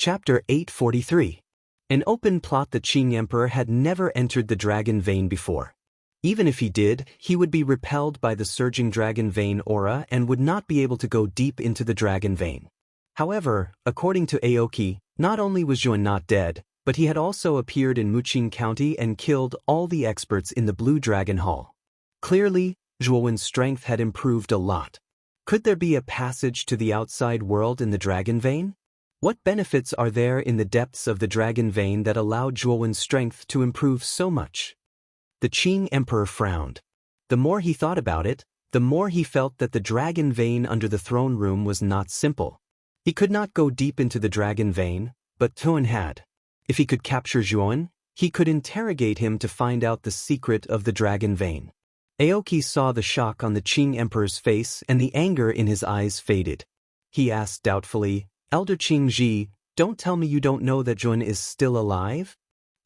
Chapter 843. An open plot. The Qing Emperor had never entered the dragon vein before. Even if he did, he would be repelled by the surging dragon vein aura and would not be able to go deep into the dragon vein. However, according to Aoki, not only was Zhuan not dead, but he had also appeared in Muqing County and killed all the experts in the Blue Dragon Hall. Clearly, Zhuowen's strength had improved a lot. Could there be a passage to the outside world in the dragon vein? What benefits are there in the depths of the dragon vein that allowed Zhuowen's strength to improve so much? The Qing Emperor frowned. The more he thought about it, the more he felt that the dragon vein under the throne room was not simple. He could not go deep into the dragon vein, but Zhuowen had. If he could capture Zhuowen, he could interrogate him to find out the secret of the dragon vein. Aoki saw the shock on the Qing Emperor's face and the anger in his eyes faded. He asked doubtfully, "Elder Qing Ji, don't tell me you don't know that Zhuowen is still alive?"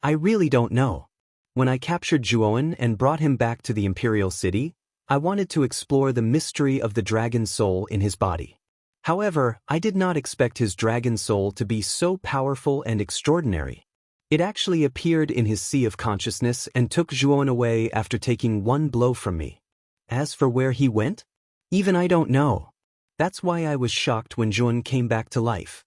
"I really don't know. When I captured Zhuowen and brought him back to the Imperial City, I wanted to explore the mystery of the dragon soul in his body. However, I did not expect his dragon soul to be so powerful and extraordinary. It actually appeared in his sea of consciousness and took Zhuowen away after taking one blow from me. As for where he went, even I don't know. That's why I was shocked when Zhuowen came back to life."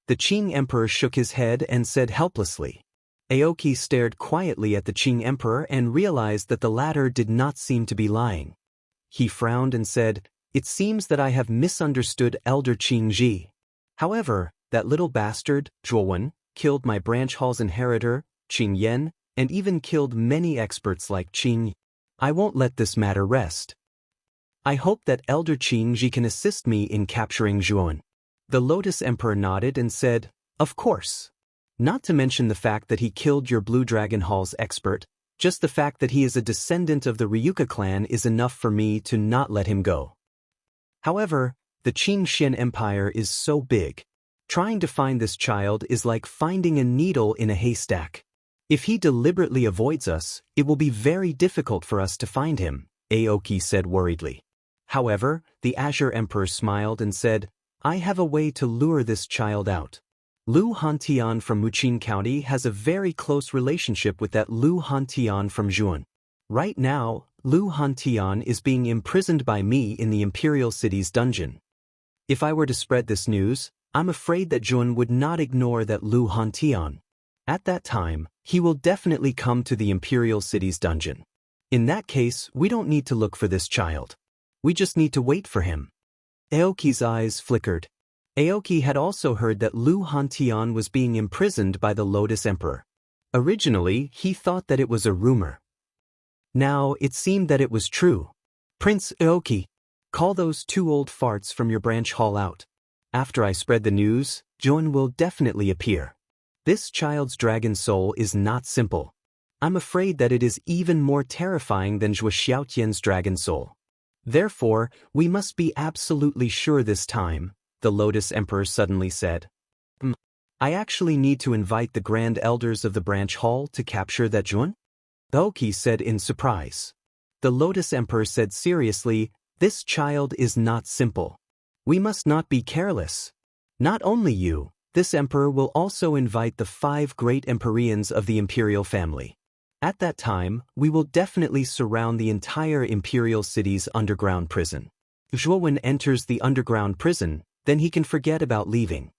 The Qing Emperor shook his head and said helplessly. Aoki stared quietly at the Qing Emperor and realized that the latter did not seem to be lying. He frowned and said, "It seems that I have misunderstood Elder Qing Ji. However, that little bastard, Zhuowen, killed my branch hall's inheritor, Qing Yan, and even killed many experts like Qing. I won't let this matter rest. I hope that Elder Qing Ji can assist me in capturing Zhuowen." The Lotus Emperor nodded and said, "Of course. Not to mention the fact that he killed your Blue Dragon Hall's expert, just the fact that he is a descendant of the Ryuka clan is enough for me to not let him go. However, the Qing Xian Empire is so big. Trying to find this child is like finding a needle in a haystack. If he deliberately avoids us, it will be very difficult for us to find him," Aoki said worriedly. However, the Azure Emperor smiled and said, "I have a way to lure this child out. Lu Hantian from Muqing County has a very close relationship with that Lu Hantian from Zhuowen. Right now, Lu Hantian is being imprisoned by me in the Imperial City's dungeon. If I were to spread this news, I'm afraid that Zhuowen would not ignore that Lu Hantian. At that time, he will definitely come to the Imperial City's dungeon. In that case, we don't need to look for this child. We just need to wait for him." Aoki's eyes flickered. Aoki had also heard that Lu Hantian was being imprisoned by the Lotus Emperor. Originally, he thought that it was a rumor. Now, it seemed that it was true. "Prince Aoki, call those two old farts from your branch hall out. After I spread the news, Zhuowen will definitely appear. This child's dragon soul is not simple. I'm afraid that it is even more terrifying than Zhuo Xiaotian's dragon soul. Therefore, we must be absolutely sure this time," the Lotus Emperor suddenly said. "I actually need to invite the Grand Elders of the Branch Hall to capture that Zhuowen?" Aoki said in surprise. The Lotus Emperor said seriously, "This child is not simple. We must not be careless. Not only you, this emperor will also invite the 5 great Empyreans of the imperial family. At that time, we will definitely surround the entire Imperial City's underground prison. If Zhuowen enters the underground prison, then he can forget about leaving."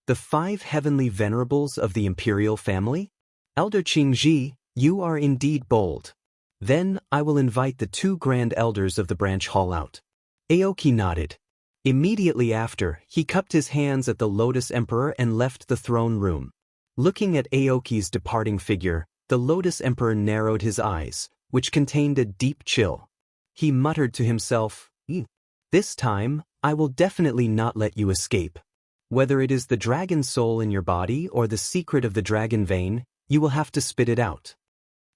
"The 5 heavenly venerables of the imperial family? Elder Qing Ji, you are indeed bold. Then, I will invite the 2 grand elders of the branch hall out." Aoki nodded. Immediately after, he cupped his hands at the Lotus Emperor and left the throne room. Looking at Aoki's departing figure, the Lotus Emperor narrowed his eyes, which contained a deep chill. He muttered to himself, "This time, I will definitely not let you escape. Whether it is the dragon soul in your body or the secret of the dragon vein, you will have to spit it out."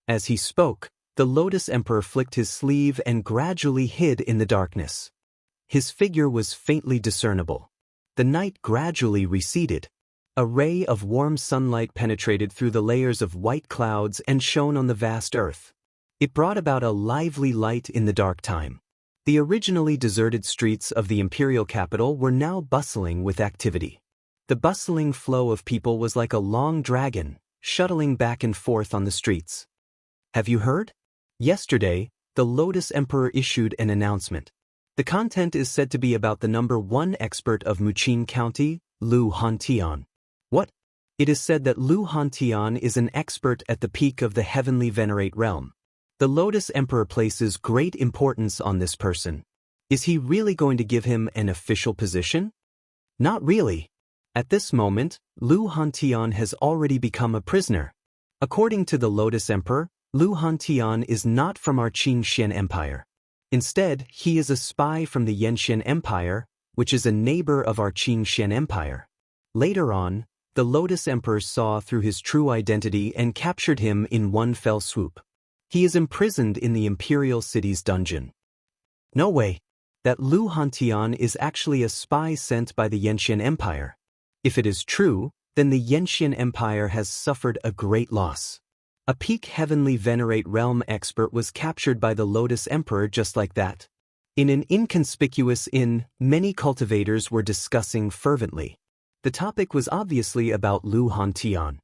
As he spoke, the Lotus Emperor flicked his sleeve and gradually hid in the darkness. His figure was faintly discernible. The night gradually receded. A ray of warm sunlight penetrated through the layers of white clouds and shone on the vast earth. It brought about a lively light in the dark time. The originally deserted streets of the imperial capital were now bustling with activity. The bustling flow of people was like a long dragon, shuttling back and forth on the streets. Have you heard? Yesterday, the Lotus Emperor issued an announcement. The content is said to be about the #1 expert of Muqin County, Lu Hantian. What? It is said that Lu Hantian is an expert at the peak of the heavenly venerate realm. The Lotus Emperor places great importance on this person. Is he really going to give him an official position? Not really. At this moment, Lu Hantian has already become a prisoner. According to the Lotus Emperor, Lu Hantian is not from our Qin Xian Empire. Instead, he is a spy from the Yanxian Empire, which is a neighbor of our Qin Xian Empire. Later on, the Lotus Emperor saw through his true identity and captured him in one fell swoop. He is imprisoned in the Imperial City's dungeon. No way. That Lu Hantian is actually a spy sent by the Yanxian Empire. If it is true, then the Yanxian Empire has suffered a great loss. A peak heavenly venerate realm expert was captured by the Lotus Emperor just like that. In an inconspicuous inn, many cultivators were discussing fervently. The topic was obviously about Lu Hantian.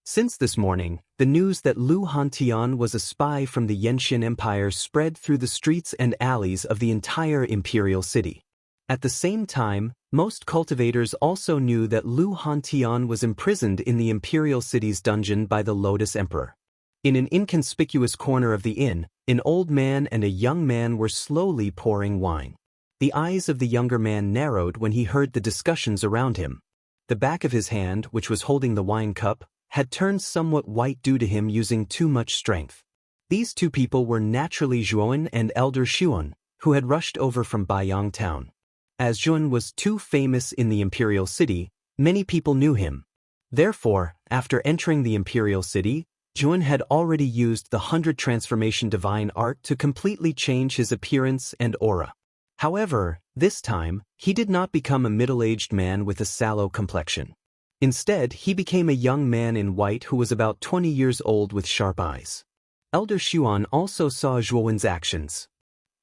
Since this morning, the news that Lu Hantian was a spy from the Yanxian Empire spread through the streets and alleys of the entire imperial city. At the same time, most cultivators also knew that Lu Hantian was imprisoned in the imperial city's dungeon by the Lotus Emperor. In an inconspicuous corner of the inn, an old man and a young man were slowly pouring wine. The eyes of the younger man narrowed when he heard the discussions around him. The back of his hand, which was holding the wine cup, had turned somewhat white due to him using too much strength. These two people were naturally Zhuan and Elder Xuan, who had rushed over from Baiyang town. As Zhuan was too famous in the imperial city, many people knew him. Therefore, after entering the imperial city, Zhuan had already used the 100 transformation divine art to completely change his appearance and aura. However, this time, he did not become a middle-aged man with a sallow complexion. Instead, he became a young man in white who was about 20 years old with sharp eyes. Elder Xuan also saw Zhuan's actions.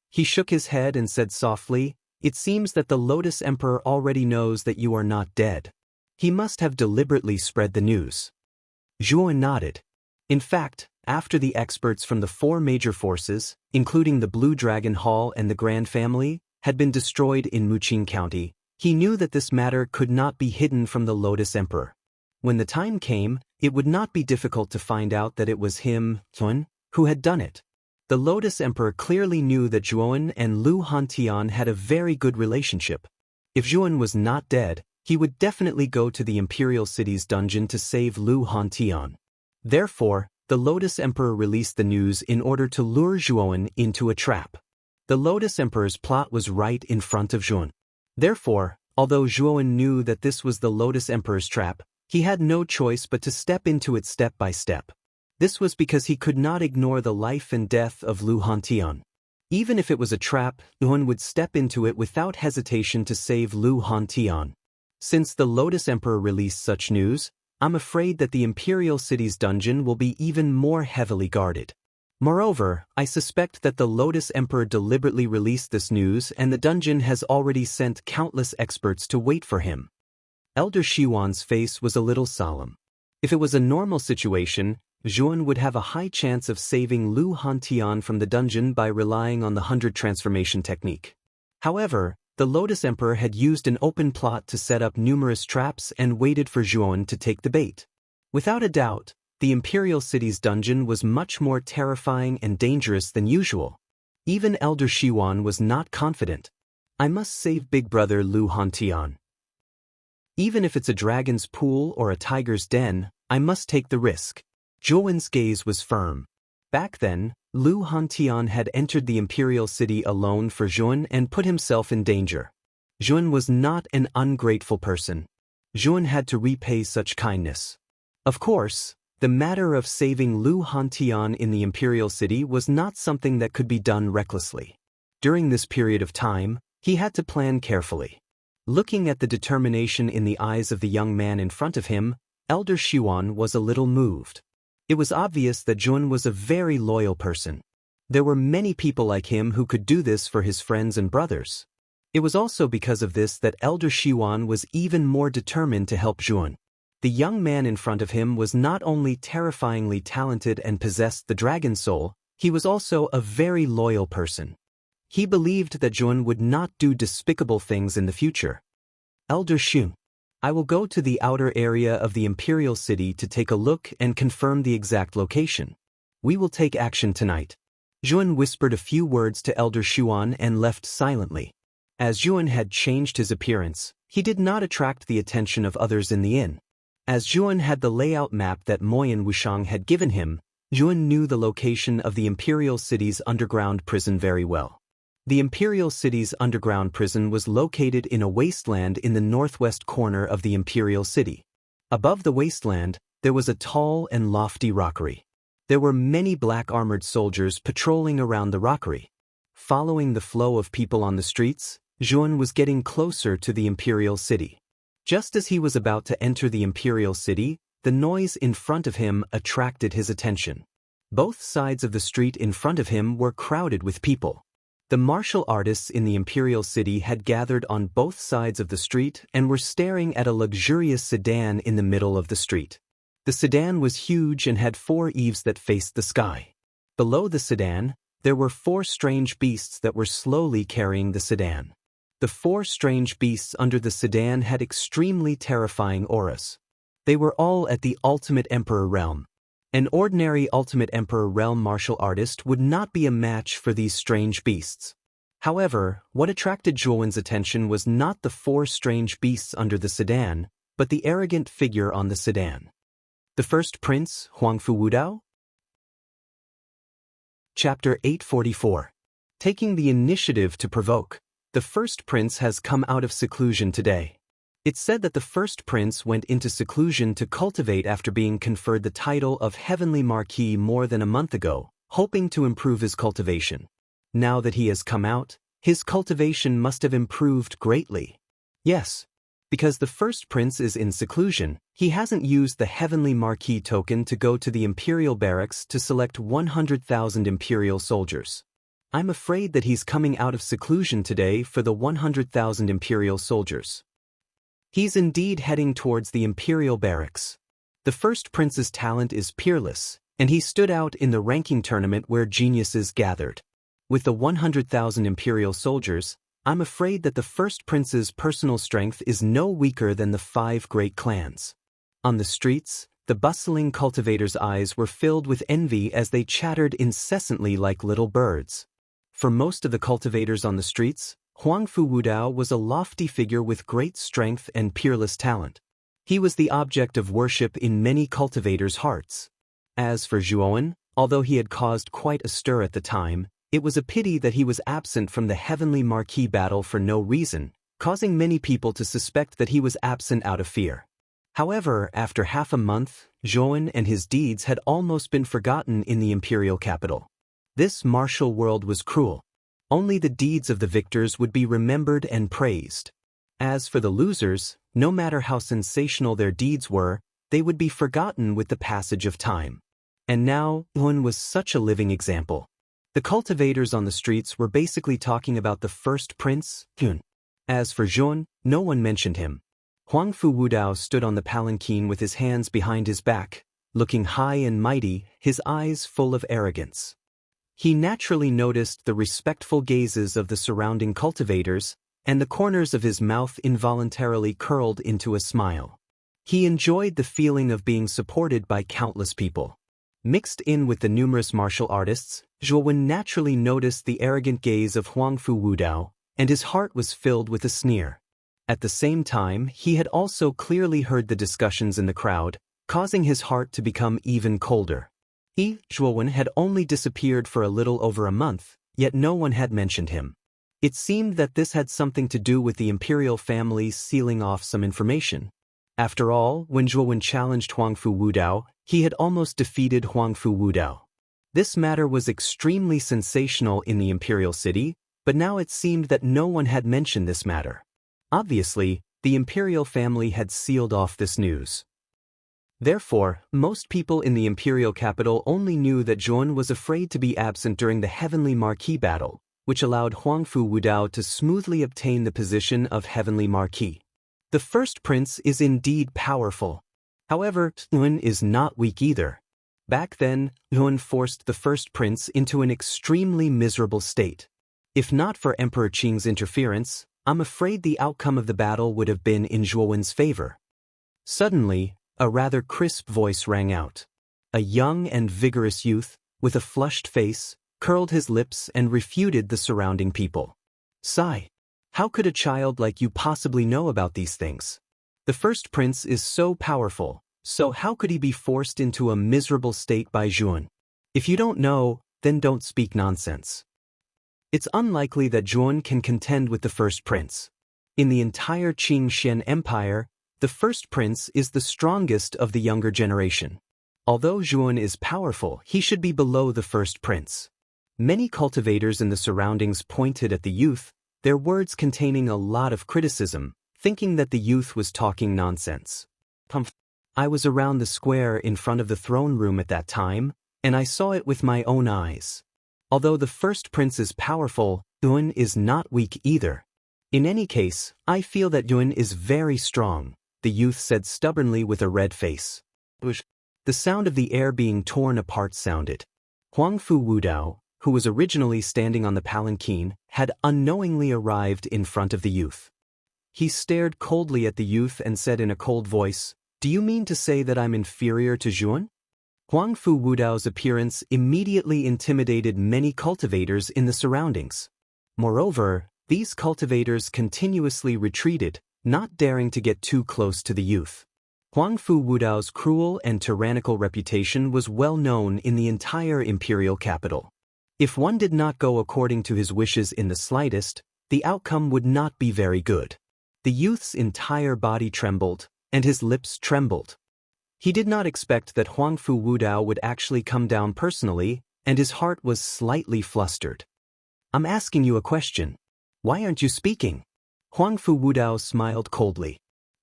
He shook his head and said softly, "It seems that the Lotus Emperor already knows that you are not dead. He must have deliberately spread the news." Zhuan nodded. In fact, after the experts from the 4 major forces, including the Blue Dragon Hall and the Grand Family, had been destroyed in Muqin County, he knew that this matter could not be hidden from the Lotus Emperor. When the time came, it would not be difficult to find out that it was him, Zhuan, who had done it. The Lotus Emperor clearly knew that Zhuan and Lu Hantian had a very good relationship. If Zhuan was not dead, he would definitely go to the Imperial City's dungeon to save Lu Hantian. Therefore, the Lotus Emperor released the news in order to lure Zhuan into a trap. The Lotus Emperor's plot was right in front of Zhuan. Therefore, although Zhuan knew that this was the Lotus Emperor's trap, he had no choice but to step into it step by step. This was because he could not ignore the life and death of Lu Hantian. Even if it was a trap, Zhuan would step into it without hesitation to save Lu Hantian. Since the Lotus Emperor released such news, I'm afraid that the Imperial City's dungeon will be even more heavily guarded. Moreover, I suspect that the Lotus Emperor deliberately released this news and the dungeon has already sent countless experts to wait for him. Elder Xuan's face was a little solemn. If it was a normal situation, Zhuan would have a high chance of saving Lu Hantian from the dungeon by relying on the 100 transformation technique. However, the Lotus Emperor had used an open plot to set up numerous traps and waited for Zhuan to take the bait. Without a doubt, the Imperial City's dungeon was much more terrifying and dangerous than usual. Even Elder Xuan was not confident. I must save Big Brother Lu Hantian. Even if it's a dragon's pool or a tiger's den, I must take the risk. Zhuan's gaze was firm. Back then, Lu Hantian had entered the Imperial City alone for Zhuan and put himself in danger. Zhuan was not an ungrateful person. Zhuan had to repay such kindness. Of course, the matter of saving Lu Hantian in the Imperial City was not something that could be done recklessly. During this period of time, he had to plan carefully. Looking at the determination in the eyes of the young man in front of him, Elder Xuan was a little moved. It was obvious that Zhuan was a very loyal person. There were many people like him who could do this for his friends and brothers. It was also because of this that Elder Xiwan was even more determined to help Zhuan. The young man in front of him was not only terrifyingly talented and possessed the dragon soul, he was also a very loyal person. He believed that Zhuan would not do despicable things in the future. Elder Xun, I will go to the outer area of the Imperial City to take a look and confirm the exact location. We will take action tonight. Zhuan whispered a few words to Elder Xiwan and left silently. As Zhuan had changed his appearance, he did not attract the attention of others in the inn. As Zhuan had the layout map that Moyan Wushang had given him, Zhuan knew the location of the Imperial City's underground prison very well. The Imperial City's underground prison was located in a wasteland in the northwest corner of the Imperial City. Above the wasteland, there was a tall and lofty rockery. There were many black-armored soldiers patrolling around the rockery. Following the flow of people on the streets, Zhuan was getting closer to the Imperial City. Just as he was about to enter the Imperial City, the noise in front of him attracted his attention. Both sides of the street in front of him were crowded with people. The martial artists in the Imperial City had gathered on both sides of the street and were staring at a luxurious sedan in the middle of the street. The sedan was huge and had 4 eaves that faced the sky. Below the sedan, there were 4 strange beasts that were slowly carrying the sedan. The 4 strange beasts under the sedan had extremely terrifying auras. They were all at the Ultimate Emperor realm. An ordinary Ultimate Emperor realm martial artist would not be a match for these strange beasts. However, what attracted Zhuan's attention was not the 4 strange beasts under the sedan, but the arrogant figure on the sedan. The first prince, Huangfu Wudao? Chapter 844. Taking the initiative to provoke. The first prince has come out of seclusion today. It's said that the first prince went into seclusion to cultivate after being conferred the title of Heavenly Marquis more than a month ago, hoping to improve his cultivation. Now that he has come out, his cultivation must have improved greatly. Yes, because the first prince is in seclusion, he hasn't used the Heavenly Marquis token to go to the Imperial Barracks to select 100,000 Imperial soldiers. I'm afraid that he's coming out of seclusion today for the 100,000 Imperial soldiers. He's indeed heading towards the Imperial Barracks. The first prince's talent is peerless, and he stood out in the ranking tournament where geniuses gathered. With the 100,000 Imperial soldiers, I'm afraid that the first prince's personal strength is no weaker than the 5 great clans. On the streets, the bustling cultivators' eyes were filled with envy as they chattered incessantly like little birds. For most of the cultivators on the streets, Huangfu Wudao was a lofty figure with great strength and peerless talent. He was the object of worship in many cultivators' hearts. As for Zhuan, although he had caused quite a stir at the time, it was a pity that he was absent from the Heavenly Marquis battle for no reason, causing many people to suspect that he was absent out of fear. However, after half a month, Zhuan and his deeds had almost been forgotten in the imperial capital. This martial world was cruel. Only the deeds of the victors would be remembered and praised. As for the losers, no matter how sensational their deeds were, they would be forgotten with the passage of time. And now, Zhuan was such a living example. The cultivators on the streets were basically talking about the first prince, Zhuan. As for Zhuan, no one mentioned him. Huangfu Wudao stood on the palanquin with his hands behind his back, looking high and mighty, his eyes full of arrogance. He naturally noticed the respectful gazes of the surrounding cultivators, and the corners of his mouth involuntarily curled into a smile. He enjoyed the feeling of being supported by countless people. Mixed in with the numerous martial artists, Zhuan naturally noticed the arrogant gaze of Huangfu Wudao, and his heart was filled with a sneer. At the same time, he had also clearly heard the discussions in the crowd, causing his heart to become even colder. Zhuan had only disappeared for a little over a month, yet no one had mentioned him. It seemed that this had something to do with the imperial family sealing off some information. After all, when Zhuan challenged Huangfu Wudao, he had almost defeated Huangfu Wudao. This matter was extremely sensational in the imperial city, but now it seemed that no one had mentioned this matter. Obviously, the imperial family had sealed off this news. Therefore, most people in the imperial capital only knew that Zhuan was afraid to be absent during the Heavenly Marquis battle, which allowed Huangfu Wudao to smoothly obtain the position of heavenly marquis. The first prince is indeed powerful. However, Yun is not weak either. Back then, Yun forced the first prince into an extremely miserable state. If not for Emperor Qing's interference, I'm afraid the outcome of the battle would have been in Zhuowen's favor. Suddenly, a rather crisp voice rang out. A young and vigorous youth, with a flushed face, curled his lips and refuted the surrounding people. Sigh. How could a child like you possibly know about these things? The first prince is so powerful, so how could he be forced into a miserable state by Zhuon? If you don't know, then don't speak nonsense. It's unlikely that Zhuon can contend with the first prince. In the entire Qing Xian Empire, the first prince is the strongest of the younger generation. Although Zhuon is powerful, he should be below the first prince. Many cultivators in the surroundings pointed at the youth, their words containing a lot of criticism, thinking that the youth was talking nonsense. I was around the square in front of the throne room at that time, and I saw it with my own eyes. Although the first prince is powerful, Yun is not weak either. In any case, I feel that Yun is very strong, the youth said stubbornly with a red face. The sound of the air being torn apart sounded. Huangfu Wudao, who was originally standing on the palanquin, had unknowingly arrived in front of the youth. He stared coldly at the youth and said in a cold voice, "Do you mean to say that I'm inferior to Zhuon?" Huangfu Wudao's appearance immediately intimidated many cultivators in the surroundings. Moreover, these cultivators continuously retreated, not daring to get too close to the youth. Huangfu Wudao's cruel and tyrannical reputation was well known in the entire imperial capital. If one did not go according to his wishes in the slightest, the outcome would not be very good. The youth's entire body trembled, and his lips trembled. He did not expect that Huangfu Wudao would actually come down personally, and his heart was slightly flustered. "I'm asking you a question. Why aren't you speaking?" Huangfu Wudao smiled coldly.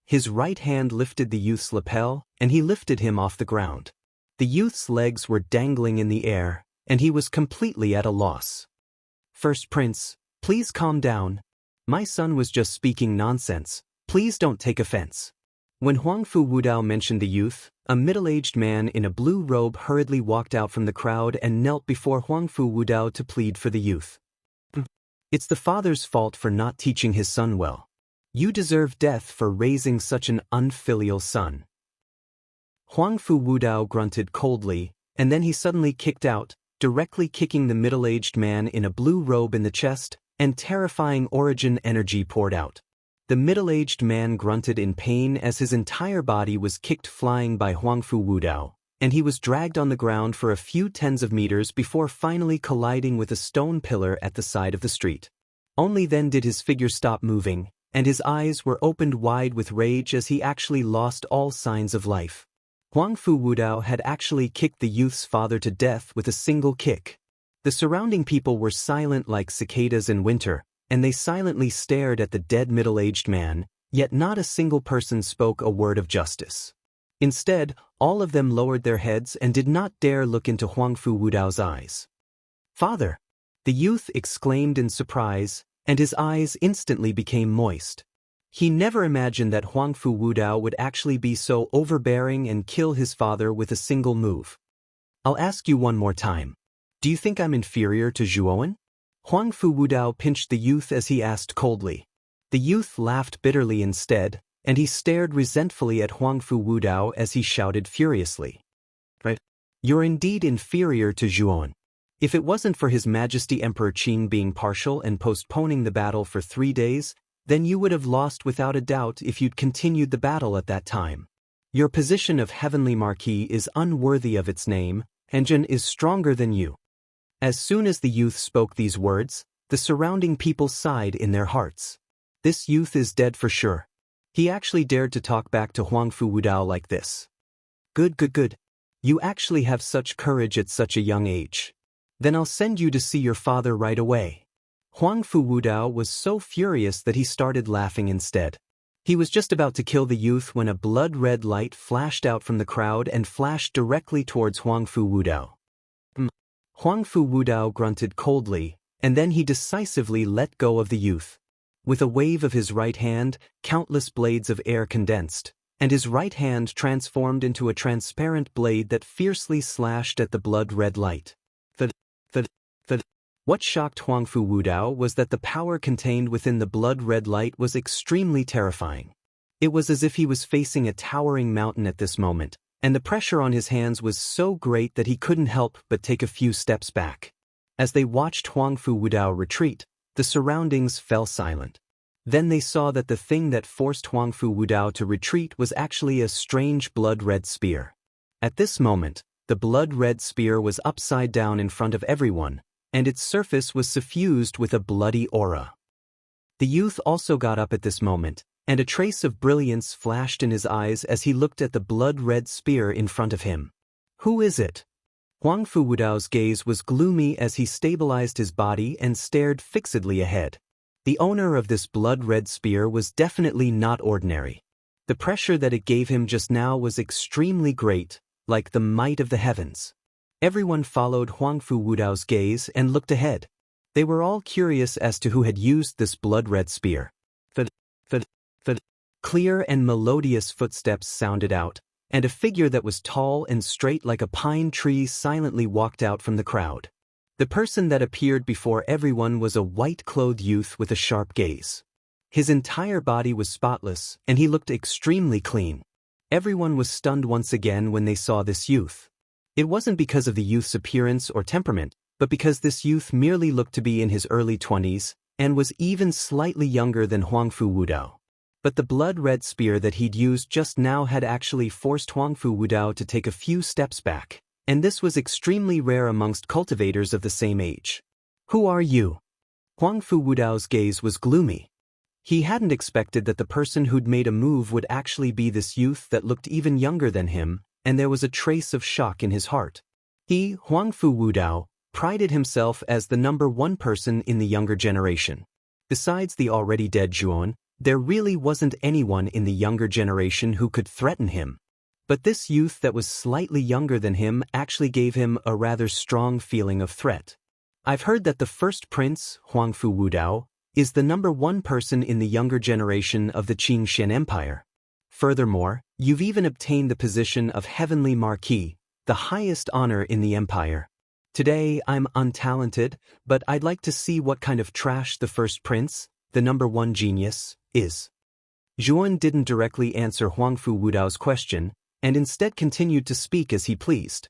His right hand lifted the youth's lapel, and he lifted him off the ground. The youth's legs were dangling in the air, and he was completely at a loss. "First Prince, please calm down. My son was just speaking nonsense. Please don't take offense." When Huangfu Wudao mentioned the youth, a middle-aged man in a blue robe hurriedly walked out from the crowd and knelt before Huangfu Wudao to plead for the youth. "It's the father's fault for not teaching his son well. You deserve death for raising such an unfilial son." Huangfu Wudao grunted coldly, and then he suddenly kicked out, directly kicking the middle-aged man in a blue robe in the chest, and terrifying origin energy poured out. The middle-aged man grunted in pain as his entire body was kicked flying by Huangfu Wudao, and he was dragged on the ground for a few tens of meters before finally colliding with a stone pillar at the side of the street. Only then did his figure stop moving, and his eyes were opened wide with rage as he actually lost all signs of life. Huangfu Wudao had actually kicked the youth's father to death with a single kick. The surrounding people were silent like cicadas in winter, and they silently stared at the dead middle-aged man, yet not a single person spoke a word of justice. Instead, all of them lowered their heads and did not dare look into Huangfu Wudao's eyes. "Father!" the youth exclaimed in surprise, and his eyes instantly became moist. He never imagined that Huangfu Wudao would actually be so overbearing and kill his father with a single move. "I'll ask you one more time. Do you think I'm inferior to Zhuowen?" Huangfu Wudao pinched the youth as he asked coldly. The youth laughed bitterly instead, and he stared resentfully at Huangfu Wudao as he shouted furiously. "Right? You're indeed inferior to Zhuowen. If it wasn't for His Majesty Emperor Qing being partial and postponing the battle for 3 days, then you would have lost without a doubt if you'd continued the battle at that time. Your position of Heavenly Marquis is unworthy of its name, and Jin is stronger than you." As soon as the youth spoke these words, the surrounding people sighed in their hearts. This youth is dead for sure. He actually dared to talk back to Huangfu Wudao like this. Good. You actually have such courage at such a young age. Then I'll send you to see your father right away." Huangfu Wudao was so furious that he started laughing instead. He was just about to kill the youth when a blood-red light flashed out from the crowd and flashed directly towards Huangfu Wudao. Huangfu Wudao grunted coldly, and then he decisively let go of the youth. With a wave of his right hand, countless blades of air condensed, and his right hand transformed into a transparent blade that fiercely slashed at the blood-red light. What shocked Huangfu Wudao was that the power contained within the blood-red light was extremely terrifying. It was as if he was facing a towering mountain at this moment, and the pressure on his hands was so great that he couldn't help but take a few steps back. As they watched Huangfu Wudao retreat, the surroundings fell silent. Then they saw that the thing that forced Huangfu Wudao to retreat was actually a strange blood-red spear. At this moment, the blood-red spear was upside down in front of everyone, and its surface was suffused with a bloody aura. The youth also got up at this moment, and a trace of brilliance flashed in his eyes as he looked at the blood-red spear in front of him. Who is it? Huangfu Wudao's gaze was gloomy as he stabilized his body and stared fixedly ahead. The owner of this blood-red spear was definitely not ordinary. The pressure that it gave him just now was extremely great, like the might of the heavens. Everyone followed Huangfu Wudao's gaze and looked ahead. They were all curious as to who had used this blood-red spear. Clear and melodious footsteps sounded out, and a figure that was tall and straight like a pine tree silently walked out from the crowd. The person that appeared before everyone was a white-clothed youth with a sharp gaze. His entire body was spotless, and he looked extremely clean. Everyone was stunned once again when they saw this youth. It wasn't because of the youth's appearance or temperament, but because this youth merely looked to be in his early 20s, and was even slightly younger than Huangfu Wudao. But the blood-red spear that he'd used just now had actually forced Huangfu Wudao to take a few steps back, and this was extremely rare amongst cultivators of the same age. Who are you? Huangfu Wudao's gaze was gloomy. He hadn't expected that the person who'd made a move would actually be this youth that looked even younger than him, and there was a trace of shock in his heart. He, Huangfu Wudao, prided himself as the #1 person in the younger generation. Besides the already dead Zhuan, there really wasn't anyone in the younger generation who could threaten him. But this youth that was slightly younger than him actually gave him a rather strong feeling of threat. I've heard that the first prince, Huangfu Wudao, is the #1 person in the younger generation of the Qingxian Empire. Furthermore, you've even obtained the position of Heavenly Marquis, the highest honor in the empire. Today, I'm untalented, but I'd like to see what kind of trash the first prince, the #1 genius, is. Zhuan didn't directly answer Huangfu Wudao's question, and instead continued to speak as he pleased.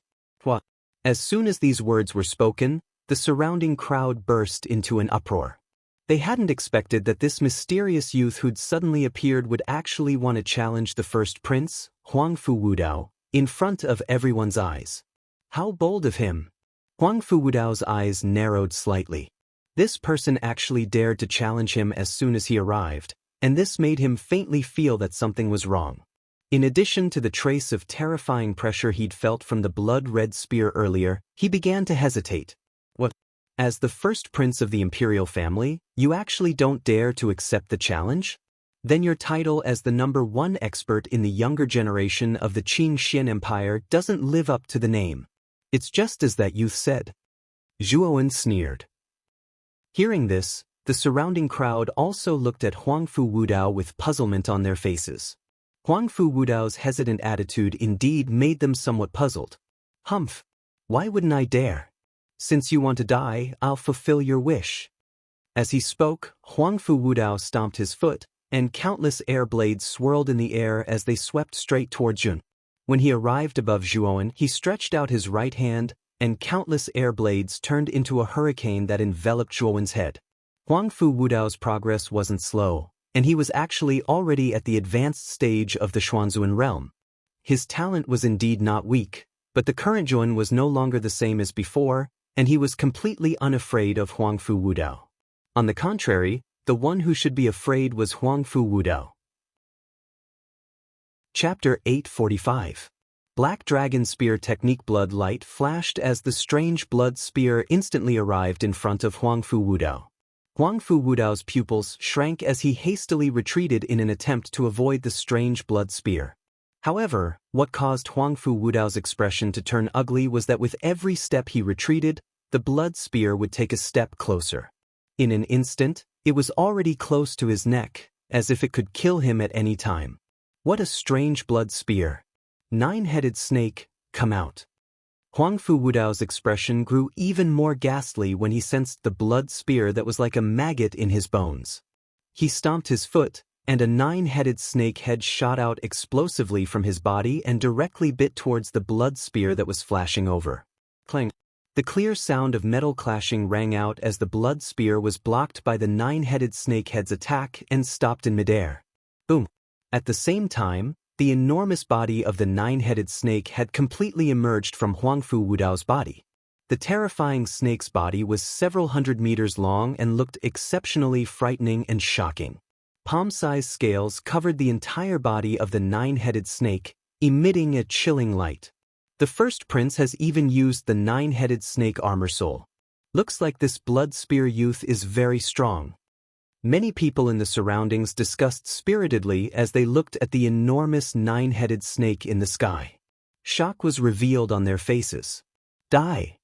As soon as these words were spoken, the surrounding crowd burst into an uproar. They hadn't expected that this mysterious youth who'd suddenly appeared would actually want to challenge the first prince, Huangfu Wudao, in front of everyone's eyes. How bold of him! Huangfu Wudao's eyes narrowed slightly. This person actually dared to challenge him as soon as he arrived, and this made him faintly feel that something was wrong. In addition to the trace of terrifying pressure he'd felt from the blood-red spear earlier, he began to hesitate. What? As the first prince of the imperial family, you actually don't dare to accept the challenge? Then your title as the #1 expert in the younger generation of the Qingxian Empire doesn't live up to the name. It's just as that youth said. Zhuowen sneered. Hearing this, the surrounding crowd also looked at Huangfu Wudao with puzzlement on their faces. Huangfu Wudao's hesitant attitude indeed made them somewhat puzzled. Humph! Why wouldn't I dare? Since you want to die, I'll fulfill your wish. As he spoke, Huangfu Wudao stomped his foot, and countless air blades swirled in the air as they swept straight toward Jun. When he arrived above Zhuowen, he stretched out his right hand, and countless air blades turned into a hurricane that enveloped Zhuowen's head. Huangfu Wudao's progress wasn't slow, and he was actually already at the advanced stage of the Xuanzuan realm. His talent was indeed not weak, but the current Zhuan was no longer the same as before, and he was completely unafraid of Huangfu Wudao. On the contrary, the one who should be afraid was Huangfu Wudao. Chapter 845. Black Dragon Spear Technique. Blood light flashed as the strange blood spear instantly arrived in front of Huangfu Wudao. Huangfu Wudao's pupils shrank as he hastily retreated in an attempt to avoid the strange blood spear. However, what caused Huangfu Wudao's expression to turn ugly was that with every step he retreated, the blood spear would take a step closer. In an instant, it was already close to his neck, as if it could kill him at any time. What a strange blood spear. Nine-headed snake, come out. Huangfu Wudao's expression grew even more ghastly when he sensed the blood spear that was like a maggot in his bones. He stomped his foot, and a nine-headed snake head shot out explosively from his body and directly bit towards the blood spear that was flashing over. Clang! The clear sound of metal clashing rang out as the blood spear was blocked by the nine-headed snake head's attack and stopped in midair. Boom! At the same time, the enormous body of the nine-headed snake had completely emerged from Huangfu Wudao's body. The terrifying snake's body was several hundred meters long and looked exceptionally frightening and shocking. Palm-sized scales covered the entire body of the nine-headed snake, emitting a chilling light. The first prince has even used the nine-headed snake armor soul. Looks like this blood spear youth is very strong. Many people in the surroundings discussed spiritedly as they looked at the enormous nine-headed snake in the sky. Shock was revealed on their faces. Die!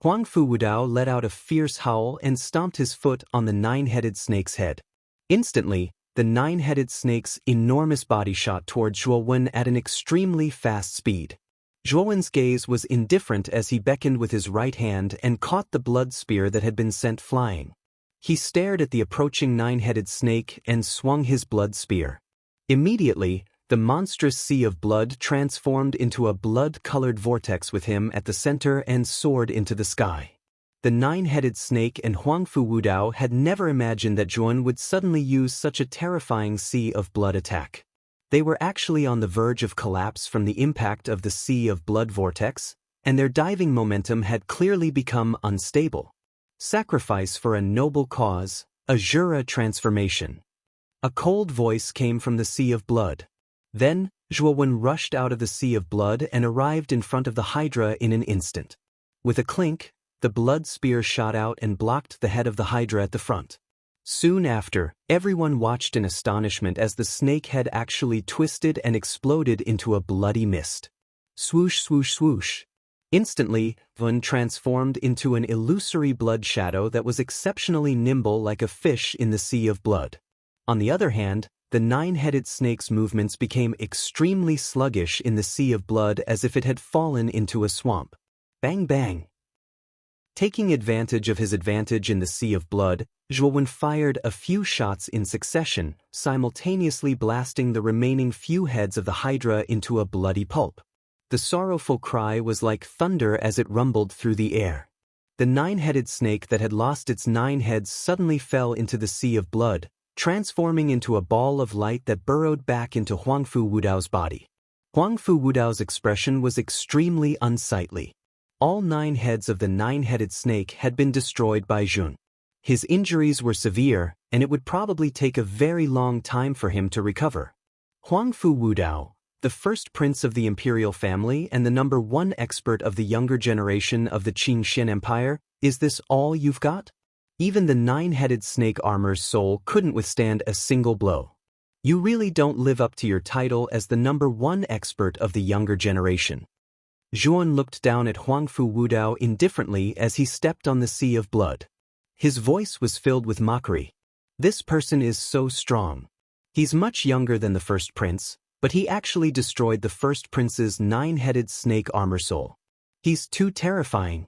Huangfu Wudao let out a fierce howl and stomped his foot on the nine-headed snake's head. Instantly, the nine-headed snake's enormous body shot toward Zhuowen at an extremely fast speed. Zhuowen's gaze was indifferent as he beckoned with his right hand and caught the blood spear that had been sent flying. He stared at the approaching nine-headed snake and swung his blood spear. Immediately, the monstrous sea of blood transformed into a blood-colored vortex with him at the center and soared into the sky. The nine-headed snake and Huangfu Wudao had never imagined that Zhuan would suddenly use such a terrifying sea of blood attack. They were actually on the verge of collapse from the impact of the sea of blood vortex, and their diving momentum had clearly become unstable. Sacrifice for a noble cause, Azura transformation. A cold voice came from the sea of blood. Then, Zhuowen rushed out of the sea of blood and arrived in front of the Hydra in an instant. With a clink, the blood spear shot out and blocked the head of the Hydra at the front. Soon after, everyone watched in astonishment as the snake head actually twisted and exploded into a bloody mist. Swoosh, swoosh, swoosh. Instantly, Vun transformed into an illusory blood shadow that was exceptionally nimble like a fish in the sea of blood. On the other hand, the nine-headed snake's movements became extremely sluggish in the sea of blood as if it had fallen into a swamp. Bang bang! Taking advantage of his advantage in the sea of blood, Zhuowen fired a few shots in succession, simultaneously blasting the remaining few heads of the Hydra into a bloody pulp. The sorrowful cry was like thunder as it rumbled through the air. The nine-headed snake that had lost its 9 heads suddenly fell into the sea of blood, transforming into a ball of light that burrowed back into Huangfu Wudao's body. Huangfu Wudao's expression was extremely unsightly. All 9 heads of the 9-headed snake had been destroyed by Jun. His injuries were severe, and it would probably take a very long time for him to recover. Huangfu Wudao, the first prince of the imperial family and the #1 expert of the younger generation of the Qing Xin Empire, is this all you've got? Even the 9-headed snake armor's soul couldn't withstand a single blow. You really don't live up to your title as the #1 expert of the younger generation. Zhuan looked down at Huangfu Wudao indifferently as he stepped on the sea of blood. His voice was filled with mockery. This person is so strong. He's much younger than the first prince, but he actually destroyed the first prince's 9-headed snake armor soul. He's too terrifying.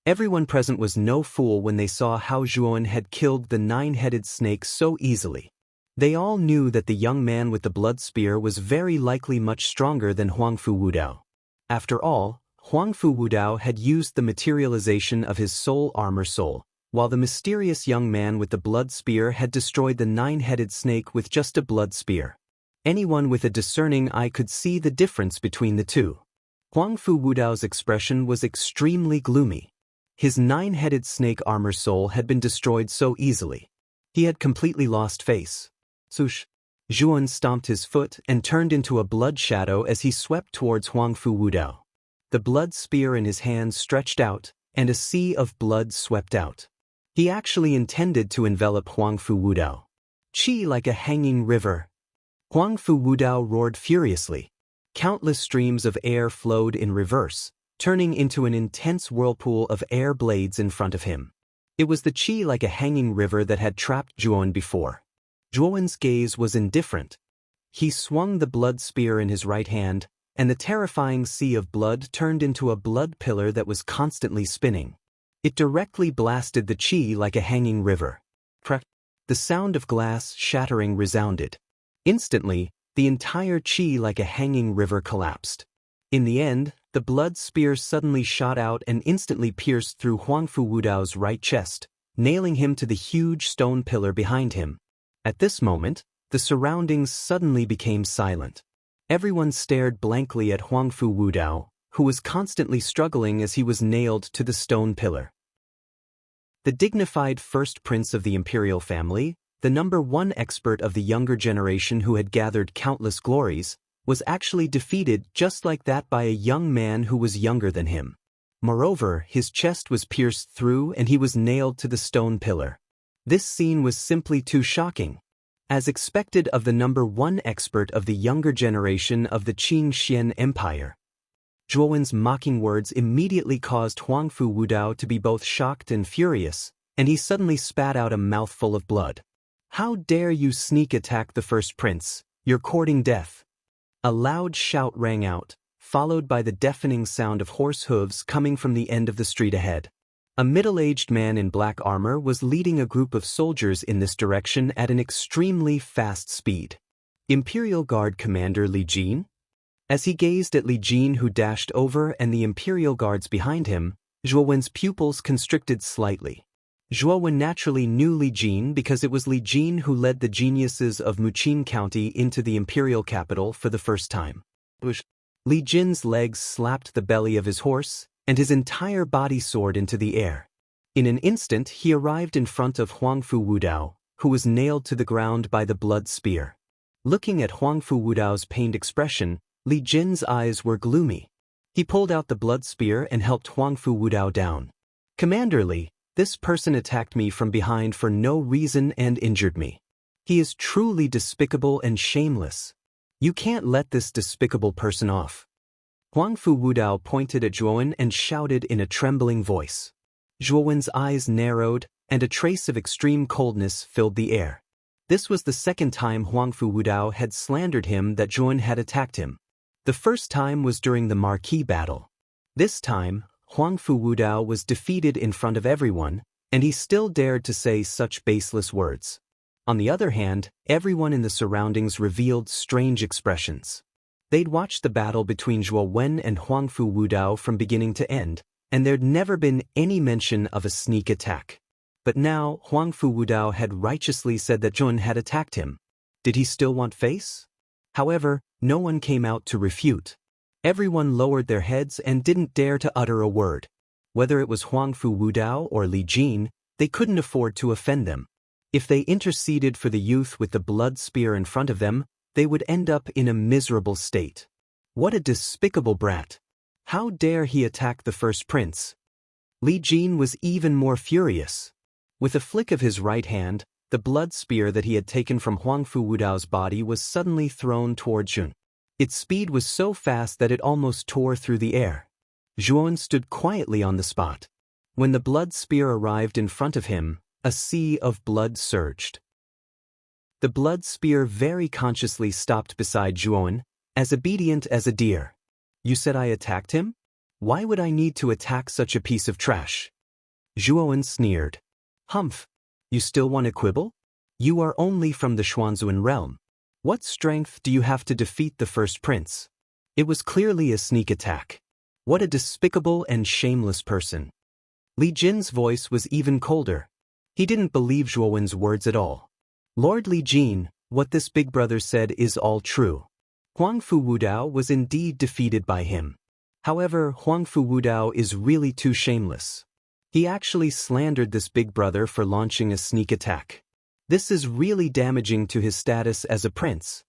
Everyone present was no fool when they saw how Zhuan had killed the 9-headed snake so easily. They all knew that the young man with the blood spear was very likely much stronger than Huangfu Wudao. After all, Huangfu Wudao had used the materialization of his soul armor soul, while the mysterious young man with the blood spear had destroyed the 9-headed snake with just a blood spear. Anyone with a discerning eye could see the difference between the two. Huangfu Wudao's expression was extremely gloomy. His 9-headed snake armor soul had been destroyed so easily. He had completely lost face. Swoosh! Zhuan stomped his foot and turned into a blood shadow as he swept towards Huangfu Wudao. The blood spear in his hand stretched out, and a sea of blood swept out. He actually intended to envelop Huangfu Wudao. Qi like a hanging river. Huangfu Wudao roared furiously. Countless streams of air flowed in reverse, turning into an intense whirlpool of air blades in front of him. It was the chi like a hanging river that had trapped Zhuowen before. Zhuowen's gaze was indifferent. He swung the blood spear in his right hand, and the terrifying sea of blood turned into a blood pillar that was constantly spinning. It directly blasted the chi like a hanging river. The sound of glass shattering resounded. Instantly, the entire chi like a hanging river collapsed. In the end, the blood spear suddenly shot out and instantly pierced through Huangfu Wudao's right chest, nailing him to the huge stone pillar behind him. At this moment, the surroundings suddenly became silent. Everyone stared blankly at Huangfu Wudao, who was constantly struggling as he was nailed to the stone pillar. The dignified first prince of the imperial family, the #1 expert of the younger generation who had gathered countless glories, was actually defeated just like that by a young man who was younger than him. Moreover, his chest was pierced through and he was nailed to the stone pillar. This scene was simply too shocking. As expected of the #1 expert of the younger generation of the Qing Xian Empire, Zhuowen's mocking words immediately caused Huangfu Wudao to be both shocked and furious, and he suddenly spat out a mouthful of blood. "How dare you sneak attack the first prince? You're courting death." A loud shout rang out, followed by the deafening sound of horse hooves coming from the end of the street ahead. A middle-aged man in black armor was leading a group of soldiers in this direction at an extremely fast speed. Imperial Guard Commander Li Jin? As he gazed at Li Jin, who dashed over, and the Imperial Guards behind him, Zhuowen's pupils constricted slightly. Zhuowen naturally knew Li Jin because it was Li Jin who led the geniuses of Muqin County into the imperial capital for the first time. Li Jin's legs slapped the belly of his horse, and his entire body soared into the air. In an instant he arrived in front of Huangfu Wudao, who was nailed to the ground by the blood spear. Looking at Huangfu Wudao's pained expression, Li Jin's eyes were gloomy. He pulled out the blood spear and helped Huangfu Wudao down. "Commander Li, this person attacked me from behind for no reason and injured me. He is truly despicable and shameless. You can't let this despicable person off." Huangfu Wudao pointed at Zhuowen and shouted in a trembling voice. Zhuowen's eyes narrowed, and a trace of extreme coldness filled the air. This was the second time Huangfu Wudao had slandered him that Zhuowen had attacked him. The first time was during the Marquis battle. This time, Huangfu Wudao was defeated in front of everyone, and he still dared to say such baseless words. On the other hand, everyone in the surroundings revealed strange expressions. They'd watched the battle between Zhuo Wen and Huangfu Wudao from beginning to end, and there'd never been any mention of a sneak attack. But now, Huangfu Wudao had righteously said that Zhuowen had attacked him. Did he still want face? However, no one came out to refute. Everyone lowered their heads and didn't dare to utter a word. Whether it was Huangfu Wudao or Li Jin, they couldn't afford to offend them. If they interceded for the youth with the blood spear in front of them, they would end up in a miserable state. What a despicable brat! How dare he attack the first prince? Li Jin was even more furious. With a flick of his right hand, the blood spear that he had taken from Huangfu Wudao's body was suddenly thrown toward Zhuowen. Its speed was so fast that it almost tore through the air. Zhuowen stood quietly on the spot. When the blood spear arrived in front of him, a sea of blood surged. The blood spear very consciously stopped beside Zhuowen, as obedient as a deer. "You said I attacked him? Why would I need to attack such a piece of trash?" Zhuowen sneered. "Humph! You still want to quibble? You are only from the Xuanzuan realm. What strength do you have to defeat the first prince? It was clearly a sneak attack. What a despicable and shameless person." Li Jin's voice was even colder. He didn't believe Zhuowen's words at all. "Lord Li Jin, what this big brother said is all true. Huangfu Wudao was indeed defeated by him. However, Huangfu Wudao is really too shameless. He actually slandered this big brother for launching a sneak attack. This is really damaging to his status as a prince."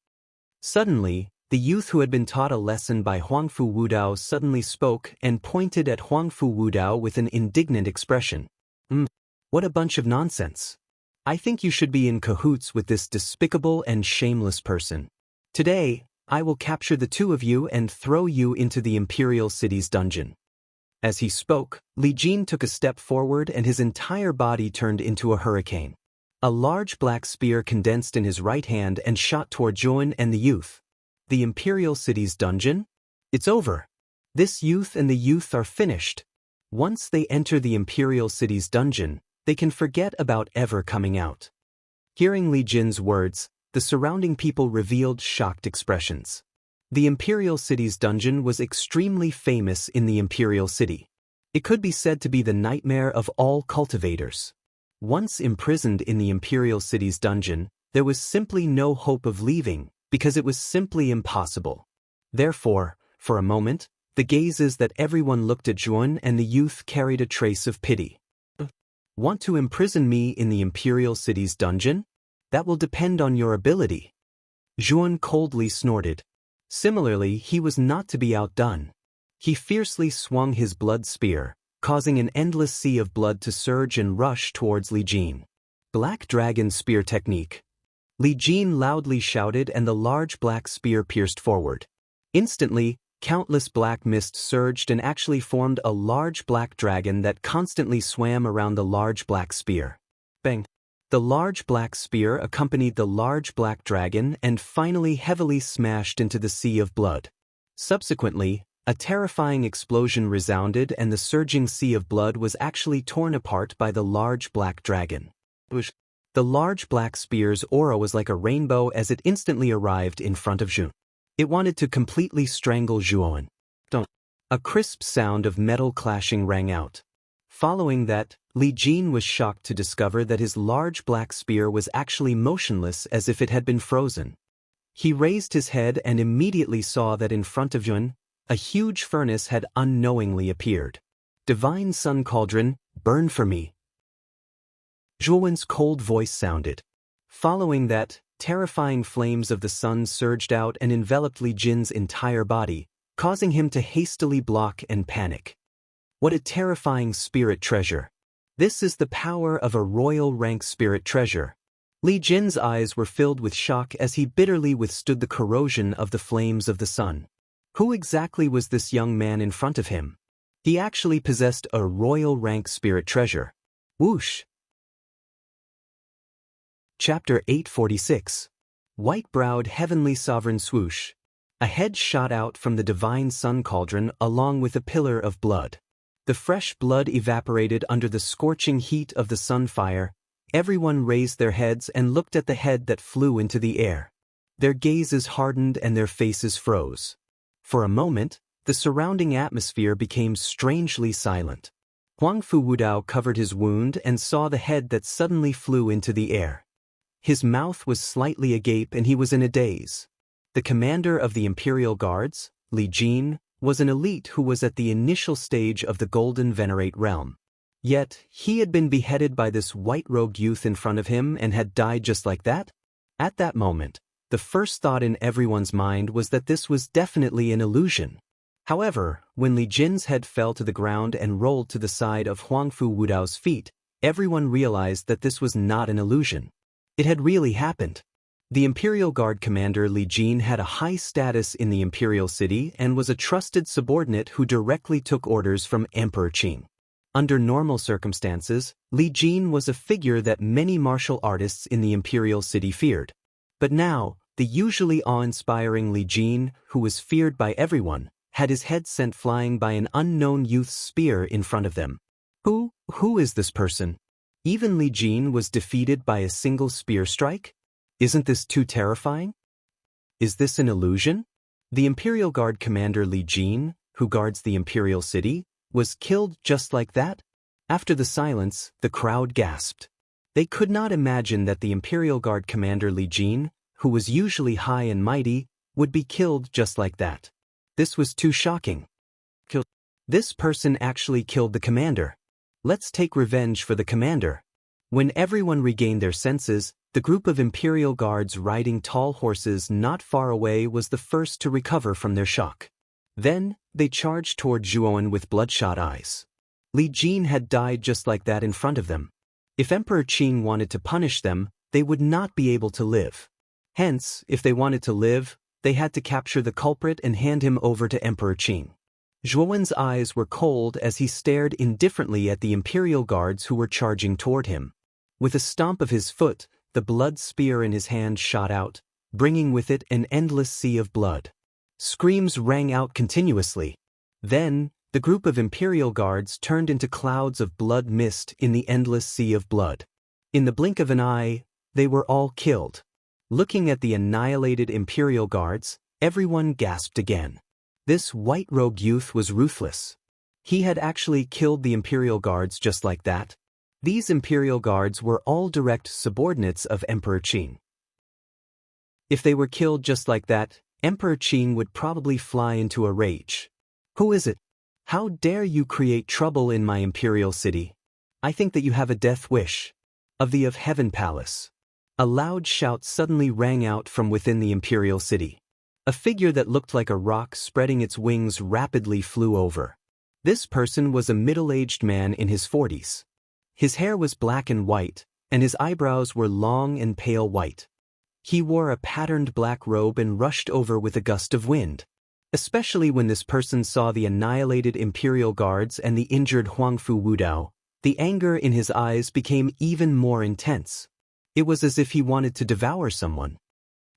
Suddenly, the youth who had been taught a lesson by Huangfu Wudao suddenly spoke and pointed at Huangfu Wudao with an indignant expression. What a bunch of nonsense. I think you should be in cahoots with this despicable and shameless person. Today, I will capture the two of you and throw you into the imperial city's dungeon." As he spoke, Li Jin took a step forward and his entire body turned into a hurricane. A large black spear condensed in his right hand and shot toward Zhuan and the youth. The Imperial City's dungeon? It's over. This youth and the youth are finished. Once they enter the Imperial City's dungeon, they can forget about ever coming out. Hearing Li Jin's words, the surrounding people revealed shocked expressions. The Imperial City's dungeon was extremely famous in the Imperial City. It could be said to be the nightmare of all cultivators. Once imprisoned in the Imperial City's dungeon, there was simply no hope of leaving, because it was simply impossible. Therefore, for a moment, the gazes that everyone looked at Zhuan and the youth carried a trace of pity. Want to imprison me in the Imperial City's dungeon? That will depend on your ability. Zhuan coldly snorted. Similarly, he was not to be outdone. He fiercely swung his blood spear, causing an endless sea of blood to surge and rush towards Li Jin. Black Dragon Spear Technique. Li Jin loudly shouted and the large black spear pierced forward. Instantly, countless black mist surged and actually formed a large black dragon that constantly swam around the large black spear. Bang! The large black spear accompanied the large black dragon and finally heavily smashed into the sea of blood. Subsequently, a terrifying explosion resounded and the surging sea of blood was actually torn apart by the large black dragon. The large black spear's aura was like a rainbow as it instantly arrived in front of Zhu. It wanted to completely strangle Zhuan. A crisp sound of metal clashing rang out. Following that, Li Jin was shocked to discover that his large black spear was actually motionless as if it had been frozen. He raised his head and immediately saw that in front of Zhuan, a huge furnace had unknowingly appeared. Divine Sun Cauldron, burn for me. Zhuan's cold voice sounded. Following that, terrifying flames of the sun surged out and enveloped Li Jin's entire body, causing him to hastily block and panic. What a terrifying spirit treasure. This is the power of a royal rank spirit treasure. Li Jin's eyes were filled with shock as he bitterly withstood the corrosion of the flames of the sun. Who exactly was this young man in front of him? He actually possessed a royal rank spirit treasure. Whoosh! Chapter 846. White-browed heavenly sovereign swoosh. A head shot out from the divine sun cauldron along with a pillar of blood. The fresh blood evaporated under the scorching heat of the sun fire. Everyone raised their heads and looked at the head that flew into the air. Their gazes hardened and their faces froze. For a moment, the surrounding atmosphere became strangely silent. Huangfu Wudao covered his wound and saw the head that suddenly flew into the air. His mouth was slightly agape and he was in a daze. The commander of the Imperial Guards, Li Jin, was an elite who was at the initial stage of the Golden Venerate realm. Yet, he had been beheaded by this white-robed youth in front of him and had died just like that? At that moment, the first thought in everyone's mind was that this was definitely an illusion. However, when Li Jin's head fell to the ground and rolled to the side of Huangfu Wudao's feet, everyone realized that this was not an illusion. It had really happened. The Imperial Guard commander Li Jin had a high status in the Imperial City and was a trusted subordinate who directly took orders from Emperor Qing. Under normal circumstances, Li Jin was a figure that many martial artists in the Imperial City feared. But now, the usually awe-inspiring Li Jin, who was feared by everyone, had his head sent flying by an unknown youth's spear in front of them. Who is this person? Even Li Jin was defeated by a single spear strike? Isn't this too terrifying? Is this an illusion? The Imperial Guard commander Li Jin, who guards the Imperial City, was killed just like that? After the silence, the crowd gasped. They could not imagine that the Imperial Guard commander Li Jin, who was usually high and mighty, would be killed just like that. This was too shocking. This person actually killed the commander. Let's take revenge for the commander. When everyone regained their senses, the group of Imperial Guards riding tall horses not far away was the first to recover from their shock. Then, they charged toward Zhuan with bloodshot eyes. Li Jin had died just like that in front of them. If Emperor Qing wanted to punish them, they would not be able to live. Hence, if they wanted to live, they had to capture the culprit and hand him over to Emperor Qing. Zhuowen's eyes were cold as he stared indifferently at the Imperial guards who were charging toward him. With a stomp of his foot, the blood spear in his hand shot out, bringing with it an endless sea of blood. Screams rang out continuously. Then, the group of Imperial guards turned into clouds of blood mist in the endless sea of blood. In the blink of an eye, they were all killed. Looking at the annihilated Imperial guards, everyone gasped again. This white-robed youth was ruthless. He had actually killed the Imperial guards just like that. These Imperial guards were all direct subordinates of Emperor Qin. If they were killed just like that, Emperor Qin would probably fly into a rage. Who is it? How dare you create trouble in my imperial city? I think that you have a death wish. Of the Heaven Palace. A loud shout suddenly rang out from within the imperial city. A figure that looked like a rock spreading its wings rapidly flew over. This person was a middle-aged man in his 40s. His hair was black and white, and his eyebrows were long and pale white. He wore a patterned black robe and rushed over with a gust of wind. Especially when this person saw the annihilated Imperial guards and the injured Huangfu Wudao, the anger in his eyes became even more intense. It was as if he wanted to devour someone.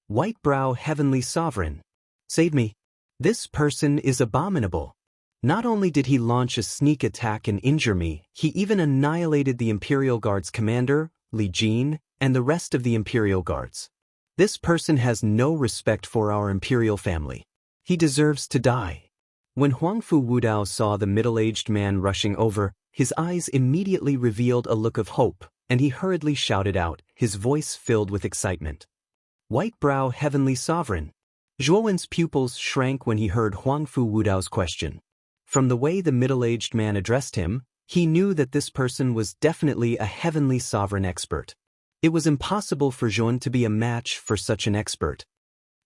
White-brow Heavenly Sovereign. Save me. This person is abominable. Not only did he launch a sneak attack and injure me, he even annihilated the Imperial Guard's commander, Li Jin, and the rest of the Imperial Guards. This person has no respect for our Imperial family. He deserves to die. When Huangfu Wudao saw the middle-aged man rushing over, his eyes immediately revealed a look of hope, and he hurriedly shouted out, his voice filled with excitement. White-brow Heavenly Sovereign. Zhuowen's pupils shrank when he heard Huangfu Wudao's question. From the way the middle-aged man addressed him, he knew that this person was definitely a Heavenly Sovereign expert. It was impossible for Zhuowen to be a match for such an expert.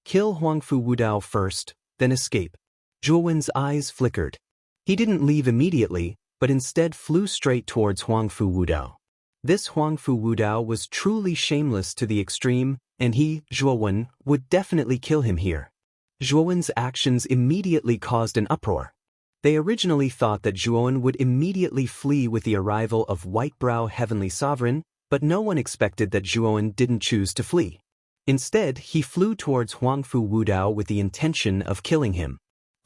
Kill Huangfu Wudao first, then escape. Zhuowen's eyes flickered. He didn't leave immediately, but instead flew straight towards Huangfu Wudao. This Huangfu Wudao was truly shameless to the extreme, and he, Zhuowen, would definitely kill him here. Zhuowen's actions immediately caused an uproar. They originally thought that Zhuowen would immediately flee with the arrival of White-brow Heavenly Sovereign, but no one expected that Zhuowen didn't choose to flee. Instead, he flew towards Huangfu Wudao with the intention of killing him.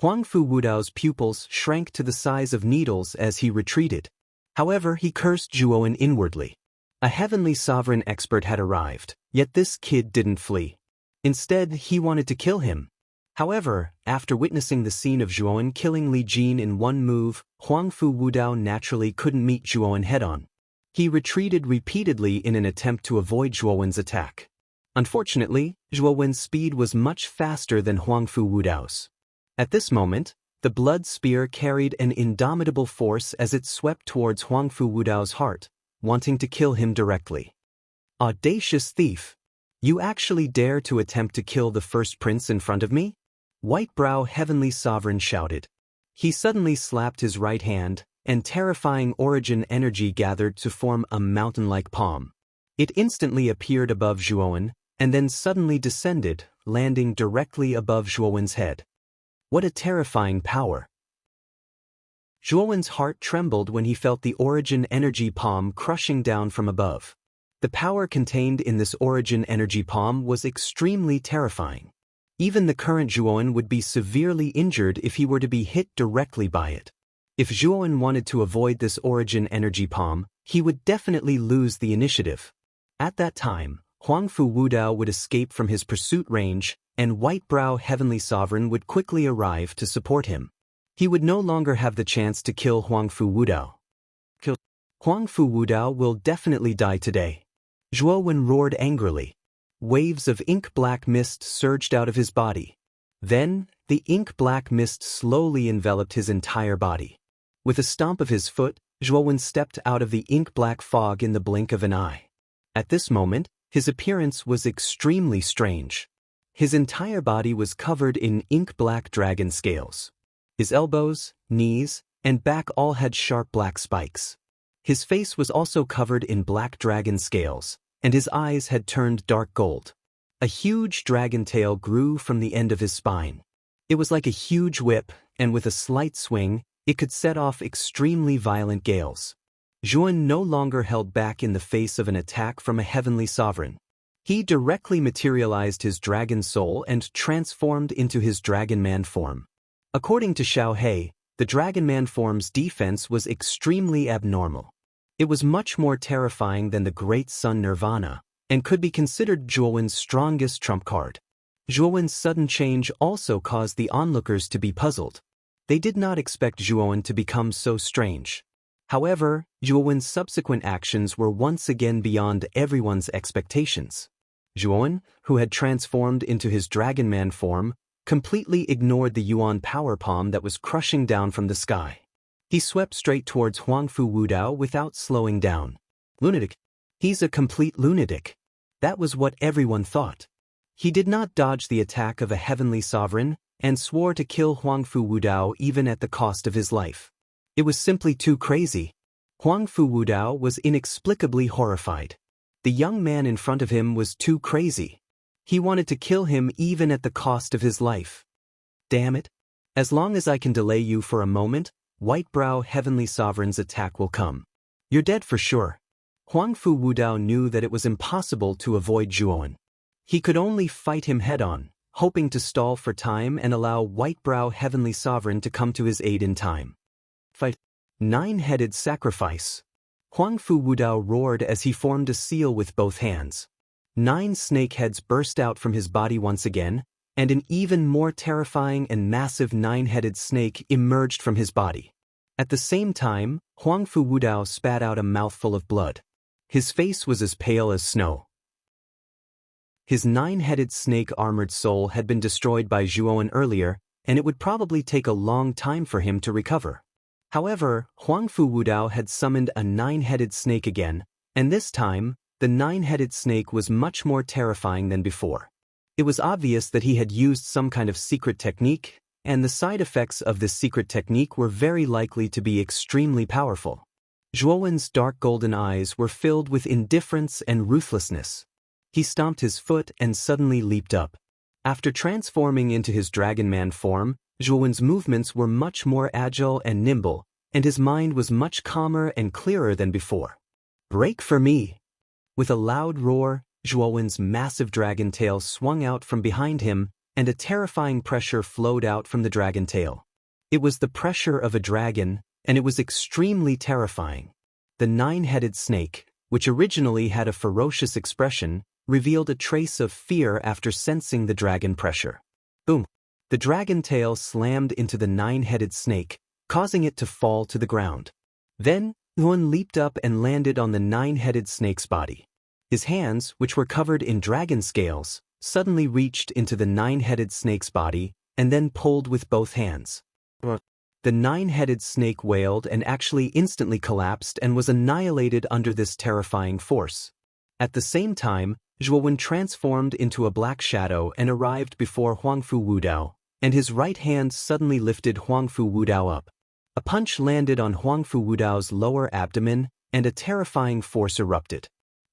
Huangfu Wudao's pupils shrank to the size of needles as he retreated. However, he cursed Zhuowen inwardly. A Heavenly Sovereign expert had arrived, yet this kid didn't flee. Instead, he wanted to kill him. However, after witnessing the scene of Zhuowen killing Li Jin in one move, Huangfu Wudao naturally couldn't meet Zhuowen head-on. He retreated repeatedly in an attempt to avoid Zhuowen's attack. Unfortunately, Zhuowen's speed was much faster than Huangfu Wudao's. At this moment, the blood spear carried an indomitable force as it swept towards Huangfu Wudao's heart, wanting to kill him directly. Audacious thief! You actually dare to attempt to kill the first prince in front of me? White-brow Heavenly Sovereign shouted. He suddenly slapped his right hand, and terrifying origin energy gathered to form a mountain-like palm. It instantly appeared above Zhuowen, and then suddenly descended, landing directly above Zhuowen's head. What a terrifying power! Zhuowen's heart trembled when he felt the origin energy palm crushing down from above. The power contained in this origin energy palm was extremely terrifying. Even the current Zhuowen would be severely injured if he were to be hit directly by it. If Zhuowen wanted to avoid this origin energy palm, he would definitely lose the initiative. At that time, Huangfu Wudao would escape from his pursuit range, and White-brow Heavenly Sovereign would quickly arrive to support him. He would no longer have the chance to kill Huangfu Wudao. Huangfu Wudao will definitely die today. Zhuowen roared angrily. Waves of ink-black mist surged out of his body. Then, the ink-black mist slowly enveloped his entire body. With a stomp of his foot, Zhuowen stepped out of the ink-black fog in the blink of an eye. At this moment, his appearance was extremely strange. His entire body was covered in ink-black dragon scales. His elbows, knees, and back all had sharp black spikes. His face was also covered in black dragon scales, and his eyes had turned dark gold. A huge dragon tail grew from the end of his spine. It was like a huge whip, and with a slight swing, it could set off extremely violent gales. Zhuan no longer held back in the face of an attack from a heavenly sovereign. He directly materialized his dragon soul and transformed into his Dragon Man form. According to Xiao He, the Dragon Man form's defense was extremely abnormal. It was much more terrifying than the Great Sun Nirvana, and could be considered Zhuowen's strongest trump card. Zhuowen's sudden change also caused the onlookers to be puzzled. They did not expect Zhuowen to become so strange. However, Zhuowen's subsequent actions were once again beyond everyone's expectations. Zhuowen, who had transformed into his Dragon Man form, completely ignored the Yuan power palm that was crushing down from the sky. He swept straight towards Huangfu Wudao without slowing down. Lunatic. He's a complete lunatic. That was what everyone thought. He did not dodge the attack of a heavenly sovereign, and swore to kill Huangfu Wudao even at the cost of his life. It was simply too crazy. Huangfu Wudao was inexplicably horrified. The young man in front of him was too crazy. He wanted to kill him even at the cost of his life. Damn it. As long as I can delay you for a moment, Whitebrow Heavenly Sovereign's attack will come. You're dead for sure. Huangfu Wudao knew that it was impossible to avoid Zhuowen. He could only fight him head-on, hoping to stall for time and allow Whitebrow Heavenly Sovereign to come to his aid in time. Fight. Nine-headed sacrifice. Huangfu Wudao roared as he formed a seal with both hands. 9 snake heads burst out from his body once again, and an even more terrifying and massive 9-headed snake emerged from his body. At the same time, Huangfu Wudao spat out a mouthful of blood. His face was as pale as snow. His 9-headed snake-armored soul had been destroyed by Zhuowen earlier, and it would probably take a long time for him to recover. However, Huangfu Wudao had summoned a 9-headed snake again, and this time, the 9-headed snake was much more terrifying than before. It was obvious that he had used some kind of secret technique, and the side effects of this secret technique were very likely to be extremely powerful. Zhuowen's dark golden eyes were filled with indifference and ruthlessness. He stomped his foot and suddenly leaped up. After transforming into his Dragon Man form, Zhuowen's movements were much more agile and nimble, and his mind was much calmer and clearer than before. Break for me! With a loud roar, Zhuowen's massive dragon tail swung out from behind him, and a terrifying pressure flowed out from the dragon tail. It was the pressure of a dragon, and it was extremely terrifying. The 9-headed snake, which originally had a ferocious expression, revealed a trace of fear after sensing the dragon pressure. Boom! The dragon tail slammed into the 9-headed snake, causing it to fall to the ground. Then, Yuan leaped up and landed on the 9-headed snake's body. His hands, which were covered in dragon scales, suddenly reached into the 9-headed snake's body and then pulled with both hands. The 9-headed snake wailed and actually instantly collapsed and was annihilated under this terrifying force. At the same time, Zhuowen transformed into a black shadow and arrived before Huangfu Wudao, and his right hand suddenly lifted Huangfu Wudao up. A punch landed on Huangfu Wudao's lower abdomen, and a terrifying force erupted.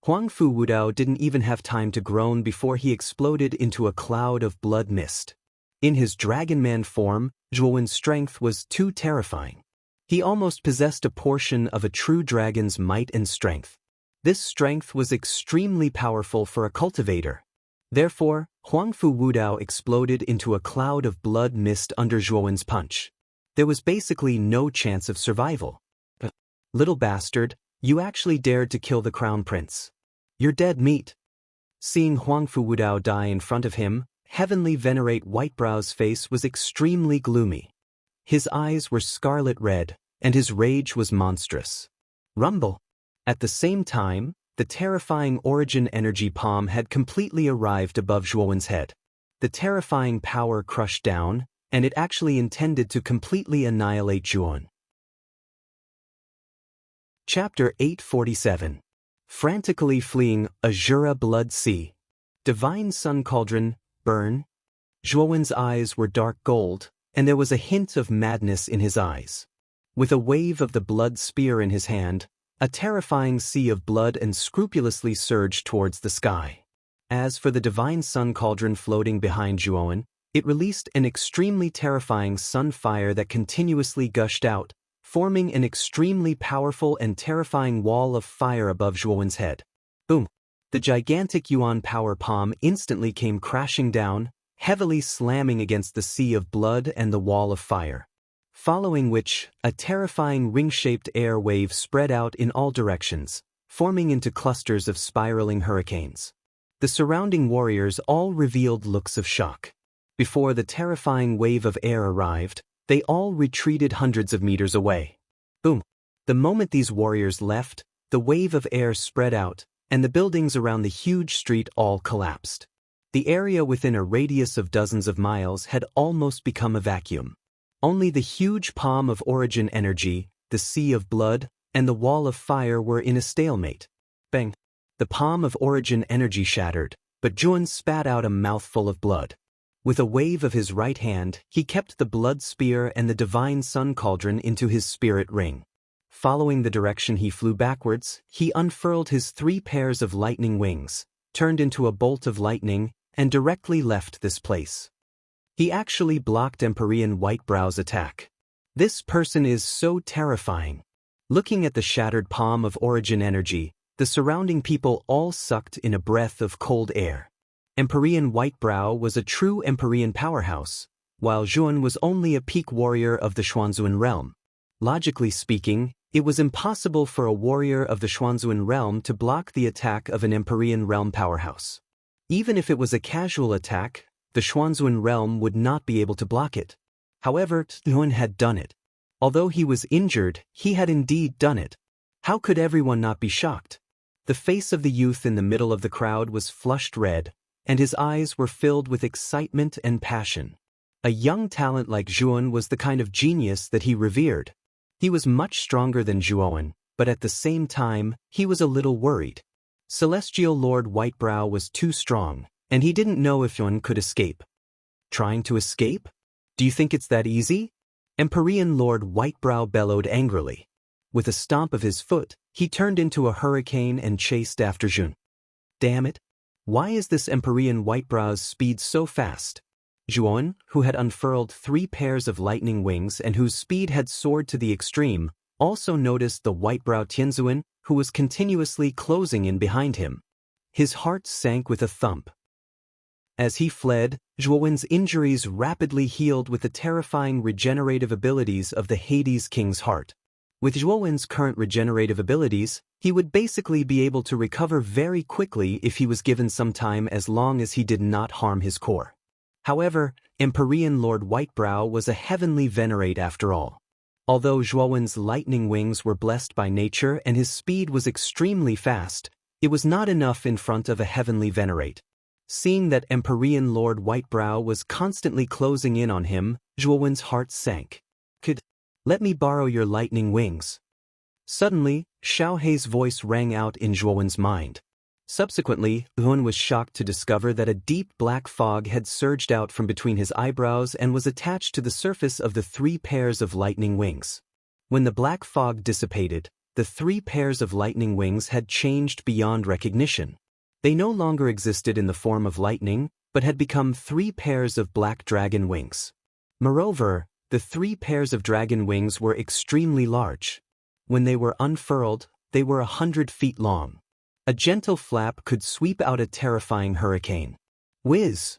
Huangfu Wudao didn't even have time to groan before he exploded into a cloud of blood mist. In his Dragon Man form, Zhuowen's strength was too terrifying. He almost possessed a portion of a true dragon's might and strength. This strength was extremely powerful for a cultivator. Therefore, Huangfu Wudao exploded into a cloud of blood mist under Zhuowen's punch. There was basically no chance of survival. Little bastard, you actually dared to kill the crown prince. You're dead meat. Seeing Huangfu Wudao die in front of him, Heavenly Venerate Whitebrow's face was extremely gloomy. His eyes were scarlet red, and his rage was monstrous. Rumble! At the same time, the terrifying Origin Energy Palm had completely arrived above Zhuowen's head. The terrifying power crushed down, and it actually intended to completely annihilate Zhuowen. Chapter 847. Frantically fleeing Azura Blood Sea. Divine Sun Cauldron, burn. Zhuowen's eyes were dark gold, and there was a hint of madness in his eyes. With a wave of the blood spear in his hand, a terrifying sea of blood unscrupulously surged towards the sky. As for the Divine Sun Cauldron floating behind Zhuowen, It released an extremely terrifying sun fire that continuously gushed out, forming an extremely powerful and terrifying wall of fire above Zhuowen's head. Boom! The gigantic Yuan power palm instantly came crashing down, heavily slamming against the sea of blood and the wall of fire. Following which, a terrifying ring-shaped air wave spread out in all directions, forming into clusters of spiraling hurricanes. The surrounding warriors all revealed looks of shock. Before the terrifying wave of air arrived, they all retreated hundreds of meters away. Boom! The moment these warriors left, the wave of air spread out, and the buildings around the huge street all collapsed. The area within a radius of dozens of miles had almost become a vacuum. Only the huge palm of origin energy, the sea of blood, and the wall of fire were in a stalemate. Bang! The palm of origin energy shattered, but Zhuan spat out a mouthful of blood. With a wave of his right hand, he kept the blood spear and the divine sun cauldron into his spirit ring. Following the direction he flew backwards, he unfurled his 3 pairs of lightning wings, turned into a bolt of lightning, and directly left this place. He actually blocked Empyrean Whitebrow's attack. This person is so terrifying. Looking at the shattered palm of origin energy, the surrounding people all sucked in a breath of cold air. Empyrean Whitebrow was a true Empyrean powerhouse, while Zhuan was only a peak warrior of the Xuanzuan realm. Logically speaking, it was impossible for a warrior of the Xuanzuan realm to block the attack of an Empyrean realm powerhouse. Even if it was a casual attack, the Xuanzuan realm would not be able to block it. However, Zhuan had done it. Although he was injured, he had indeed done it. How could everyone not be shocked? The face of the youth in the middle of the crowd was flushed red, and his eyes were filled with excitement and passion. A young talent like Zhuan was the kind of genius that he revered. He was much stronger than Zhuowen, but at the same time, he was a little worried. Celestial Lord Whitebrow was too strong, and he didn't know if Zhuan could escape. Trying to escape? Do you think it's that easy? Empyrean Lord Whitebrow bellowed angrily. With a stomp of his foot, he turned into a hurricane and chased after Zhuan. Damn it! Why is this Empyrean Whitebrow's speed so fast? Zhuowen, who had unfurled 3 pairs of lightning wings and whose speed had soared to the extreme, also noticed the Whitebrow Tianzuan, who was continuously closing in behind him. His heart sank with a thump. As he fled, Zhuowen's injuries rapidly healed with the terrifying regenerative abilities of the Hades King's heart. With Zhuowen's current regenerative abilities, he would basically be able to recover very quickly if he was given some time as long as he did not harm his core. However, Empyrean Lord Whitebrow was a heavenly venerate after all. Although Zhuowen's lightning wings were blessed by nature and his speed was extremely fast, it was not enough in front of a heavenly venerate. Seeing that Empyrean Lord Whitebrow was constantly closing in on him, Zhuowen's heart sank. Let me borrow your lightning wings. Suddenly, Xiaohei's voice rang out in Zhuowen's mind. Subsequently, Zhuowen was shocked to discover that a deep black fog had surged out from between his eyebrows and was attached to the surface of the 3 pairs of lightning wings. When the black fog dissipated, the 3 pairs of lightning wings had changed beyond recognition. They no longer existed in the form of lightning, but had become 3 pairs of black dragon wings. Moreover, the 3 pairs of dragon wings were extremely large. When they were unfurled, they were 100 feet long. A gentle flap could sweep out a terrifying hurricane. Whiz!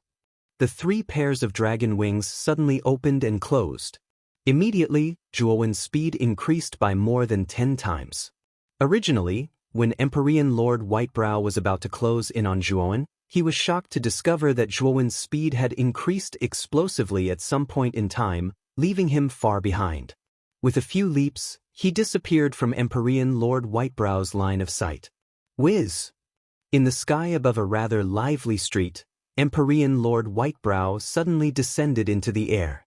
The 3 pairs of dragon wings suddenly opened and closed. Immediately, Zhuowen's speed increased by more than 10 times. Originally, when Empyrean Lord Whitebrow was about to close in on Zhuowen, he was shocked to discover that Zhuowen's speed had increased explosively at some point in time, leaving him far behind. With a few leaps, he disappeared from Empyrean Lord Whitebrow's line of sight. Whiz! In the sky above a rather lively street, Empyrean Lord Whitebrow suddenly descended into the air.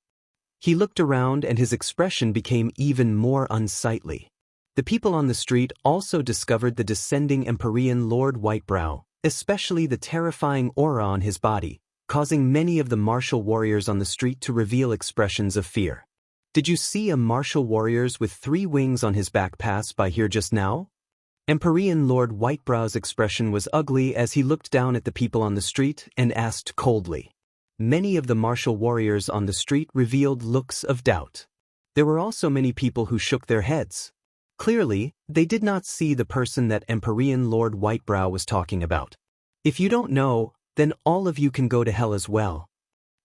He looked around and his expression became even more unsightly. The people on the street also discovered the descending Empyrean Lord Whitebrow, especially the terrifying aura on his body, causing many of the martial warriors on the street to reveal expressions of fear. Did you see a martial warrior with 3 wings on his back pass by here just now? Empyrean Lord Whitebrow's expression was ugly as he looked down at the people on the street and asked coldly, Many of the martial warriors on the street revealed looks of doubt. There were also many people who shook their heads. Clearly, they did not see the person that Empyrean Lord Whitebrow was talking about. If you don't know, then all of you can go to hell as well.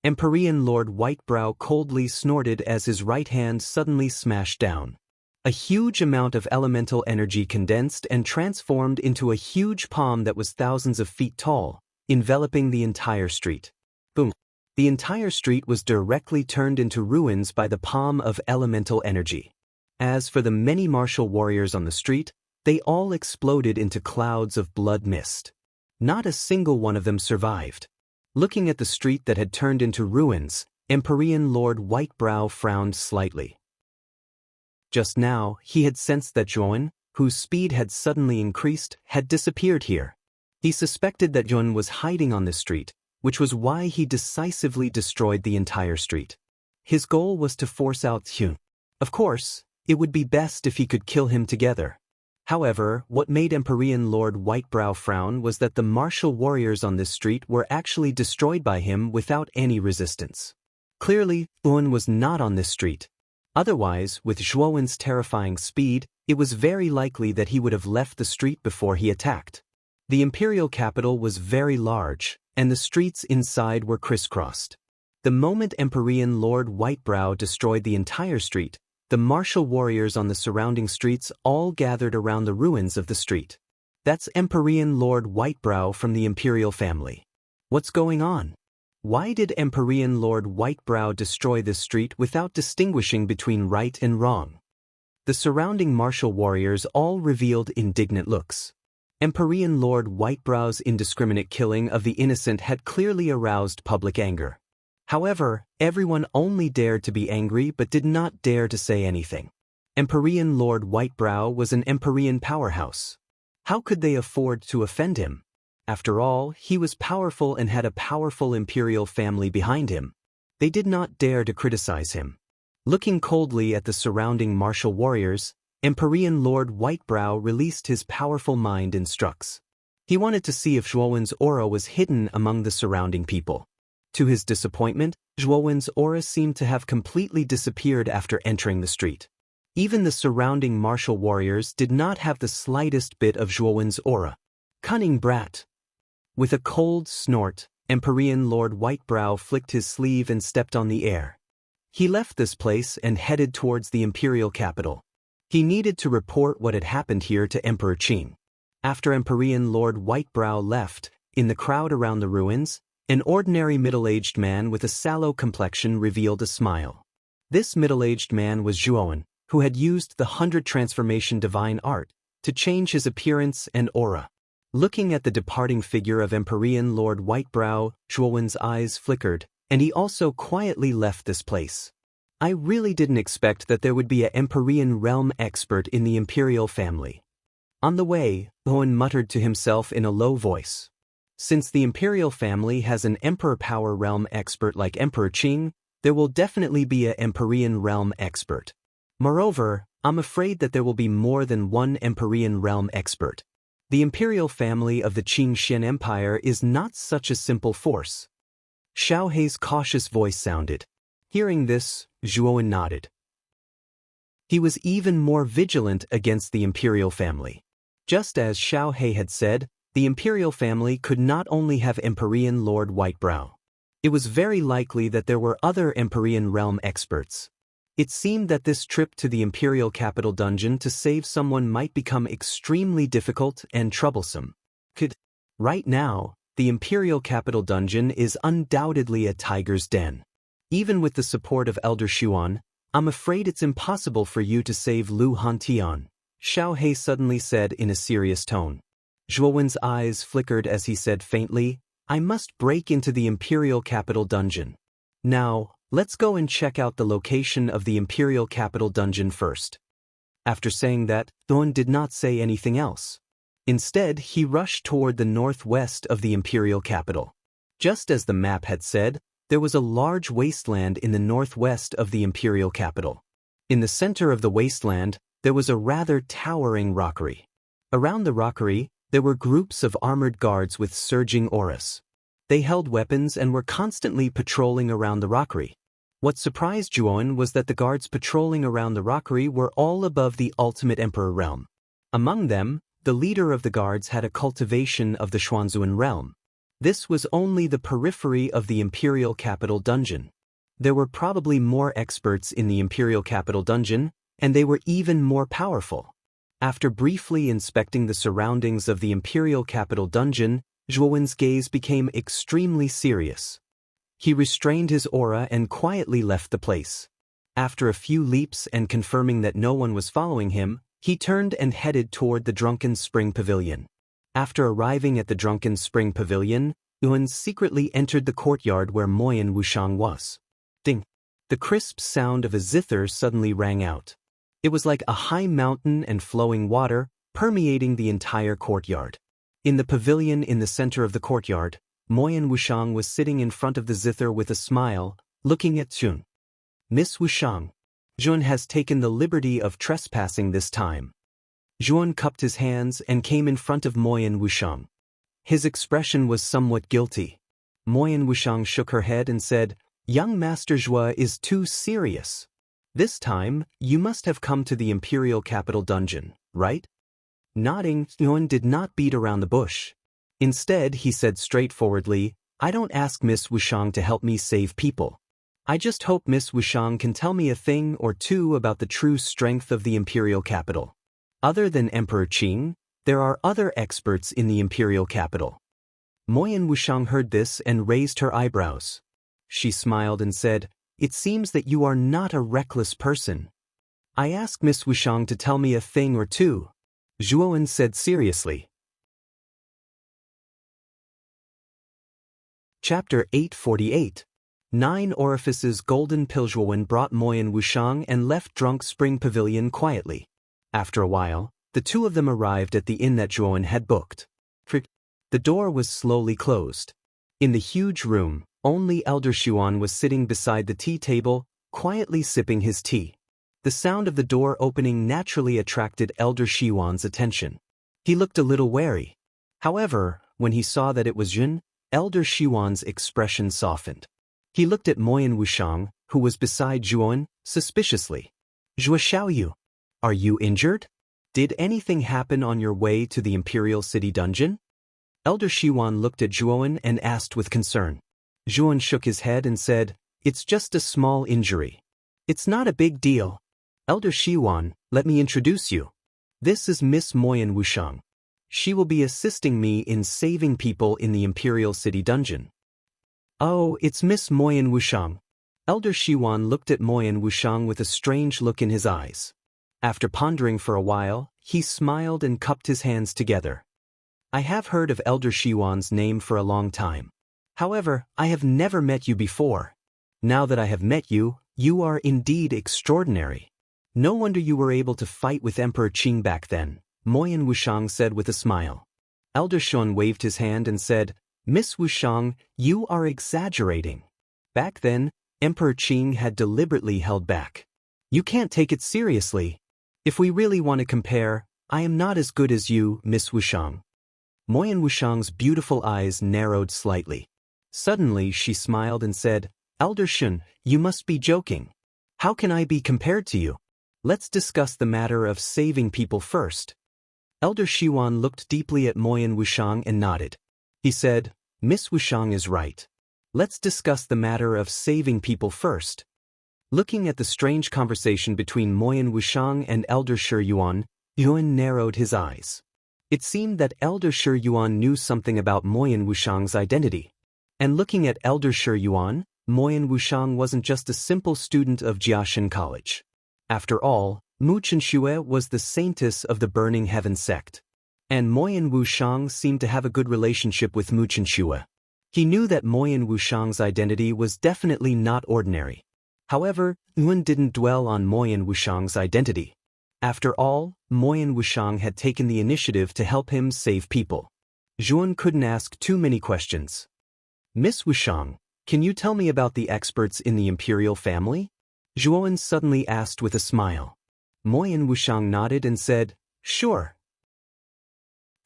Empyrean Lord Whitebrow coldly snorted as his right hand suddenly smashed down. A huge amount of elemental energy condensed and transformed into a huge palm that was thousands of feet tall, enveloping the entire street. Boom. The entire street was directly turned into ruins by the palm of elemental energy. As for the many martial warriors on the street, they all exploded into clouds of blood mist. Not a single one of them survived. Looking at the street that had turned into ruins, Empyrean Lord Whitebrow frowned slightly. Just now, he had sensed that Joan, whose speed had suddenly increased, had disappeared here. He suspected that Joan was hiding on this street, which was why he decisively destroyed the entire street. His goal was to force out Hyun. Of course, it would be best if he could kill him together. However, what made Empyrean Lord Whitebrow frown was that the martial warriors on this street were actually destroyed by him without any resistance. Clearly, Hyun was not on this street. Otherwise, with Zhuowen's terrifying speed, it was very likely that he would have left the street before he attacked. The imperial capital was very large, and the streets inside were crisscrossed. The moment Empyrean Lord Whitebrow destroyed the entire street, the martial warriors on the surrounding streets all gathered around the ruins of the street. That's Empyrean Lord Whitebrow from the imperial family. What's going on? Why did Empyrean Lord Whitebrow destroy this street without distinguishing between right and wrong? The surrounding martial warriors all revealed indignant looks. Empyrean Lord Whitebrow's indiscriminate killing of the innocent had clearly aroused public anger. However, everyone only dared to be angry but did not dare to say anything. Empyrean Lord Whitebrow was an Empyrean powerhouse. How could they afford to offend him? After all, he was powerful and had a powerful imperial family behind him. They did not dare to criticize him. Looking coldly at the surrounding martial warriors, Empyrean Lord Whitebrow released his powerful mind instructs. He wanted to see if Zhuowen's aura was hidden among the surrounding people. To his disappointment, Zhuowen's aura seemed to have completely disappeared after entering the street. Even the surrounding martial warriors did not have the slightest bit of Zhuowen's aura. Cunning brat! With a cold snort, Empyrean Lord Whitebrow flicked his sleeve and stepped on the air. He left this place and headed towards the imperial capital. He needed to report what had happened here to Emperor Qing. After Empyrean Lord Whitebrow left, in the crowd around the ruins, an ordinary middle-aged man with a sallow complexion revealed a smile. This middle-aged man was Zhuowen, who had used the 100 transformation divine art to change his appearance and aura. Looking at the departing figure of Empyrean Lord Whitebrow, Zhuowen's eyes flickered, and he also quietly left this place. I really didn't expect that there would be an Empyrean realm expert in the imperial family. On the way, Zhuowen muttered to himself in a low voice. Since the imperial family has an emperor power realm expert like Emperor Qing, there will definitely be an Empyrean realm expert. Moreover, I'm afraid that there will be more than one Empyrean realm expert. The imperial family of the Qing Xian Empire is not such a simple force. Xiao Hei's cautious voice sounded. Hearing this, Zhuowen nodded. He was even more vigilant against the imperial family. Just as Xiao Hei had said, the imperial family could not only have Empyrean Lord Whitebrow. It was very likely that there were other Empyrean realm experts. It seemed that this trip to the imperial capital dungeon to save someone might become extremely difficult and troublesome. Right now, the imperial capital dungeon is undoubtedly a tiger's den. Even with the support of Elder Xuan, I'm afraid it's impossible for you to save Lu Hantian, Xiao Hei suddenly said in a serious tone. Zhuowen's eyes flickered as he said faintly, I must break into the imperial capital dungeon. Now, let's go and check out the location of the imperial capital dungeon first. After saying that, Zhuowen did not say anything else. Instead, he rushed toward the northwest of the imperial capital. Just as the map had said, there was a large wasteland in the northwest of the imperial capital. In the center of the wasteland, there was a rather towering rockery. Around the rockery, there were groups of armored guards with surging auras. They held weapons and were constantly patrolling around the rockery. What surprised Zhuan was that the guards patrolling around the rockery were all above the ultimate emperor realm. Among them, the leader of the guards had a cultivation of the Xuanzuan realm. This was only the periphery of the imperial capital dungeon. There were probably more experts in the imperial capital dungeon, and they were even more powerful. After briefly inspecting the surroundings of the imperial capital dungeon, Zhuan's gaze became extremely serious. He restrained his aura and quietly left the place. After a few leaps and confirming that no one was following him, he turned and headed toward the Drunken Spring Pavilion. After arriving at the Drunken Spring Pavilion, Yuan secretly entered the courtyard where Moyan Wushang was. Ding! The crisp sound of a zither suddenly rang out. It was like a high mountain and flowing water, permeating the entire courtyard. In the pavilion in the center of the courtyard, Moyan Wushang was sitting in front of the zither with a smile, looking at Zhuan. Miss Wushang, Zhuan has taken the liberty of trespassing this time. Zhuan cupped his hands and came in front of Moyan Wushang. His expression was somewhat guilty. Moyan Wushang shook her head and said, "Young Master Zhua is too serious. This time, you must have come to the imperial capital dungeon, right?" Nodding, Yuan did not beat around the bush. Instead, he said straightforwardly, "I don't ask Miss Wushang to help me save people. I just hope Miss Wushang can tell me a thing or two about the true strength of the imperial capital. Other than Emperor Qing, there are other experts in the imperial capital." Moyan Wushang heard this and raised her eyebrows. She smiled and said, "It seems that you are not a reckless person. I ask Miss Wushang to tell me a thing or two," Zhuan said seriously. Chapter 848. 9 Orifices. Golden Pill. Zhuan brought Moyan Wushang and left Drunk Spring Pavilion quietly. After a while, the two of them arrived at the inn that Zhuan had booked. The door was slowly closed. In the huge room, only Elder Xuan was sitting beside the tea table, quietly sipping his tea. The sound of the door opening naturally attracted Elder Xuan's attention. He looked a little wary. However, when he saw that it was Zhen, Elder Xuan's expression softened. He looked at Moyan Wushang, who was beside Zhuan, suspiciously. "Zhua Xiaoyu, are you injured? Did anything happen on your way to the Imperial City Dungeon?" Elder Xuan looked at Zhuan and asked with concern. Zhuan shook his head and said, "It's just a small injury. It's not a big deal. Elder Xuan, let me introduce you. This is Miss Moyan Wushang. She will be assisting me in saving people in the Imperial City Dungeon." "Oh, it's Miss Moyan Wushang." Elder Xuan looked at Moyan Wushang with a strange look in his eyes. After pondering for a while, he smiled and cupped his hands together. "I have heard of Elder Xuan's name for a long time. However, I have never met you before. Now that I have met you, you are indeed extraordinary. No wonder you were able to fight with Emperor Qing back then," Moyan Wushang said with a smile. Elder Xuan waved his hand and said, "Miss Wushang, you are exaggerating. Back then, Emperor Qing had deliberately held back. You can't take it seriously. If we really want to compare, I am not as good as you, Miss Wushang." Moyan Wushang's beautiful eyes narrowed slightly. Suddenly she smiled and said, "Elder Shun, you must be joking. How can I be compared to you? Let's discuss the matter of saving people first." Elder Xuan looked deeply at Moyan Wushang and nodded. He said, "Miss Wushang is right. Let's discuss the matter of saving people first." Looking at the strange conversation between Moyan Wushang and Elder Shi Yuan, Yuan narrowed his eyes. It seemed that Elder Shi Yuan knew something about Moyan Wushang's identity. And looking at Elder Shi Yuan, Moyan Wushang wasn't just a simple student of Jiaxin College. After all, Mu Chenxue was the saintess of the Burning Heaven sect. And Moyan Wushang seemed to have a good relationship with Mu Chenxue. He knew that Moyan Wushang's identity was definitely not ordinary. However, Yuan didn't dwell on Moyan Wushang's identity. After all, Moyan Wushang had taken the initiative to help him save people. Zhuan couldn't ask too many questions. "Miss Wushang, can you tell me about the experts in the imperial family?" Zhuan suddenly asked with a smile. Moyan Wushang nodded and said, "Sure."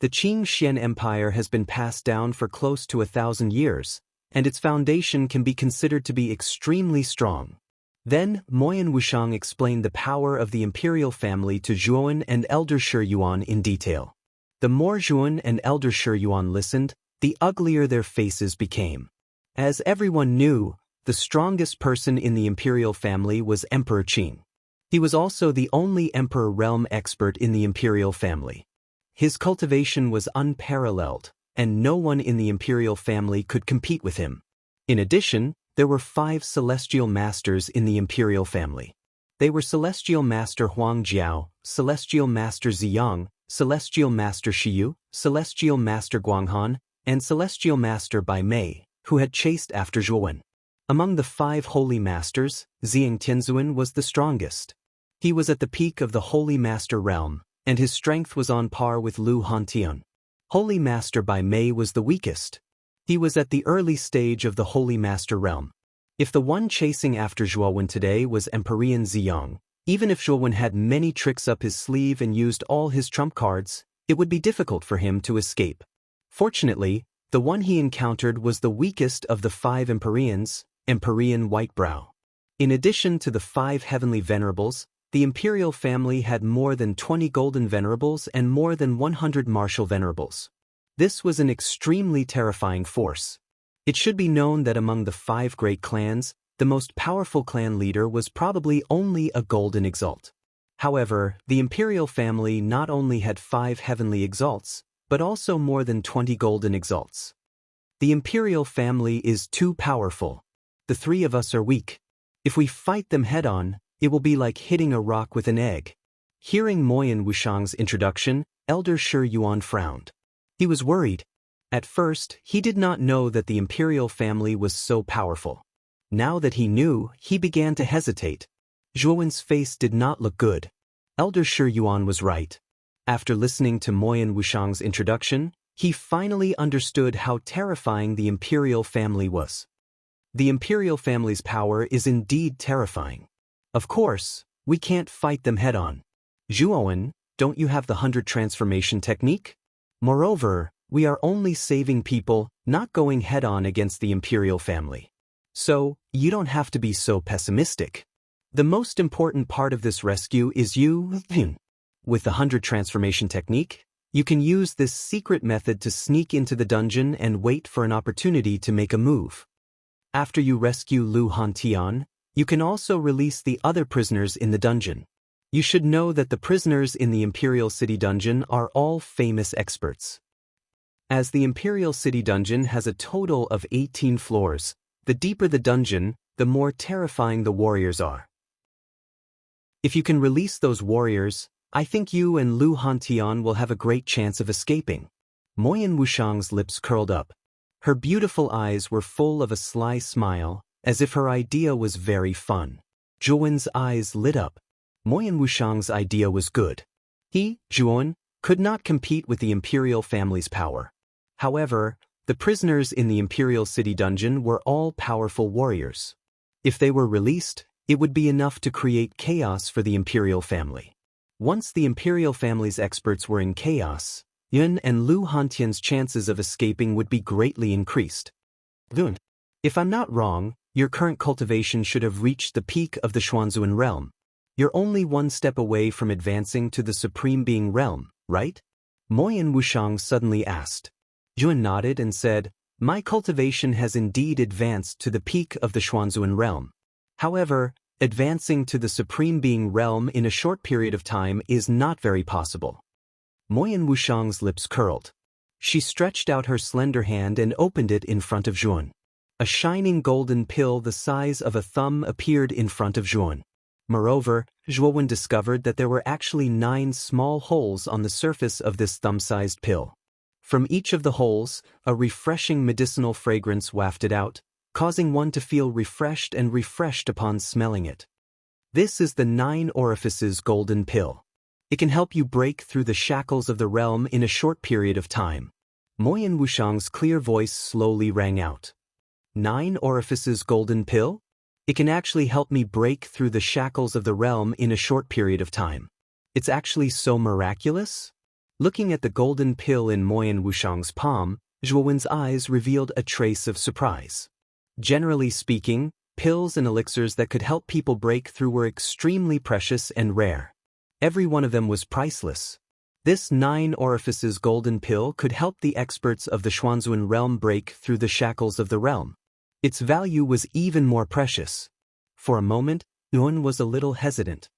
The Qing Xian Empire has been passed down for close to 1,000 years, and its foundation can be considered to be extremely strong. Then, Moyan Wushang explained the power of the imperial family to Zhuowen and Elder Shi Yuan in detail. The more Zhuowen and Elder Shi Yuan listened, the uglier their faces became. As everyone knew, the strongest person in the imperial family was Emperor Qing. He was also the only emperor realm expert in the imperial family. His cultivation was unparalleled, and no one in the imperial family could compete with him. In addition, there were 5 celestial masters in the imperial family. They were Celestial Master Huang Jiao, Celestial Master Ziyang, Celestial Master Shiyu, Celestial Master Guanghan, and Celestial Master Bai Mei, who had chased after Zhuowen. Among the 5 holy masters, Ziyang Tianzuan was the strongest. He was at the peak of the Holy Master realm, and his strength was on par with Lu Hantian. Holy Master Bai Mei was the weakest. He was at the early stage of the Holy Master realm. If the one chasing after Zhuowen today was Emperor Ziyang, even if Zhuowen had many tricks up his sleeve and used all his trump cards, it would be difficult for him to escape. Fortunately, the one he encountered was the weakest of the 5 Empyreans, Emperor Whitebrow. In addition to the 5 heavenly venerables, the imperial family had more than 20 golden venerables and more than 100 martial venerables. This was an extremely terrifying force. It should be known that among the 5 great clans, the most powerful clan leader was probably only a golden exalt. However, the imperial family not only had 5 heavenly exalts, but also more than 20 golden exalts. The imperial family is too powerful. The 3 of us are weak. If we fight them head-on, it will be like hitting a rock with an egg. Hearing Moyan Wushang's introduction, Elder Shi Yuan frowned. He was worried. At first, he did not know that the imperial family was so powerful. Now that he knew, he began to hesitate. Zhuowen's face did not look good. Elder Shi Yuan was right. After listening to Moyan Wushang's introduction, he finally understood how terrifying the imperial family was. The imperial family's power is indeed terrifying. Of course, we can't fight them head-on. Zhuowen, don't you have the 100 transformation technique? Moreover, we are only saving people, not going head-on against the imperial family. So, you don't have to be so pessimistic. The most important part of this rescue is you. With the 100 transformation technique, you can use this secret method to sneak into the dungeon and wait for an opportunity to make a move. After you rescue Lu Hantian, you can also release the other prisoners in the dungeon. You should know that the prisoners in the Imperial City Dungeon are all famous experts. As the Imperial City Dungeon has a total of 18 floors, the deeper the dungeon, the more terrifying the warriors are. If you can release those warriors, I think you and Lu Hantian will have a great chance of escaping. Moyan Wushang's lips curled up. Her beautiful eyes were full of a sly smile, as if her idea was very fun. Zhuowen's eyes lit up. Moyan Wushang's idea was good. He, Zhuowen, could not compete with the imperial family's power. However, the prisoners in the Imperial City Dungeon were all powerful warriors. If they were released, it would be enough to create chaos for the imperial family. Once the imperial family's experts were in chaos, Yun and Lu Hantian's chances of escaping would be greatly increased. Yun, if I'm not wrong, your current cultivation should have reached the peak of the Xuanzuan realm. You're only one step away from advancing to the Supreme Being realm, right? Moyan Wushang suddenly asked. Yun nodded and said, my cultivation has indeed advanced to the peak of the Xuanzuan realm. However, advancing to the Supreme Being realm in a short period of time is not very possible. Moyan Wushang's lips curled. She stretched out her slender hand and opened it in front of Zhuowen. A shining golden pill the size of a thumb appeared in front of Zhuowen. Moreover, Zhuowen discovered that there were actually 9 small holes on the surface of this thumb-sized pill. From each of the holes, a refreshing medicinal fragrance wafted out, causing one to feel refreshed and refreshed upon smelling it. This is the 9 Orifices Golden Pill. It can help you break through the shackles of the realm in a short period of time. Moyan Wushang's clear voice slowly rang out. 9 Orifices Golden Pill? It can actually help me break through the shackles of the realm in a short period of time. It's actually so miraculous? Looking at the golden pill in Moyan Wushang's palm, Zhuowen's eyes revealed a trace of surprise. Generally speaking, pills and elixirs that could help people break through were extremely precious and rare. Every one of them was priceless. This 9 orifices golden pill could help the experts of the Xuanzun realm break through the shackles of the realm. Its value was even more precious. For a moment, Yuan was a little hesitant.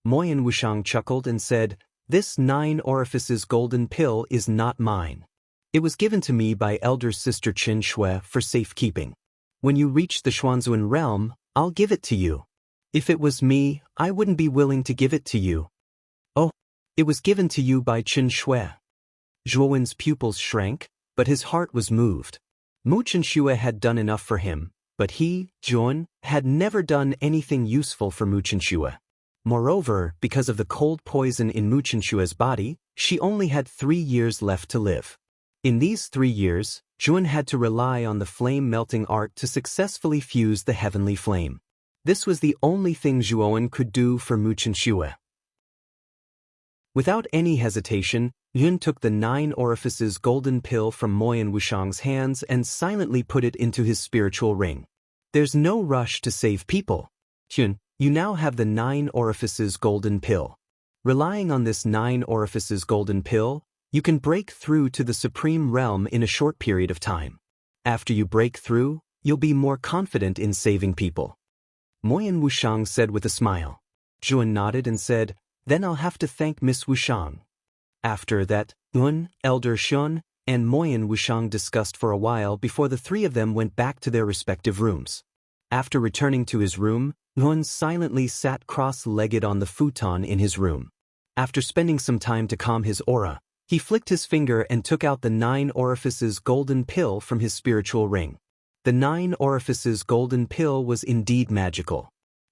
Moyan Wushang chuckled and said, "This 9 orifices golden pill is not mine. It was given to me by elder sister Qin Shui for safekeeping. When you reach the Xuanzun realm, I'll give it to you. If it was me, I wouldn't be willing to give it to you." "Oh, it was given to you by Qin Shui." Zhuowen's pupils shrank, but his heart was moved. Mu Qinshui had done enough for him, but he, Zhuowen, had never done anything useful for Mu Qinshui. Moreover, because of the cold poison in Mu Qinshui's body, she only had 3 years left to live. In these 3 years, Zhuowen had to rely on the flame-melting art to successfully fuse the heavenly flame. This was the only thing Zhuowen could do for Mu Qinshui. Without any hesitation, Yun took the 9 orifices golden pill from Moyan Wushang's hands and silently put it into his spiritual ring. "There's no rush to save people. Yun, you now have the 9 orifices golden pill. Relying on this 9 orifices golden pill, you can break through to the supreme realm in a short period of time. After you break through, you'll be more confident in saving people." Moyan Wushang said with a smile. Zhuowen nodded and said, "Then I'll have to thank Miss Wushang." After that, Yun, Elder Shun, and Moyan Wushang discussed for a while before the 3 of them went back to their respective rooms. After returning to his room, Yun silently sat cross-legged on the futon in his room. After spending some time to calm his aura, he flicked his finger and took out the 9 orifices golden pill from his spiritual ring. The 9 orifices golden pill was indeed magical.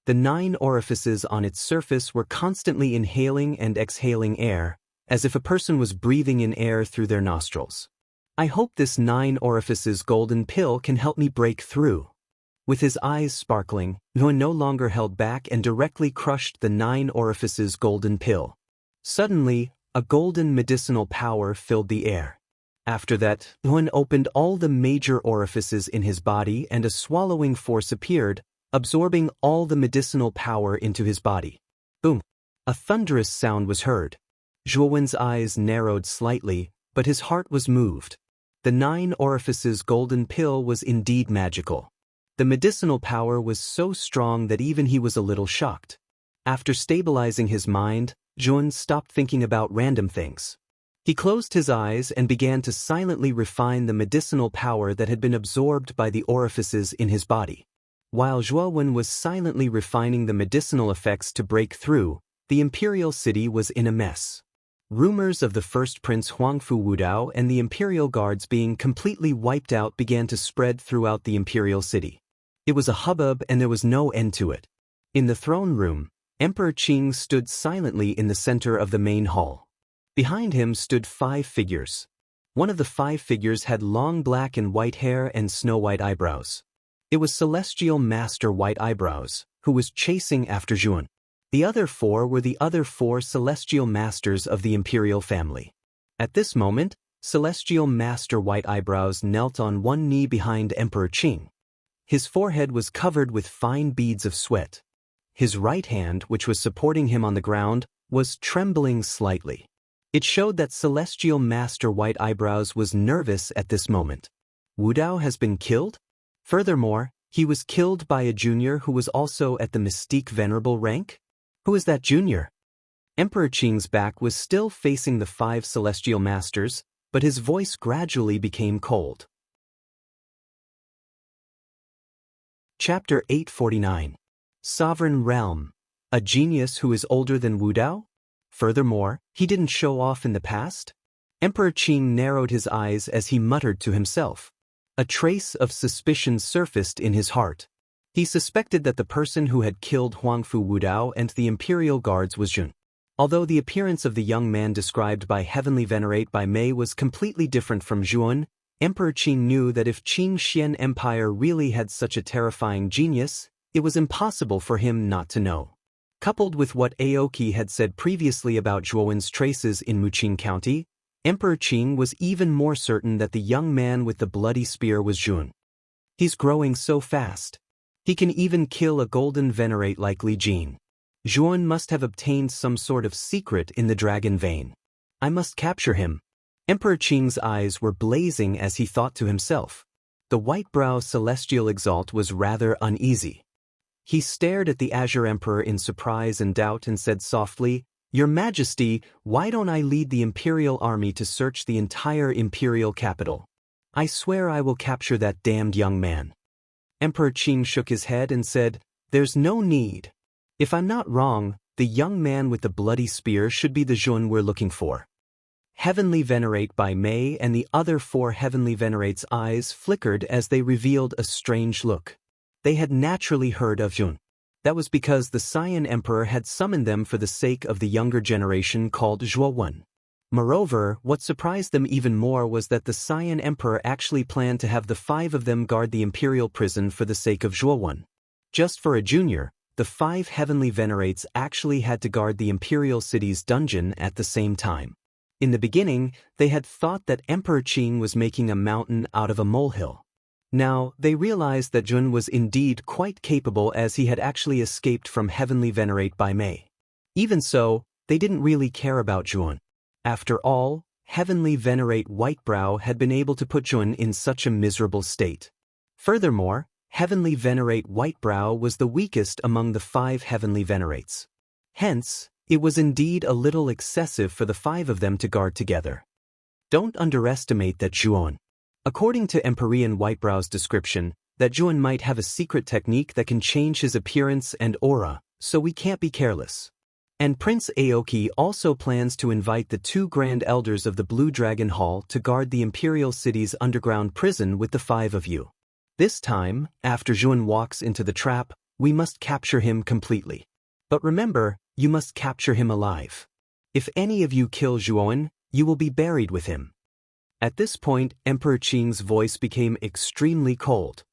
The 9 orifices on its surface were constantly inhaling and exhaling air, as if a person was breathing in air through their nostrils. "I hope this 9 orifices golden pill can help me break through." With his eyes sparkling, Yun no longer held back and directly crushed the 9 orifices golden pill. Suddenly, a golden medicinal power filled the air. After that, Yun opened all the major orifices in his body and a swallowing force appeared, absorbing all the medicinal power into his body. Boom! A thunderous sound was heard. Zhuowen's eyes narrowed slightly, but his heart was moved. The 9 orifices golden pill was indeed magical. The medicinal power was so strong that even he was a little shocked. After stabilizing his mind, Zhuowen stopped thinking about random things. He closed his eyes and began to silently refine the medicinal power that had been absorbed by the orifices in his body. While Zhuowen was silently refining the medicinal effects to break through, the imperial city was in a mess. Rumors of the first Prince Huangfu Wudao and the imperial guards being completely wiped out began to spread throughout the imperial city. It was a hubbub and there was no end to it. In the throne room, Emperor Qing stood silently in the center of the main hall. Behind him stood 5 figures. One of the 5 figures had long black and white hair and snow-white eyebrows. It was Celestial Master White Eyebrows, who was chasing after Zhuowen. The other 4 were the other 4 Celestial Masters of the imperial family. At this moment, Celestial Master White Eyebrows knelt on one knee behind Emperor Qing. His forehead was covered with fine beads of sweat. His right hand, which was supporting him on the ground, was trembling slightly. It showed that Celestial Master White Eyebrows was nervous at this moment. Wudao has been killed? Furthermore, he was killed by a junior who was also at the Mystique Venerable rank? Who is that junior? Emperor Qing's back was still facing the 5 Celestial Masters, but his voice gradually became cold. Chapter 849. Sovereign Realm. A genius who is older than Wudao? Furthermore, he didn't show off in the past? Emperor Qing narrowed his eyes as he muttered to himself. A trace of suspicion surfaced in his heart. He suspected that the person who had killed Huangfu Wudao and the imperial guards was Zhun. Although the appearance of the young man described by Heavenly Venerate by Mei was completely different from Zhuowen, Emperor Qing knew that if Qing Xian Empire really had such a terrifying genius, it was impossible for him not to know. Coupled with what Aoki had said previously about Zhuowen's traces in Muqing County, Emperor Qing was even more certain that the young man with the bloody spear was Jun. He's growing so fast. He can even kill a golden venerate like Li Jin. Jun must have obtained some sort of secret in the dragon vein. I must capture him. Emperor Qing's eyes were blazing as he thought to himself. The white-brow celestial exalt was rather uneasy. He stared at the Azure Emperor in surprise and doubt and said softly, "Your Majesty, why don't I lead the Imperial Army to search the entire Imperial capital? I swear I will capture that damned young man." Emperor Qing shook his head and said, "There's no need. If I'm not wrong, the young man with the bloody spear should be the Jun we're looking for." Heavenly Venerate by Mei and the other 4 Heavenly Venerates' eyes flickered as they revealed a strange look. They had naturally heard of Jun. That was because the Cyan Emperor had summoned them for the sake of the younger generation called Zhuowen. Moreover, what surprised them even more was that the Cyan Emperor actually planned to have the 5 of them guard the Imperial prison for the sake of Zhuowen. Just for a junior, the 5 Heavenly Venerates actually had to guard the Imperial city's dungeon at the same time. In the beginning, they had thought that Emperor Qing was making a mountain out of a molehill. Now, they realized that Jun was indeed quite capable as he had actually escaped from Heavenly Venerate by Mei. Even so, they didn't really care about Jun. After all, Heavenly Venerate Whitebrow had been able to put Jun in such a miserable state. Furthermore, Heavenly Venerate Whitebrow was the weakest among the 5 Heavenly Venerates. Hence, it was indeed a little excessive for the 5 of them to guard together. Don't underestimate that Juon. According to Empyrean Whitebrow's description, that Juon might have a secret technique that can change his appearance and aura, so we can't be careless. And Prince Aoki also plans to invite the 2 Grand Elders of the Blue Dragon Hall to guard the Imperial City's underground prison with the 5 of you. This time, after Juon walks into the trap, we must capture him completely. But remember, you must capture him alive. If any of you kill Juon, you will be buried with him. At this point, Emperor Qing's voice became extremely cold.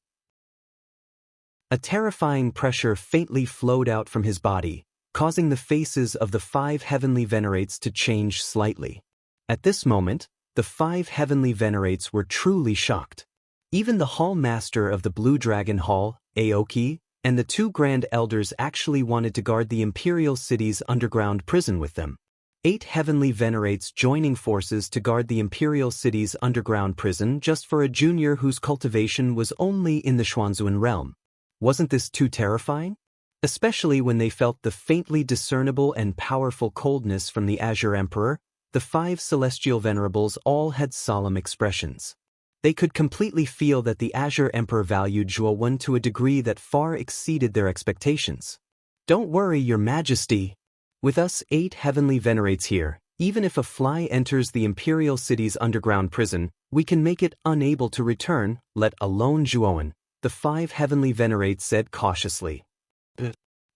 A terrifying pressure faintly flowed out from his body, causing the faces of the 5 Heavenly Venerates to change slightly. At this moment, the 5 Heavenly Venerates were truly shocked. Even the Hall Master of the Blue Dragon Hall, Aoki, and the 2 Grand Elders actually wanted to guard the Imperial City's underground prison with them. 8 Heavenly Venerates joining forces to guard the Imperial City's underground prison just for a junior whose cultivation was only in the Xuanzuan realm. Wasn't this too terrifying? Especially when they felt the faintly discernible and powerful coldness from the Azure Emperor, the 5 Celestial Venerables all had solemn expressions. They could completely feel that the Azure Emperor valued Zhuowen to a degree that far exceeded their expectations. Don't worry, Your Majesty. With us 8 Heavenly Venerates here, even if a fly enters the Imperial City's underground prison, we can make it unable to return, let alone Zhuowen, the 5 Heavenly Venerates said cautiously.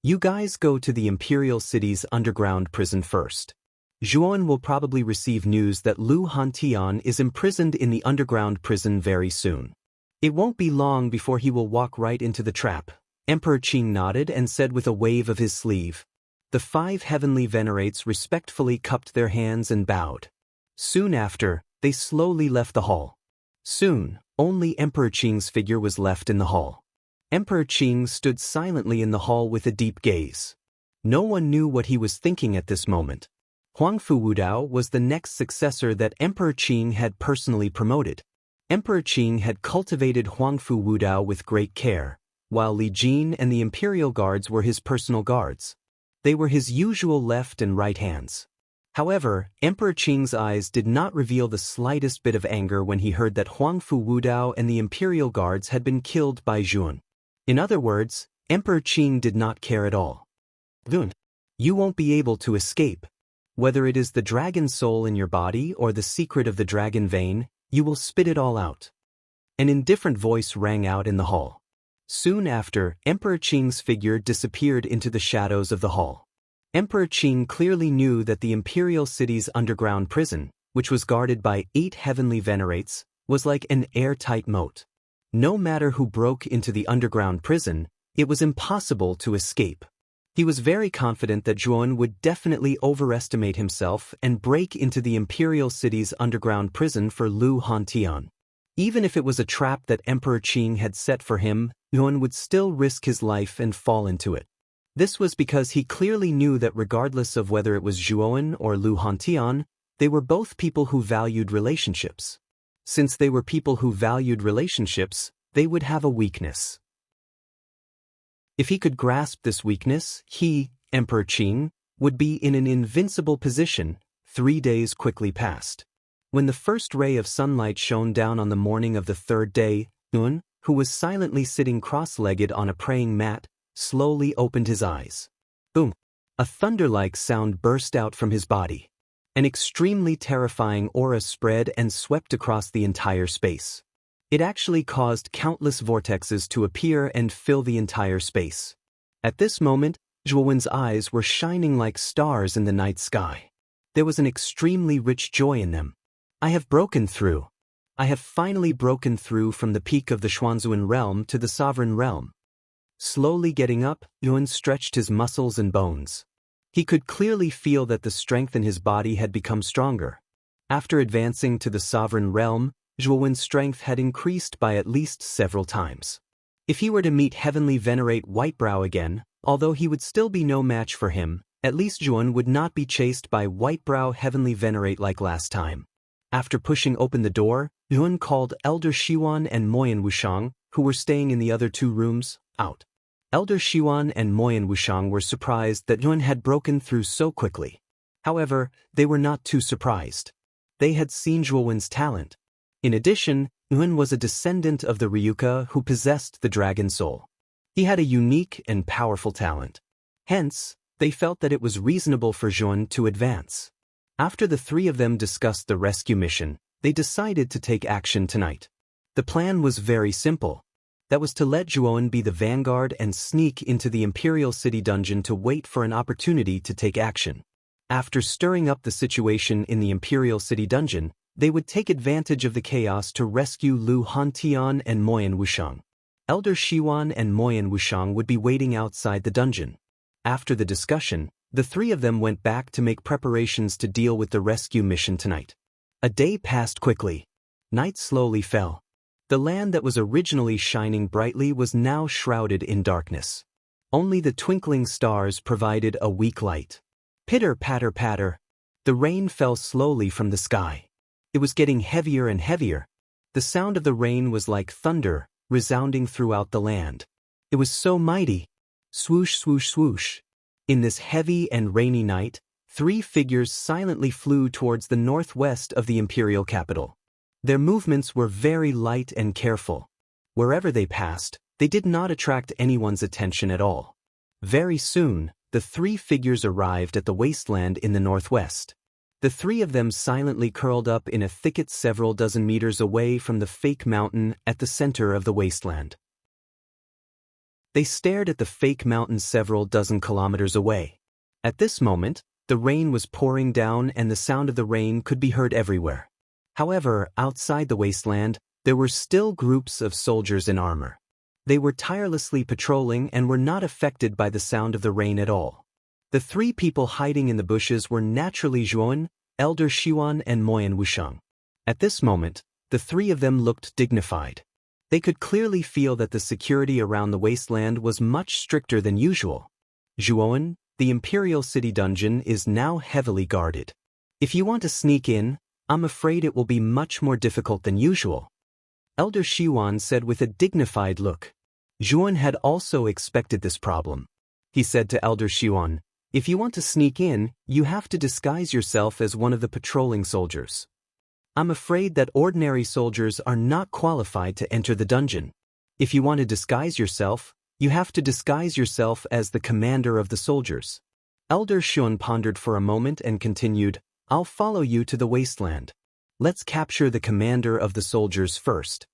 You guys go to the Imperial City's underground prison first. Zhuowen will probably receive news that Lu Hantian is imprisoned in the underground prison very soon. It won't be long before he will walk right into the trap. Emperor Qing nodded and said with a wave of his sleeve. The 5 Heavenly Venerates respectfully cupped their hands and bowed. Soon after, they slowly left the hall. Soon, only Emperor Qing's figure was left in the hall. Emperor Qing stood silently in the hall with a deep gaze. No one knew what he was thinking at this moment. Huangfu Wudao was the next successor that Emperor Qing had personally promoted. Emperor Qing had cultivated Huangfu Wudao with great care, while Li Jin and the Imperial Guards were his personal guards. They were his usual left and right hands. However, Emperor Qing's eyes did not reveal the slightest bit of anger when he heard that Huangfu Wudao and the Imperial Guards had been killed by Jun. In other words, Emperor Qing did not care at all. Jun, you won't be able to escape. Whether it is the dragon soul in your body or the secret of the dragon vein, you will spit it all out. An indifferent voice rang out in the hall. Soon after, Emperor Qing's figure disappeared into the shadows of the hall. Emperor Qing clearly knew that the Imperial City's underground prison, which was guarded by 8 Heavenly Venerates, was like an airtight moat. No matter who broke into the underground prison, it was impossible to escape. He was very confident that Zhuan would definitely overestimate himself and break into the imperial city's underground prison for Lu Hantian. Even if it was a trap that Emperor Qing had set for him, Zhuan would still risk his life and fall into it. This was because he clearly knew that regardless of whether it was Zhuan or Lu Hantian, they were both people who valued relationships. Since they were people who valued relationships, they would have a weakness. If he could grasp this weakness, he, Emperor Qing, would be in an invincible position. 3 days quickly passed. When the first ray of sunlight shone down on the morning of the third day, Zhuan, who was silently sitting cross-legged on a praying mat, slowly opened his eyes. Boom! A thunder-like sound burst out from his body. An extremely terrifying aura spread and swept across the entire space. It actually caused countless vortexes to appear and fill the entire space. At this moment, Zhuan's eyes were shining like stars in the night sky. There was an extremely rich joy in them. I have broken through. I have finally broken through from the peak of the Xuanzuan realm to the sovereign realm. Slowly getting up, Zhuan stretched his muscles and bones. He could clearly feel that the strength in his body had become stronger. After advancing to the sovereign realm, Zhuan's strength had increased by at least several times. If he were to meet Heavenly Venerate Whitebrow again, although he would still be no match for him, at least Zhuan would not be chased by Whitebrow Heavenly Venerate like last time. After pushing open the door, Zhuan called Elder Xiwan and Moyan Wushang, who were staying in the other 2 rooms, out. Elder Xiwan and Moyan Wushang were surprised that Zhuan had broken through so quickly. However, they were not too surprised. They had seen Zhuan's talent. In addition, Zhuan was a descendant of the Ryuka who possessed the dragon soul. He had a unique and powerful talent. Hence, they felt that it was reasonable for Zhuan to advance. After the 3 of them discussed the rescue mission, they decided to take action tonight. The plan was very simple. That was to let Zhuan be the vanguard and sneak into the Imperial City dungeon to wait for an opportunity to take action. After stirring up the situation in the Imperial City dungeon, they would take advantage of the chaos to rescue Lu Hantian and Moyan Wushang. Elder Xiwan and Moyan Wushang would be waiting outside the dungeon. After the discussion, the 3 of them went back to make preparations to deal with the rescue mission tonight. A day passed quickly. Night slowly fell. The land that was originally shining brightly was now shrouded in darkness. Only the twinkling stars provided a weak light. Pitter patter patter. The rain fell slowly from the sky. It was getting heavier and heavier. The sound of the rain was like thunder, resounding throughout the land. It was so mighty. Swoosh, swoosh, swoosh. In this heavy and rainy night, 3 figures silently flew towards the northwest of the imperial capital. Their movements were very light and careful. Wherever they passed, they did not attract anyone's attention at all. Very soon, the 3 figures arrived at the wasteland in the northwest. The 3 of them silently curled up in a thicket several dozen meters away from the fake mountain at the center of the wasteland. They stared at the fake mountain several dozen kilometers away. At this moment, the rain was pouring down and the sound of the rain could be heard everywhere. However, outside the wasteland, there were still groups of soldiers in armor. They were tirelessly patrolling and were not affected by the sound of the rain at all. The 3 people hiding in the bushes were naturally Zhuan, Elder Xiwan and Moyan Wushang. At this moment, the 3 of them looked dignified. They could clearly feel that the security around the wasteland was much stricter than usual. Zhuan, the Imperial City dungeon is now heavily guarded. If you want to sneak in, I'm afraid it will be much more difficult than usual. Elder Xiwan said with a dignified look. Zhuan had also expected this problem. He said to Elder Xiwan, "If you want to sneak in, you have to disguise yourself as one of the patrolling soldiers. I'm afraid that ordinary soldiers are not qualified to enter the dungeon. If you want to disguise yourself, you have to disguise yourself as the commander of the soldiers." Elder Xiwan pondered for a moment and continued, "I'll follow you to the wasteland. Let's capture the commander of the soldiers first."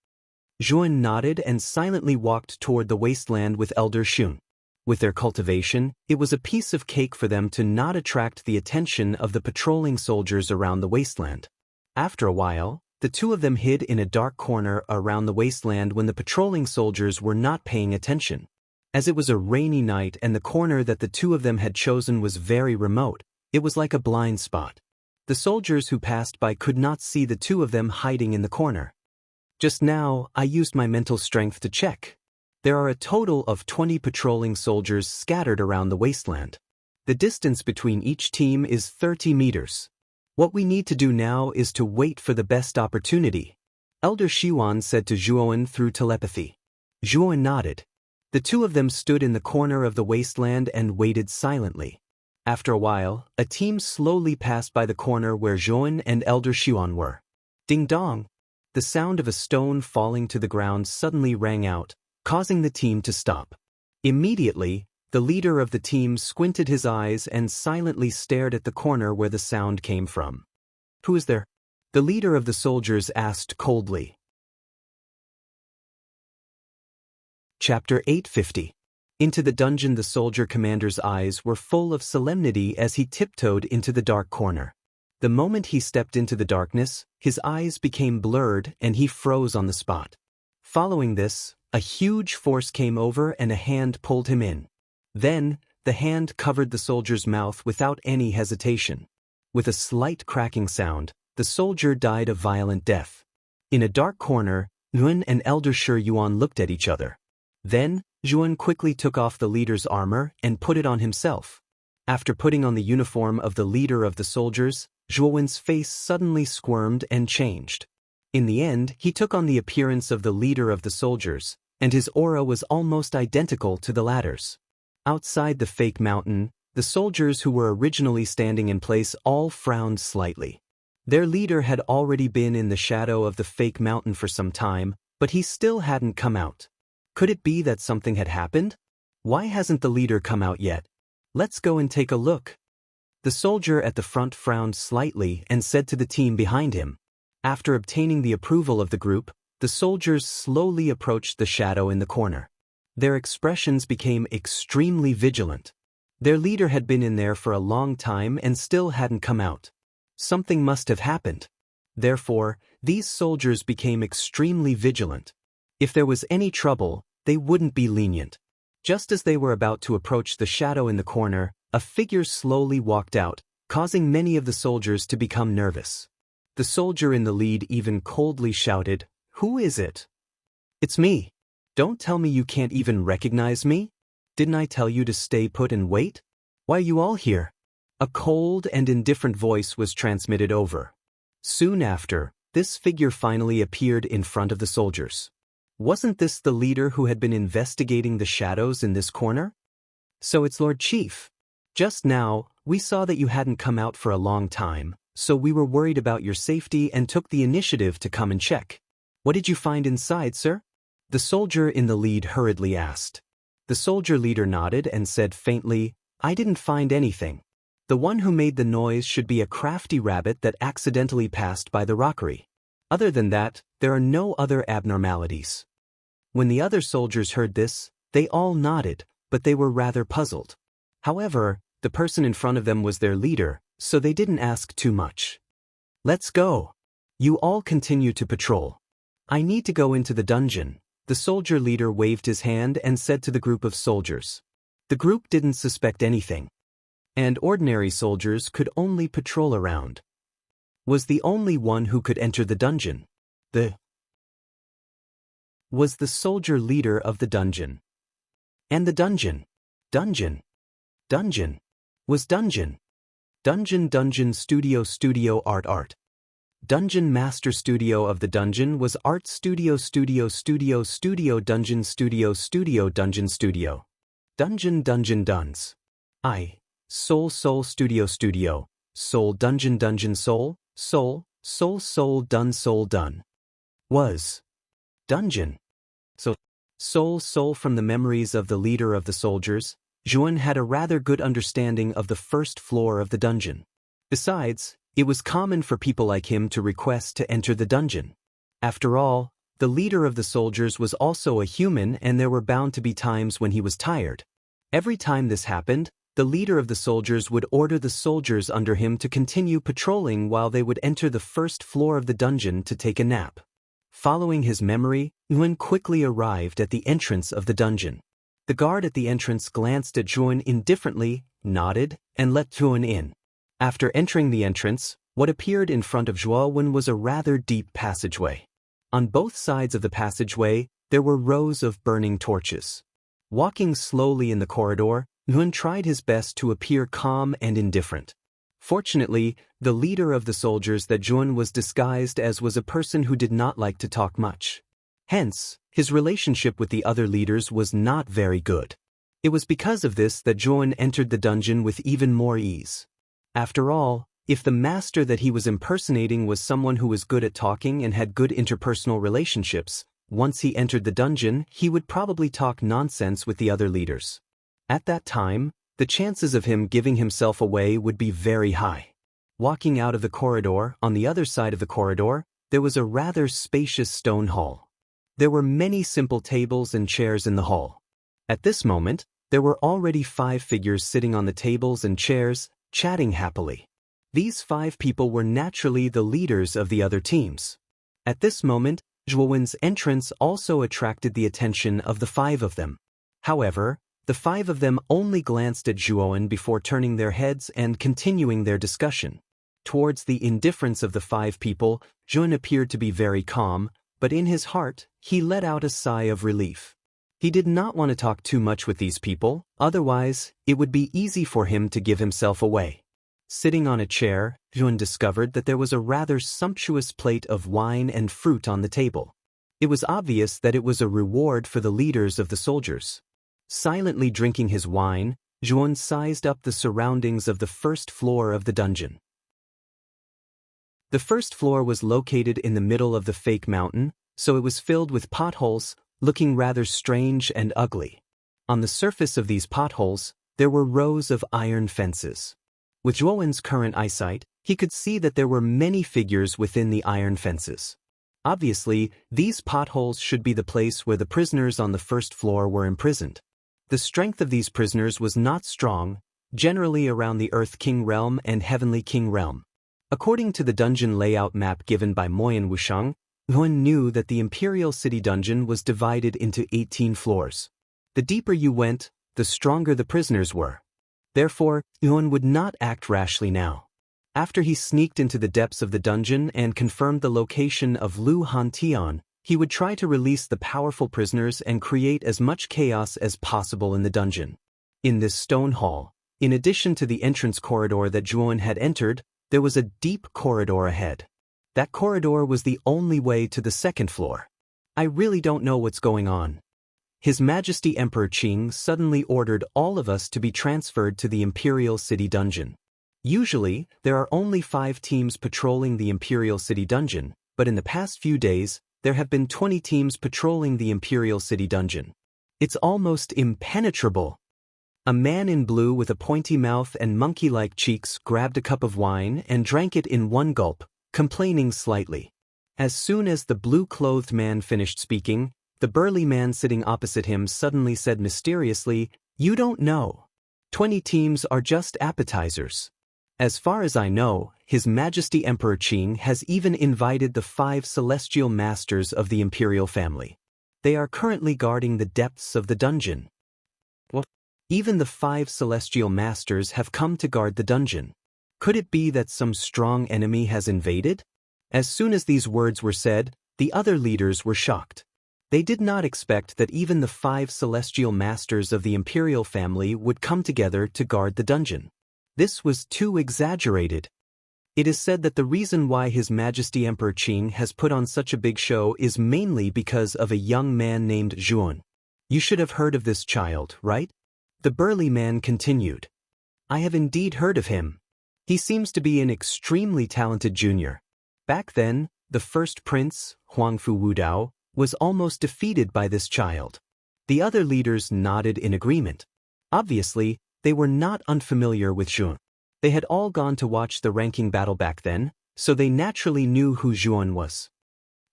Zhuan nodded and silently walked toward the wasteland with Elder Xiwan. With their cultivation, it was a piece of cake for them to not attract the attention of the patrolling soldiers around the wasteland. After a while, the 2 of them hid in a dark corner around the wasteland when the patrolling soldiers were not paying attention. As it was a rainy night and the corner that the two of them had chosen was very remote, it was like a blind spot. The soldiers who passed by could not see the two of them hiding in the corner. Just now, I used my mental strength to check. There are a total of 20 patrolling soldiers scattered around the wasteland. The distance between each team is 30 meters. What we need to do now is to wait for the best opportunity, Elder Shiwan said to Zhuowen through telepathy. Zhuowen nodded. The two of them stood in the corner of the wasteland and waited silently. After a while, a team slowly passed by the corner where Zhuowen and Elder Shiwan were. Ding dong! The sound of a stone falling to the ground suddenly rang out, causing the team to stop. Immediately, the leader of the team squinted his eyes and silently stared at the corner where the sound came from. Who is there? The leader of the soldiers asked coldly. Chapter 850. Into the dungeon. The soldier commander's eyes were full of solemnity as he tiptoed into the dark corner. The moment he stepped into the darkness, his eyes became blurred and he froze on the spot. Following this, a huge force came over and a hand pulled him in. Then, the hand covered the soldier's mouth without any hesitation. With a slight cracking sound, the soldier died a violent death. In a dark corner, Nguyen and Elder Shi Yuan looked at each other. Then, Zhuowen quickly took off the leader's armor and put it on himself. After putting on the uniform of the leader of the soldiers, Zhuowen's face suddenly squirmed and changed. In the end, he took on the appearance of the leader of the soldiers, and his aura was almost identical to the latter's. Outside the fake mountain, the soldiers who were originally standing in place all frowned slightly. Their leader had already been in the shadow of the fake mountain for some time, but he still hadn't come out. Could it be that something had happened? Why hasn't the leader come out yet? Let's go and take a look. The soldier at the front frowned slightly and said to the team behind him. After obtaining the approval of the group, the soldiers slowly approached the shadow in the corner. Their expressions became extremely vigilant. Their leader had been in there for a long time and still hadn't come out. Something must have happened. Therefore, these soldiers became extremely vigilant. If there was any trouble, they wouldn't be lenient. Just as they were about to approach the shadow in the corner, a figure slowly walked out, causing many of the soldiers to become nervous. The soldier in the lead even coldly shouted, "Who is it?" "It's me. Don't tell me you can't even recognize me? Didn't I tell you to stay put and wait? Why are you all here?" A cold and indifferent voice was transmitted over. Soon after, this figure finally appeared in front of the soldiers. Wasn't this the leader who had been investigating the shadows in this corner? "So it's Lord Chief. Just now, we saw that you hadn't come out for a long time, so we were worried about your safety and took the initiative to come and check. What did you find inside, sir?" The soldier in the lead hurriedly asked. The soldier leader nodded and said faintly, "I didn't find anything. The one who made the noise should be a crafty rabbit that accidentally passed by the rockery. Other than that, there are no other abnormalities." When the other soldiers heard this, they all nodded, but they were rather puzzled. However, the person in front of them was their leader, so they didn't ask too much. "Let's go. You all continue to patrol. I need to go into the dungeon." The soldier leader waved his hand and said to the group of soldiers. The group didn't suspect anything. And ordinary soldiers could only patrol around. Was the only one who could enter the dungeon. Was the soldier leader of the dungeon. And the dungeon. Dungeon. Was dungeon. Dungeon studio art. Dungeon master studio of the dungeon was art studio dungeon studio dungeon studio. Dungeon duns. Soul studio soul dungeon soul done. Was. Dungeon. So, soul from the memories of the leader of the soldiers, Zhuowen had a rather good understanding of the first floor of the dungeon. Besides, it was common for people like him to request to enter the dungeon. After all, the leader of the soldiers was also a human and there were bound to be times when he was tired. Every time this happened, the leader of the soldiers would order the soldiers under him to continue patrolling while they would enter the first floor of the dungeon to take a nap. Following his memory, Nguyen quickly arrived at the entrance of the dungeon. The guard at the entrance glanced at Zhuan indifferently, nodded, and let Zhuan in. After entering the entrance, what appeared in front of Zhuan was a rather deep passageway. On both sides of the passageway, there were rows of burning torches. Walking slowly in the corridor, Zhuan tried his best to appear calm and indifferent. Fortunately, the leader of the soldiers that Zhuan was disguised as was a person who did not like to talk much. Hence, his relationship with the other leaders was not very good. It was because of this that Zhuan entered the dungeon with even more ease. After all, if the master that he was impersonating was someone who was good at talking and had good interpersonal relationships, once he entered the dungeon, he would probably talk nonsense with the other leaders. At that time, the chances of him giving himself away would be very high. Walking out of the corridor, on the other side of the corridor, there was a rather spacious stone hall. There were many simple tables and chairs in the hall. At this moment, there were already 5 figures sitting on the tables and chairs, chatting happily. These 5 people were naturally the leaders of the other teams. At this moment, Zhuan's entrance also attracted the attention of the 5 of them. However, the 5 of them only glanced at Zhuan before turning their heads and continuing their discussion. Towards the indifference of the 5 people, Zhuan appeared to be very calm, but in his heart, he let out a sigh of relief. He did not want to talk too much with these people, otherwise, it would be easy for him to give himself away. Sitting on a chair, Zhuan discovered that there was a rather sumptuous plate of wine and fruit on the table. It was obvious that it was a reward for the leaders of the soldiers. Silently drinking his wine, Zhuan sized up the surroundings of the first floor of the dungeon. The first floor was located in the middle of the fake mountain, so it was filled with potholes, looking rather strange and ugly. On the surface of these potholes, there were rows of iron fences. With Zhuan's current eyesight, he could see that there were many figures within the iron fences. Obviously, these potholes should be the place where the prisoners on the first floor were imprisoned. The strength of these prisoners was not strong, generally around the Earth King Realm and Heavenly King Realm. According to the dungeon layout map given by Moyan Wusheng, Zhuan knew that the Imperial City dungeon was divided into 18 floors. The deeper you went, the stronger the prisoners were. Therefore, Zhuan would not act rashly now. After he sneaked into the depths of the dungeon and confirmed the location of Lu Hantian, he would try to release the powerful prisoners and create as much chaos as possible in the dungeon. In this stone hall, in addition to the entrance corridor that Zhuan had entered, there was a deep corridor ahead. That corridor was the only way to the second floor. I really don't know what's going on. His Majesty Emperor Qing suddenly ordered all of us to be transferred to the Imperial City dungeon. Usually, there are only 5 teams patrolling the Imperial City dungeon, but in the past few days, there have been 20 teams patrolling the Imperial City dungeon. It's almost impenetrable. A man in blue with a pointy mouth and monkey-like cheeks grabbed a cup of wine and drank it in one gulp, complaining slightly. As soon as the blue-clothed man finished speaking, the burly man sitting opposite him suddenly said mysteriously, "You don't know. 20 teams are just appetizers." As far as I know, His Majesty Emperor Qing has even invited the 5 celestial masters of the imperial family. They are currently guarding the depths of the dungeon. What? Even the 5 celestial masters have come to guard the dungeon. Could it be that some strong enemy has invaded? As soon as these words were said, the other leaders were shocked. They did not expect that even the 5 celestial masters of the imperial family would come together to guard the dungeon. This was too exaggerated. It is said that the reason why His Majesty Emperor Qing has put on such a big show is mainly because of a young man named Zhuan. You should have heard of this child, right? The burly man continued. I have indeed heard of him. He seems to be an extremely talented junior. Back then, the first prince, Huangfu Wudao, was almost defeated by this child. The other leaders nodded in agreement. Obviously, they were not unfamiliar with Zhuan. They had all gone to watch the ranking battle back then, so they naturally knew who Zhuan was.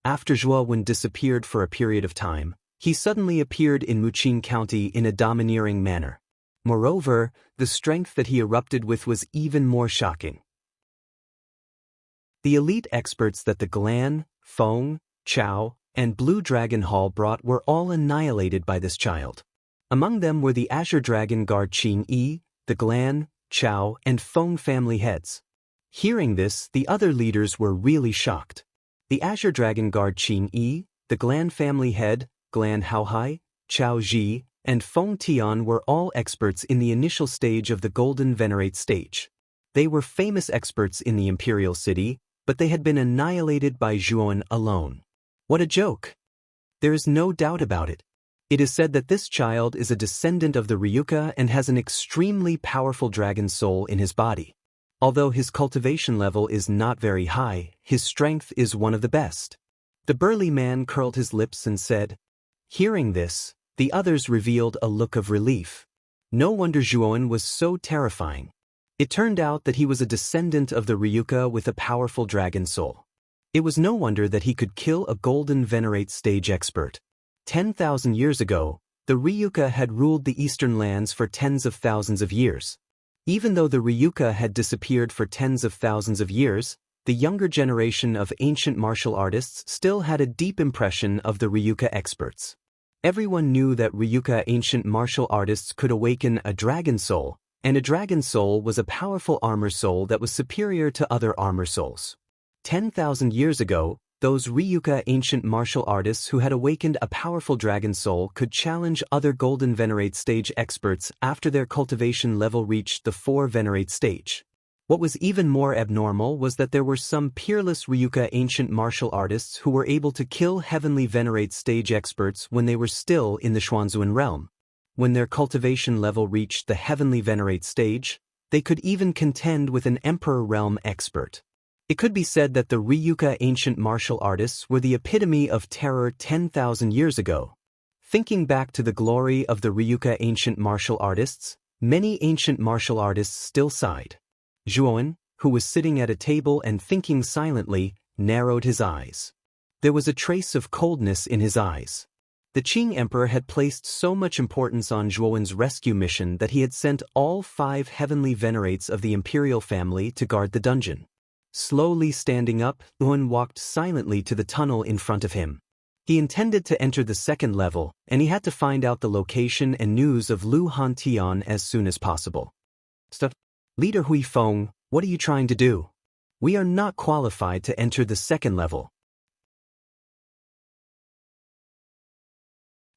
After Zhuan disappeared for a period of time, he suddenly appeared in Muqing County in a domineering manner. Moreover, the strength that he erupted with was even more shocking. The elite experts that the Glan, Feng, Chao, and Blue Dragon Hall brought were all annihilated by this child. Among them were the Azure Dragon Guard Qing Yi, the Glan, Chao, and Feng family heads. Hearing this, the other leaders were really shocked. The Azure Dragon Guard Qing Yi, the Glan family head, Glan Haohai, Chao Ji, and Feng Tian were all experts in the initial stage of the Golden Venerate stage. They were famous experts in the Imperial City, but they had been annihilated by Zhuan alone. What a joke! There is no doubt about it. It is said that this child is a descendant of the Ryuka and has an extremely powerful dragon soul in his body. Although his cultivation level is not very high, his strength is one of the best. The burly man curled his lips and said. Hearing this, the others revealed a look of relief. No wonder Zhuan was so terrifying. It turned out that he was a descendant of the Ryuka with a powerful dragon soul. It was no wonder that he could kill a Golden Venerate stage expert. 10,000 years ago, the Ryuka had ruled the eastern lands for tens of thousands of years. Even though the Ryuka had disappeared for tens of thousands of years, the younger generation of ancient martial artists still had a deep impression of the Ryuka experts. Everyone knew that Ryuka ancient martial artists could awaken a dragon soul, and a dragon soul was a powerful armor soul that was superior to other armor souls. 10,000 years ago, those Ryuka ancient martial artists who had awakened a powerful dragon soul could challenge other Golden Venerate stage experts after their cultivation level reached the 4 Venerate stage. What was even more abnormal was that there were some peerless Ryuka ancient martial artists who were able to kill Heavenly Venerate stage experts when they were still in the Xuanzuan realm. When their cultivation level reached the Heavenly Venerate stage, they could even contend with an Emperor realm expert. It could be said that the Ryuka ancient martial artists were the epitome of terror 10,000 years ago. Thinking back to the glory of the Ryuka ancient martial artists, many ancient martial artists still sighed. Zhuan, who was sitting at a table and thinking silently, narrowed his eyes. There was a trace of coldness in his eyes. The Qing Emperor had placed so much importance on Zhuan's rescue mission that he had sent all 5 heavenly venerates of the imperial family to guard the dungeon. Slowly standing up, Zhuan walked silently to the tunnel in front of him. He intended to enter the 2nd level, and he had to find out the location and news of Lu Hantian as soon as possible. Leader Hui Feng, what are you trying to do? We are not qualified to enter the 2nd level.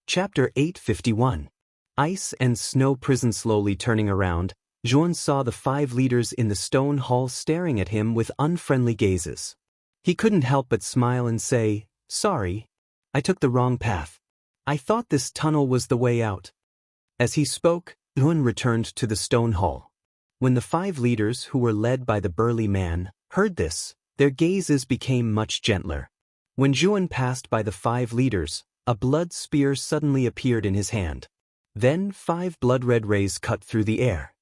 Chapter 851. Ice and Snow Prison. Slowly turning around, Zhuan saw the 5 leaders in the stone hall staring at him with unfriendly gazes. He couldn't help but smile and say, "Sorry, I took the wrong path. I thought this tunnel was the way out." As he spoke, Zhuan returned to the stone hall. When the 5 leaders, who were led by the burly man, heard this, their gazes became much gentler. When Zhuan passed by the 5 leaders, a blood spear suddenly appeared in his hand. Then 5 blood-red rays cut through the air.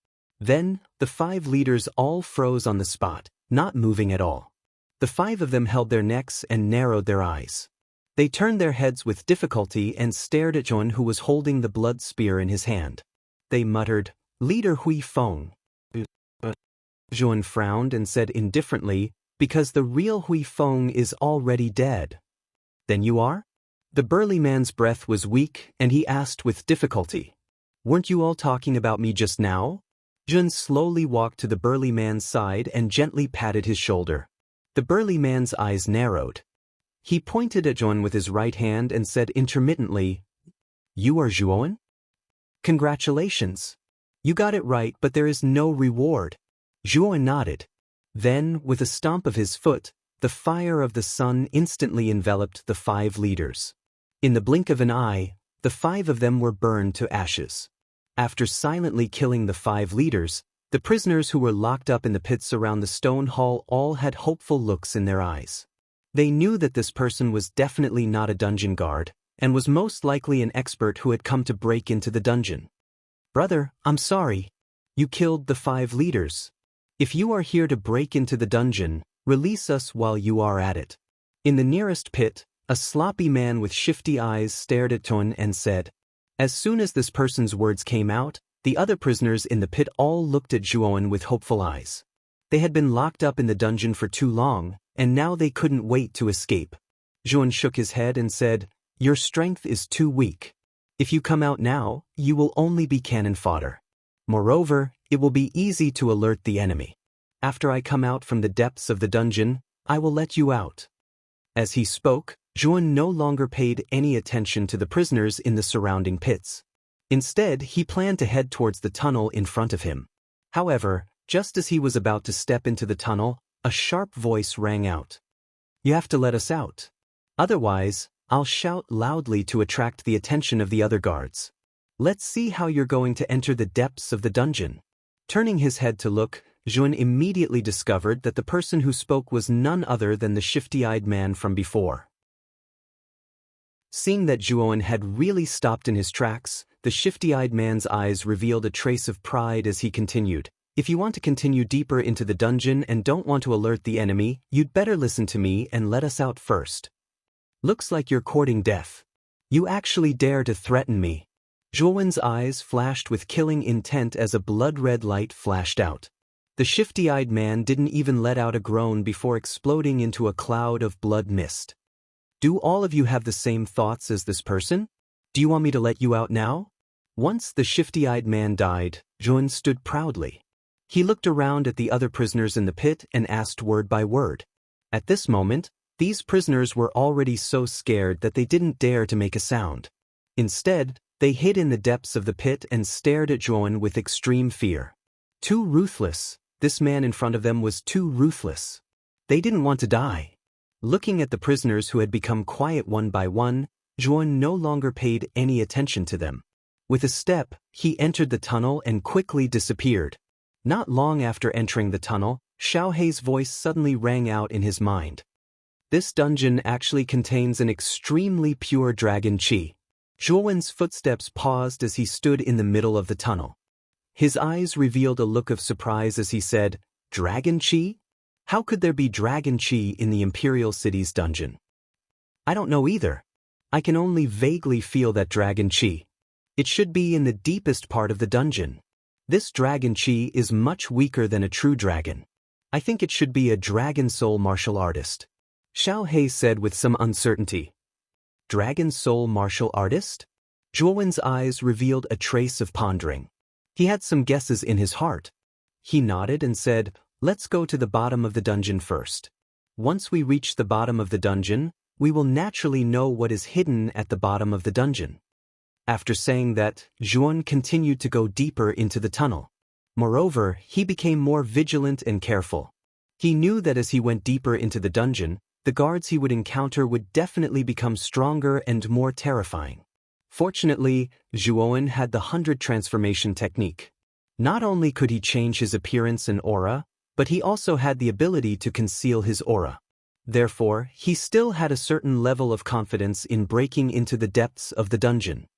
Then, the 5 leaders all froze on the spot, not moving at all. The 5 of them held their necks and narrowed their eyes. They turned their heads with difficulty and stared at Zhuan, who was holding the blood spear in his hand. They muttered, "Leader Hui Feng." Zhuan frowned and said indifferently, "Because the real Hui Feng is already dead." "Then you are?" The burly man's breath was weak, and he asked with difficulty, "Weren't you all talking about me just now?" Zhuan slowly walked to the burly man's side and gently patted his shoulder. The burly man's eyes narrowed. He pointed at Zhuan with his right hand and said intermittently, "You are Zhuan? Congratulations. You got it right, but there is no reward." Zhuan nodded. Then, with a stomp of his foot, the fire of the sun instantly enveloped the 5 leaders. In the blink of an eye, the 5 of them were burned to ashes. After silently killing the 5 leaders, the prisoners who were locked up in the pits around the stone hall all had hopeful looks in their eyes. They knew that this person was definitely not a dungeon guard, and was most likely an expert who had come to break into the dungeon. "Brother, I'm sorry. You killed the 5 leaders. If you are here to break into the dungeon, release us while you are at it." In the nearest pit, a sloppy man with shifty eyes stared at Zhuan and said. As soon as this person's words came out, the other prisoners in the pit all looked at Zhuan with hopeful eyes. They had been locked up in the dungeon for too long, and now they couldn't wait to escape. Zhuan shook his head and said, "Your strength is too weak. If you come out now, you will only be cannon fodder. Moreover, it will be easy to alert the enemy. After I come out from the depths of the dungeon, I will let you out." As he spoke, Zhuan no longer paid any attention to the prisoners in the surrounding pits. Instead, he planned to head towards the tunnel in front of him. However, just as he was about to step into the tunnel, a sharp voice rang out. "You have to let us out. Otherwise, I'll shout loudly to attract the attention of the other guards. Let's see how you're going to enter the depths of the dungeon." Turning his head to look, Zhuan immediately discovered that the person who spoke was none other than the shifty-eyed man from before. Seeing that Zhuan had really stopped in his tracks, the shifty-eyed man's eyes revealed a trace of pride as he continued, "If you want to continue deeper into the dungeon and don't want to alert the enemy, you'd better listen to me and let us out first. Looks like you're courting death. You actually dare to threaten me." Zhuan's eyes flashed with killing intent as a blood-red light flashed out. The shifty-eyed man didn't even let out a groan before exploding into a cloud of blood mist. "Do all of you have the same thoughts as this person? Do you want me to let you out now?" Once the shifty-eyed man died, Zhuan stood proudly. He looked around at the other prisoners in the pit and asked word by word. At this moment, these prisoners were already so scared that they didn't dare to make a sound. Instead, they hid in the depths of the pit and stared at Zhuan with extreme fear. Too ruthless. This man in front of them was too ruthless. They didn't want to die. Looking at the prisoners who had become quiet one by one, Zhuan no longer paid any attention to them. With a step, he entered the tunnel and quickly disappeared. Not long after entering the tunnel, Xiaohei's voice suddenly rang out in his mind. "This dungeon actually contains an extremely pure dragon qi." Zhuan's footsteps paused as he stood in the middle of the tunnel. His eyes revealed a look of surprise as he said, "Dragon qi? How could there be dragon qi in the Imperial City's dungeon?" "I don't know either. I can only vaguely feel that dragon qi. It should be in the deepest part of the dungeon. This dragon qi is much weaker than a true dragon. I think it should be a dragon soul martial artist," Xiaohei said with some uncertainty. "Dragon soul martial artist?" Zhuan's eyes revealed a trace of pondering. He had some guesses in his heart. He nodded and said, "Let's go to the bottom of the dungeon first. Once we reach the bottom of the dungeon, we will naturally know what is hidden at the bottom of the dungeon." After saying that, Zhuan continued to go deeper into the tunnel. Moreover, he became more vigilant and careful. He knew that as he went deeper into the dungeon, the guards he would encounter would definitely become stronger and more terrifying. Fortunately, Zhuan had the 100 transformation technique. Not only could he change his appearance and aura, but he also had the ability to conceal his aura. Therefore, he still had a certain level of confidence in breaking into the depths of the dungeon.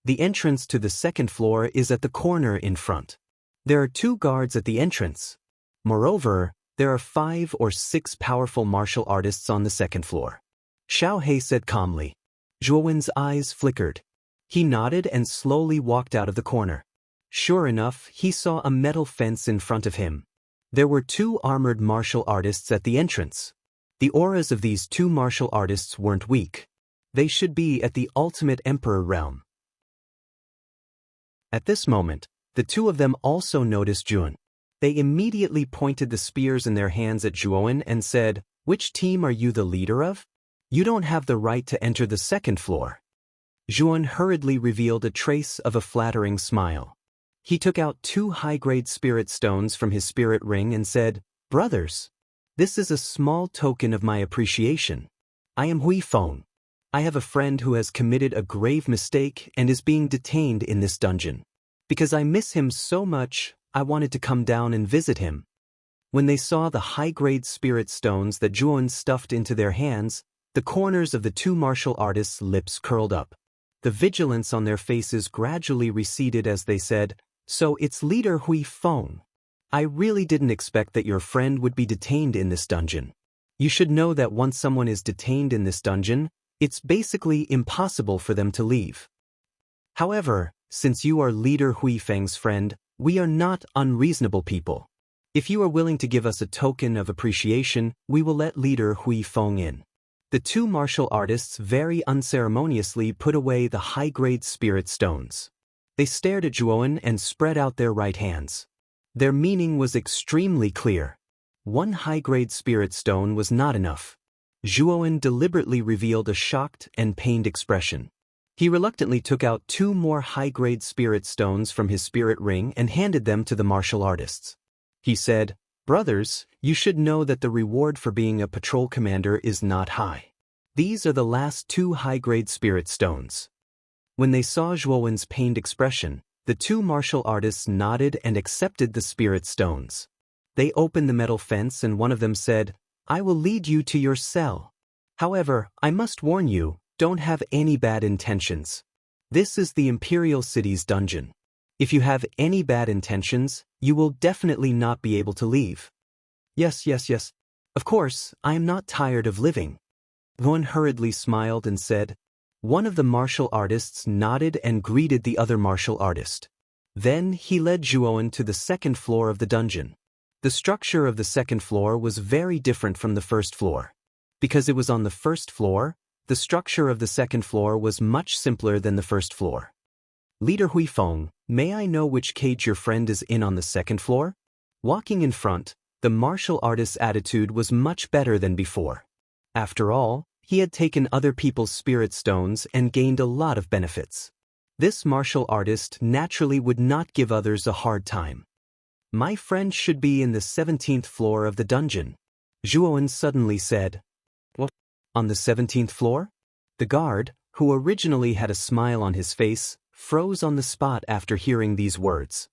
The entrance to the second floor is at the corner in front. There are 2 guards at the entrance. Moreover, there are 5 or 6 powerful martial artists on the second floor. Xiaohei said calmly. Zhuan's eyes flickered. He nodded and slowly walked out of the corner. Sure enough, he saw a metal fence in front of him. There were 2 armored martial artists at the entrance. The auras of these 2 martial artists weren't weak. They should be at the ultimate emperor realm. At this moment, the 2 of them also noticed Zhuan. They immediately pointed the spears in their hands at Zhuan and said, "Which team are you the leader of? You don't have the right to enter the second floor." Zhuan hurriedly revealed a trace of a flattering smile. He took out 2 high-grade spirit stones from his spirit ring and said, "Brothers, this is a small token of my appreciation. I am Hui Feng. I have a friend who has committed a grave mistake and is being detained in this dungeon. Because I miss him so much, I wanted to come down and visit him." When they saw the high-grade spirit stones that Zhuan stuffed into their hands, the corners of the 2 martial artists' lips curled up. The vigilance on their faces gradually receded as they said, "So it's leader Hui Feng. I really didn't expect that your friend would be detained in this dungeon. You should know that once someone is detained in this dungeon, it's basically impossible for them to leave. However, since you are leader Hui Feng's friend, we are not unreasonable people. If you are willing to give us a token of appreciation, we will let leader Hui Feng in." The two martial artists very unceremoniously put away the high-grade spirit stones. They stared at Zhuowen and spread out their right hands. Their meaning was extremely clear. One high-grade spirit stone was not enough. Zhuowen deliberately revealed a shocked and pained expression. He reluctantly took out two more high-grade spirit stones from his spirit ring and handed them to the martial artists. He said, "Brothers, you should know that the reward for being a patrol commander is not high. These are the last two high-grade spirit stones." When they saw Zhuowen's pained expression, the two martial artists nodded and accepted the spirit stones. They opened the metal fence and one of them said, "I will lead you to your cell. However, I must warn you, don't have any bad intentions. This is the Imperial City's dungeon. If you have any bad intentions, you will definitely not be able to leave." Yes. Of course, I am not tired of living." One hurriedly smiled and said. One of the martial artists nodded and greeted the other martial artist. Then he led Zhuowen to the second floor of the dungeon. The structure of the second floor was very different from the first floor. Because it was on the first floor, the structure of the second floor was much simpler than the first floor. "Leader Huifeng, may I know which cage your friend is in on the second floor?" Walking in front, the martial artist's attitude was much better than before. After all, he had taken other people's spirit stones and gained a lot of benefits. This martial artist naturally would not give others a hard time. "My friend should be in the 17th floor of the dungeon," Zhuowen suddenly said. "What? On the 17th floor?" The guard, who originally had a smile on his face, froze on the spot after hearing these words.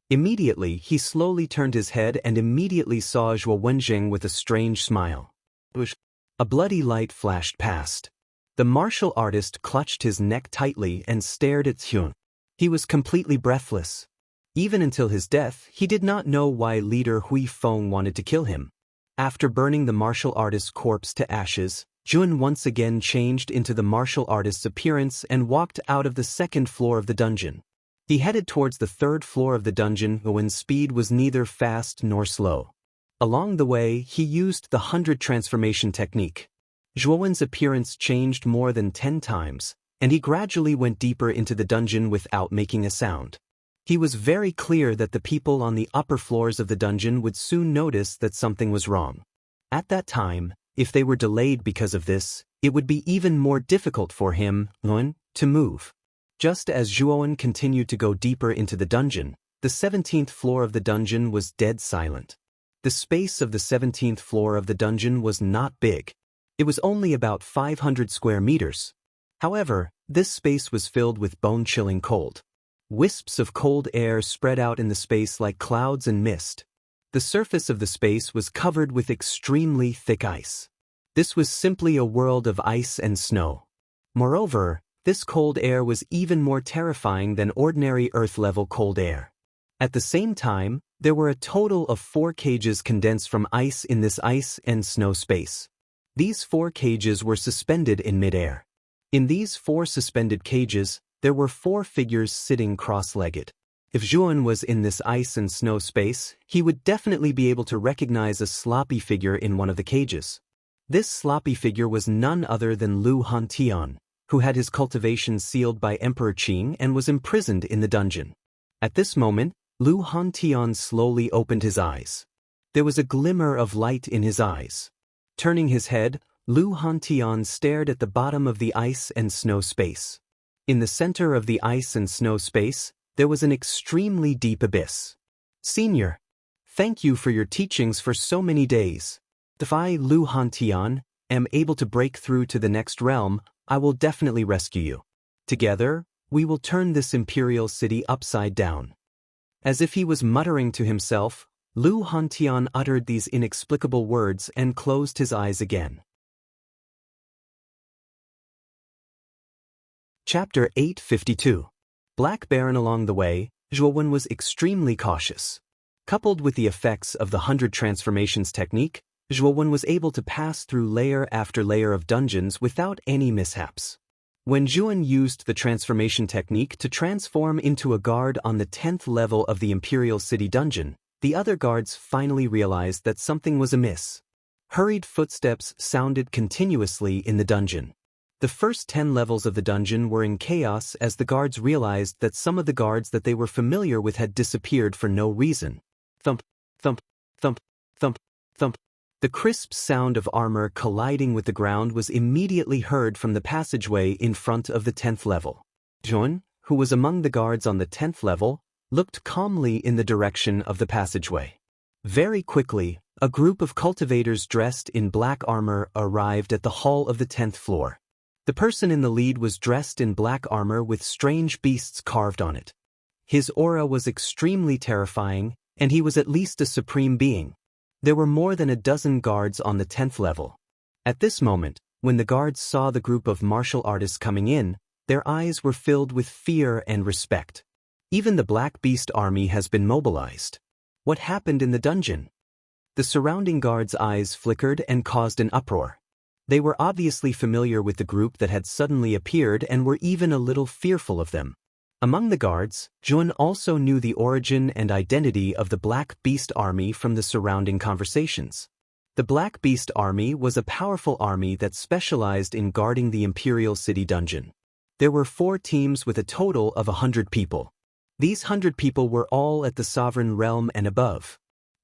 Immediately, he slowly turned his head and immediately saw Zhuo Wenjing with a strange smile. A bloody light flashed past. The martial artist clutched his neck tightly and stared at Zhuowen. He was completely breathless. Even until his death, he did not know why leader Huifeng wanted to kill him. After burning the martial artist's corpse to ashes, Zhuowen once again changed into the martial artist's appearance and walked out of the second floor of the dungeon. He headed towards the third floor of the dungeon when speed was neither fast nor slow. Along the way, he used the 100 transformation technique. Zhuowen's appearance changed more than 10 times, and he gradually went deeper into the dungeon without making a sound. He was very clear that the people on the upper floors of the dungeon would soon notice that something was wrong. At that time, if they were delayed because of this, it would be even more difficult for him, to move. Just as Zhuowen continued to go deeper into the dungeon, the 17th floor of the dungeon was dead silent. The space of the 17th floor of the dungeon was not big. It was only about 500 square meters. However, this space was filled with bone-chilling cold. Wisps of cold air spread out in the space like clouds and mist. The surface of the space was covered with extremely thick ice. This was simply a world of ice and snow. Moreover, this cold air was even more terrifying than ordinary Earth-level cold air. At the same time, there were a total of 4 cages condensed from ice in this ice and snow space. These 4 cages were suspended in midair. In these 4 suspended cages, there were 4 figures sitting cross-legged. If Zhuowen was in this ice and snow space, he would definitely be able to recognize a sloppy figure in one of the cages. This sloppy figure was none other than Lu Hantian, who had his cultivation sealed by Emperor Qing and was imprisoned in the dungeon. At this moment, Lu Hantian slowly opened his eyes. There was a glimmer of light in his eyes. Turning his head, Lu Hantian stared at the bottom of the ice and snow space. In the center of the ice and snow space, there was an extremely deep abyss. "Senior, thank you for your teachings for so many days. If I, Lu Hantian, am able to break through to the next realm, I will definitely rescue you. Together, we will turn this imperial city upside down." As if he was muttering to himself, Lu Hantian uttered these inexplicable words and closed his eyes again. Chapter 852. Black Baron. Along the way, Zhuowen was extremely cautious. Coupled with the effects of the 100 transformations technique, Zhuowen was able to pass through layer after layer of dungeons without any mishaps. When Zhuowen used the transformation technique to transform into a guard on the 10th level of the Imperial City dungeon, the other guards finally realized that something was amiss. Hurried footsteps sounded continuously in the dungeon. The first 10 levels of the dungeon were in chaos as the guards realized that some of the guards that they were familiar with had disappeared for no reason. Thump, thump, thump, thump, thump. The crisp sound of armor colliding with the ground was immediately heard from the passageway in front of the 10th level. Jun, who was among the guards on the 10th level, looked calmly in the direction of the passageway. Very quickly, a group of cultivators dressed in black armor arrived at the hall of the 10th floor. The person in the lead was dressed in black armor with strange beasts carved on it. His aura was extremely terrifying, and he was at least a supreme being. There were more than a dozen guards on the 10th level. At this moment, when the guards saw the group of martial artists coming in, their eyes were filled with fear and respect. Even the Black Beast army has been mobilized. What happened in the dungeon? The surrounding guards' eyes flickered and caused an uproar. They were obviously familiar with the group that had suddenly appeared and were even a little fearful of them. Among the guards, Jun also knew the origin and identity of the Black Beast army from the surrounding conversations. The Black Beast army was a powerful army that specialized in guarding the Imperial City dungeon. There were 4 teams with a total of 100 people. These 100 people were all at the Sovereign Realm and above.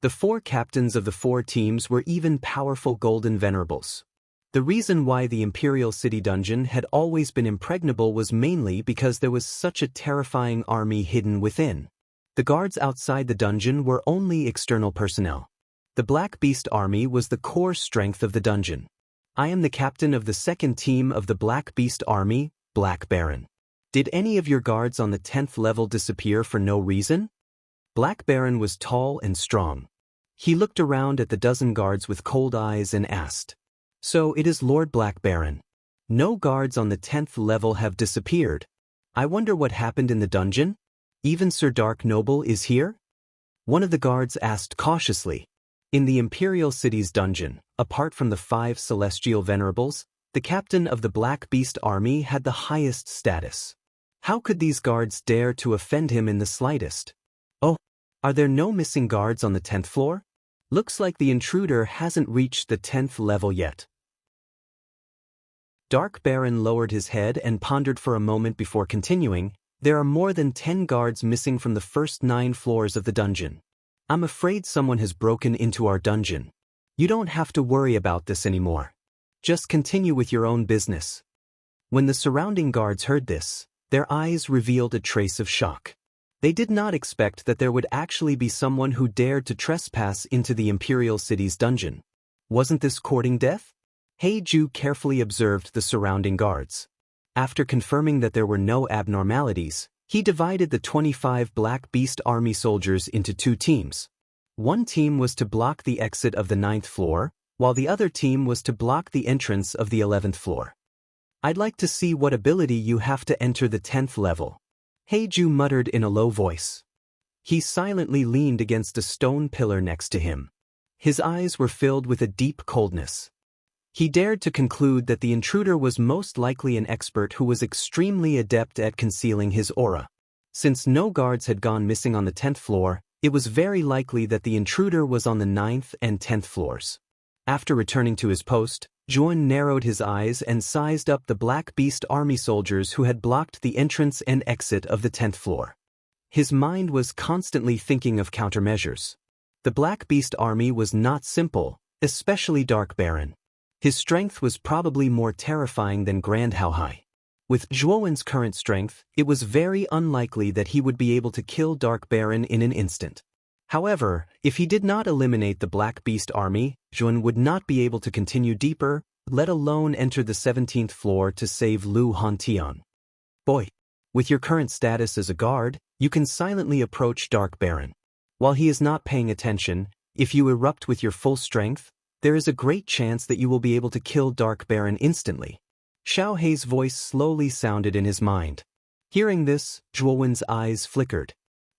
The 4 captains of the 4 teams were even powerful golden venerables. The reason why the Imperial City dungeon had always been impregnable was mainly because there was such a terrifying army hidden within. The guards outside the dungeon were only external personnel. The Black Beast army was the core strength of the dungeon. I am the captain of the 2nd team of the Black Beast army, Black Baron. Did any of your guards on the 10th level disappear for no reason? Black Baron was tall and strong. He looked around at the dozen guards with cold eyes and asked, "So it is Lord Black Baron. No guards on the 10th level have disappeared. I wonder what happened in the dungeon? Even Sir Dark Noble is here?" One of the guards asked cautiously. In the Imperial City's dungeon, apart from the 5 celestial venerables, the captain of the Black Beast army had the highest status. How could these guards dare to offend him in the slightest? Oh, are there no missing guards on the 10th floor? Looks like the intruder hasn't reached the 10th level yet. Dark Baron lowered his head and pondered for a moment before continuing. There are more than 10 guards missing from the first 9 floors of the dungeon. I'm afraid someone has broken into our dungeon. You don't have to worry about this anymore. Just continue with your own business. When the surrounding guards heard this, their eyes revealed a trace of shock. They did not expect that there would actually be someone who dared to trespass into the Imperial City's dungeon. Wasn't this courting death? Heiju carefully observed the surrounding guards. After confirming that there were no abnormalities, he divided the 25 Black Beast army soldiers into 2 teams. One team was to block the exit of the 9th floor, while the other team was to block the entrance of the 11th floor. I'd like to see what ability you have to enter the 10th level. Heiju muttered in a low voice. He silently leaned against a stone pillar next to him. His eyes were filled with a deep coldness. He dared to conclude that the intruder was most likely an expert who was extremely adept at concealing his aura. Since no guards had gone missing on the 10th floor, it was very likely that the intruder was on the 9th and 10th floors. After returning to his post, Juan narrowed his eyes and sized up the Black Beast army soldiers who had blocked the entrance and exit of the 10th floor. His mind was constantly thinking of countermeasures. The Black Beast army was not simple, especially Dark Baron. His strength was probably more terrifying than Grand Hauhai. With Zhuowen's current strength, it was very unlikely that he would be able to kill Dark Baron in an instant. However, if he did not eliminate the Black Beast army, Zhuan would not be able to continue deeper, let alone enter the 17th floor to save Lu Hantian. Boy, with your current status as a guard, you can silently approach Dark Baron. While he is not paying attention, if you erupt with your full strength, there is a great chance that you will be able to kill Dark Baron instantly. Xiao Hei's voice slowly sounded in his mind. Hearing this, Zhuowen's eyes flickered.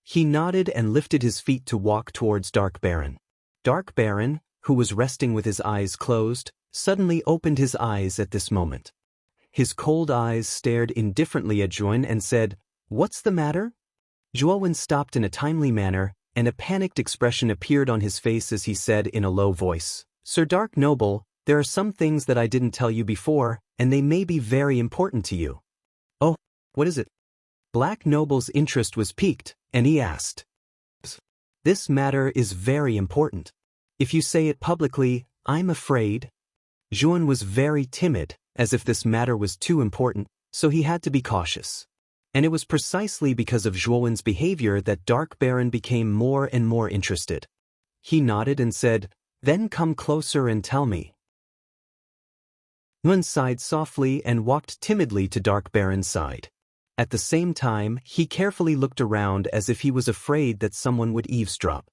He nodded and lifted his feet to walk towards Dark Baron. Dark Baron, who was resting with his eyes closed, suddenly opened his eyes at this moment. His cold eyes stared indifferently at Zhuan and said, "What's the matter?" Zhuowen stopped in a timely manner, and a panicked expression appeared on his face as he said in a low voice, Sir Dark Noble, there are some things that I didn't tell you before, and they may be very important to you. Oh, what is it? Black Noble's interest was piqued, and he asked. This matter is very important. If you say it publicly, I'm afraid. Zhuan was very timid, as if this matter was too important, so he had to be cautious. And it was precisely because of Zhuan's behavior that Dark Baron became more and more interested. He nodded and said, Then come closer and tell me. Zhuan sighed softly and walked timidly to Dark Baron's side. At the same time, he carefully looked around as if he was afraid that someone would eavesdrop.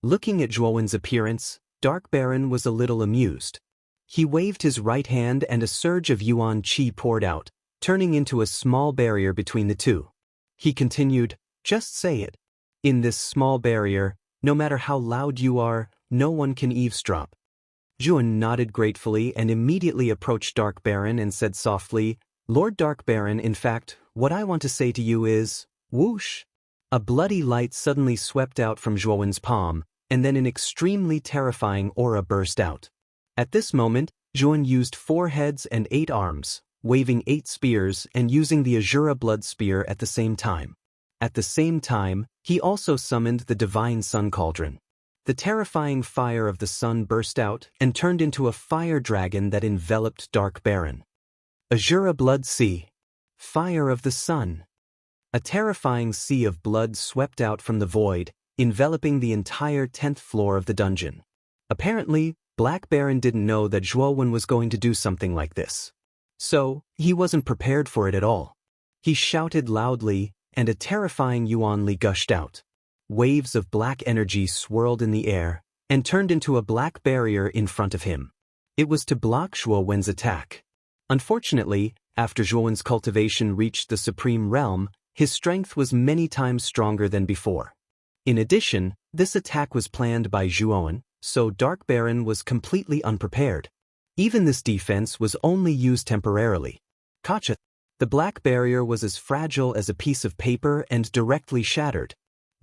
Looking at Zhuan's appearance, Dark Baron was a little amused. He waved his right hand and a surge of yuan qi poured out, turning into a small barrier between the two. He continued, Just say it. In this small barrier, no matter how loud you are, no one can eavesdrop. Zhuan nodded gratefully and immediately approached Dark Baron and said softly, Lord Dark Baron, in fact, what I want to say to you is, whoosh! A bloody light suddenly swept out from Zhuan's palm, and then an extremely terrifying aura burst out. At this moment, Zhuan used 4 heads and 8 arms, waving 8 spears and using the Azura blood spear at the same time. At the same time, he also summoned the divine sun cauldron. The terrifying fire of the sun burst out and turned into a fire dragon that enveloped Dark Baron. Azura blood sea. Fire of the sun. A terrifying sea of blood swept out from the void, enveloping the entire 10th floor of the dungeon. Apparently, Black Baron didn't know that Zhuan was going to do something like this. So, he wasn't prepared for it at all. He shouted loudly, and a terrifying yuan li gushed out. Waves of black energy swirled in the air, and turned into a black barrier in front of him. It was to block Zhuan's attack. Unfortunately, after Zhuan's cultivation reached the supreme realm, his strength was many times stronger than before. In addition, this attack was planned by Zhuan, so Dark Baron was completely unprepared. Even this defense was only used temporarily. Gotcha! The black barrier was as fragile as a piece of paper and directly shattered.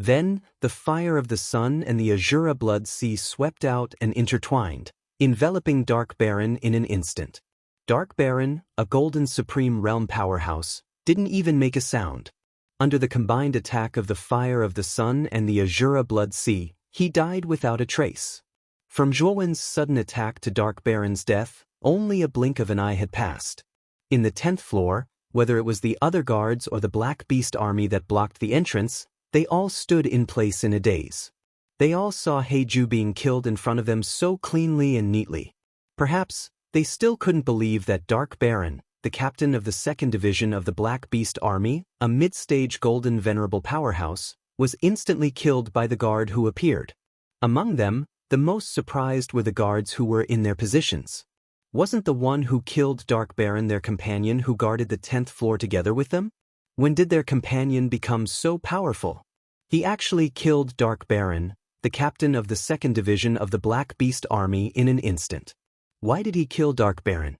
Then, the fire of the sun and the Azura blood sea swept out and intertwined, enveloping Dark Baron in an instant. Dark Baron, a golden supreme realm powerhouse, didn't even make a sound. Under the combined attack of the fire of the sun and the Azura blood sea, he died without a trace. From Zhuan's sudden attack to Dark Baron's death, only a blink of an eye had passed. In the 10th floor, whether it was the other guards or the Black Beast army that blocked the entrance, they all stood in place in a daze. They all saw Heiju being killed in front of them so cleanly and neatly. Perhaps, they still couldn't believe that Dark Baron, the captain of the 2nd Division of the Black Beast Army, a mid-stage golden venerable powerhouse, was instantly killed by the guard who appeared. Among them, the most surprised were the guards who were in their positions. Wasn't the one who killed Dark Baron their companion who guarded the 10th floor together with them? When did their companion become so powerful? He actually killed Dark Baron, the captain of the 2nd Division of the Black Beast Army, in an instant. Why did he kill Dark Baron?